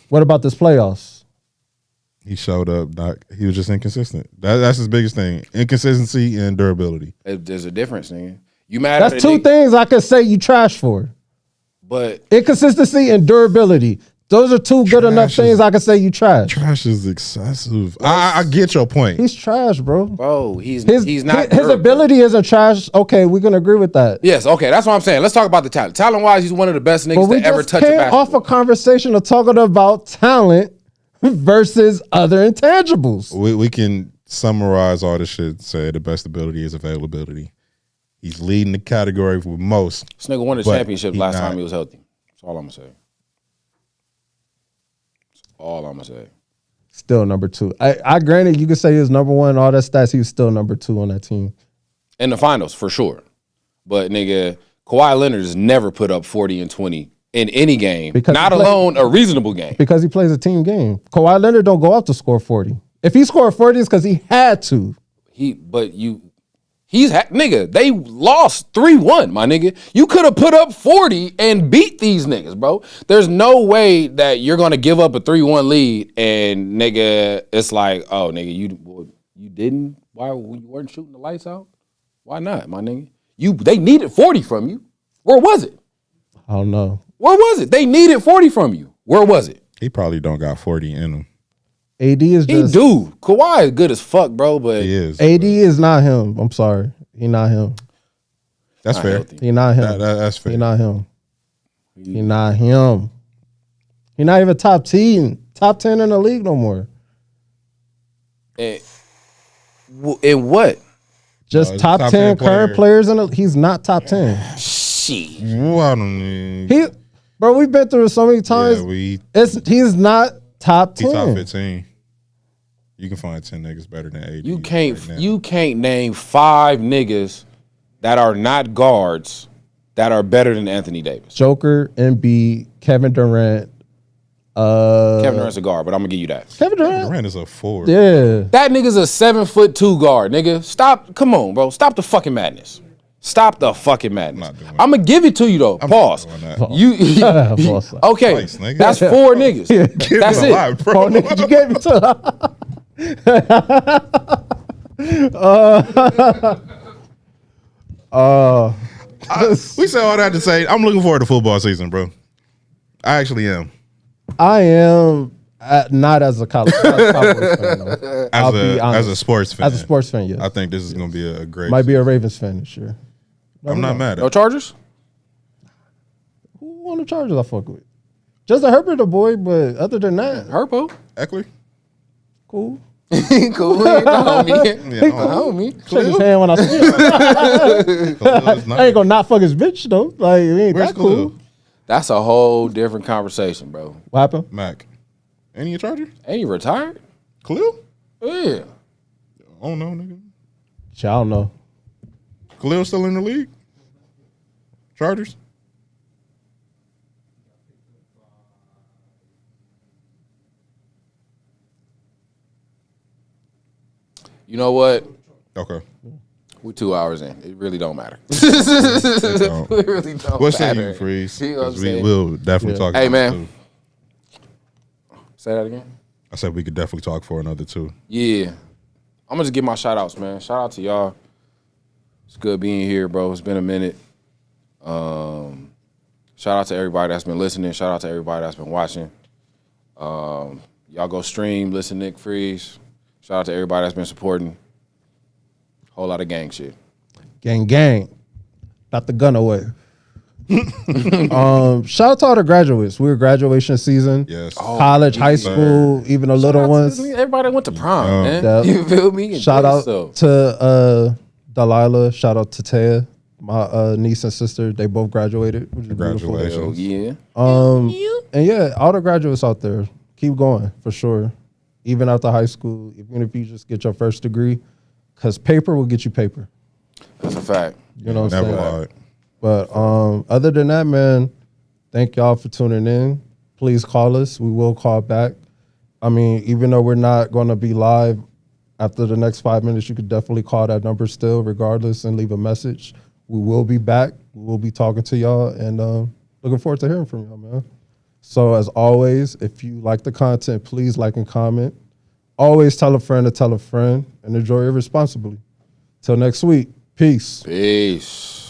What about this playoffs? he showed up. He was just inconsistent. That's his biggest thing: inconsistency and durability. There's a difference, nigga. You mad That's at a two nigga, things I could say you trash for. but Inconsistency and durability. Those are two good enough Trash is- things I could say you trash. Trash is excessive. I get your point. He's trash, bro. bro, he's His not his durable. ability isn't trash. Okay, we can agree with that. Yes, okay, that's what I'm saying. Let's talk about the talent. Talent wise, he's one of the best But niggas we to ever just touch a came basketball. off a conversation of talking about talent versus other intangibles. We can summarize all this shit. Say the best ability is availability. He's leading the category with most. This nigga won a But championship he last not- time he was healthy. That's all I'm gonna say. That's all I'm gonna say. Still number two. I granted you could say he was number one, all that stats, he was still number two on that team. In the finals, for sure. But nigga, Kawhi Leonard has never put up 40 and 20 in any game. Because not he played- alone a reasonable game. Because he plays a team game. Kawhi Leonard don't go out to score 40. If he scored 40, it's because he had to. Nigga, they lost 3-1, my nigga. You could have put up 40 and beat these niggas, bro. There's no way that you're gonna give up a 3-1 lead and nigga, it's like, oh nigga, you didn't? Why you weren't shooting the lights out? Why not, my nigga? They needed 40 from you. Where was it? I don't know. Where was it? They needed 40 from you. Where was it? He probably don't got 40 in him. AD is He just do. Kawhi is good as fuck, bro, but He is. AD is not him. I'm sorry. He not him. That's not fair. healthy. He not him. That's fair. He not him. He not him. He not even top 10 in the league no more. in what? Just he's top, top 10 10 current player. players in the he's not top 10. Shit. Well, I don't need. He bro, we've been through it so many times. Yeah, He's not top 10. he top 15. You can find 10 niggas better than AD. You can't right now. you can't name 5 niggas that are not guards that are better than Anthony Davis. Joker, Embiid, Kevin Durant. Kevin Durant's a guard, but I'm gonna give you that. Kevin Durant. Durant is a 4. Yeah. That nigga's a 7'2" guard, nigga. Stop. Come on, bro. Stop the fucking madness. Stop the fucking madness. Not doing I'm gonna give it to you though. I'm Pause. not doing that. You Boss. okay? Twice, nigga. That's 4 niggas. Give That's it a it. lot, bro. Oh, nigga, you gave it to We said all that to say I'm looking forward to football season, bro. I actually am. I am not as a Cowboys fan. Though. I'll be honest. As a sports fan. As a sports fan, yes. I think this is gonna be a great. Might be a Ravens fan this year. I'm not mad at No it. Chargers. Who on the Chargers I fuck with? Justin Herbert, a boy, but other than that, Herpo. Eckler. cool. Cool. Homie. Yeah, Homie. Shake his hand when I see him. I ain't gonna not fuck his bitch though. Like, it ain't Where's that cool. Khalil? That's a whole different conversation, bro. What happened? Mac. Ain't he a Charger? Ain't you retired? Khalil? Yeah. I don't know, nigga. Shit, I don't know. Khalil still in the league? Chargers? You know what? Okay. We're 2 hours in. It really don't matter. don't. It really don't We'll say matter. you freeze. You know what I'm 'Cause we saying? will definitely talk. Hey, about man. it, too. Say that again. I said we could definitely talk for another 2. Yeah. I'm gonna just give my shout outs, man. Shout out to y'all. It's good being here, bro. It's been a minute. Shout out to everybody that's been listening. Shout out to everybody that's been watching. Y'all go stream, listen to Nick Freeze. Shout out to everybody that's been supporting. Whole lot of gang shit. Gang, gang. Not the gun away. Shout out to all the graduates. We're graduation season. Yes. College, high school, even the little ones. Everybody went to prom, man. Yeah. You feel me? Enjoy Shout out yourself. to Delilah. Shout out to Taya, my niece and sister. They both graduated, which is beautiful. Congratulations. Oh, yeah. And yeah, all the graduates out there, keep going for sure. Even after high school, even if you just get your first degree, because paper will get you paper. That's a fact. You know what I'm Never saying? lied. But other than that, man, thank y'all for tuning in. Please call us. We will call back. I mean, even though we're not going to be live after the next 5 minutes, you could definitely call that number still, regardless, and leave a message. We will be back. We will be talking to y'all, and looking forward to hearing from y'all, man. So as always, if you like the content, please like and comment. Always tell a friend to tell a friend, and enjoy it responsibly. Till next week. Peace. Peace.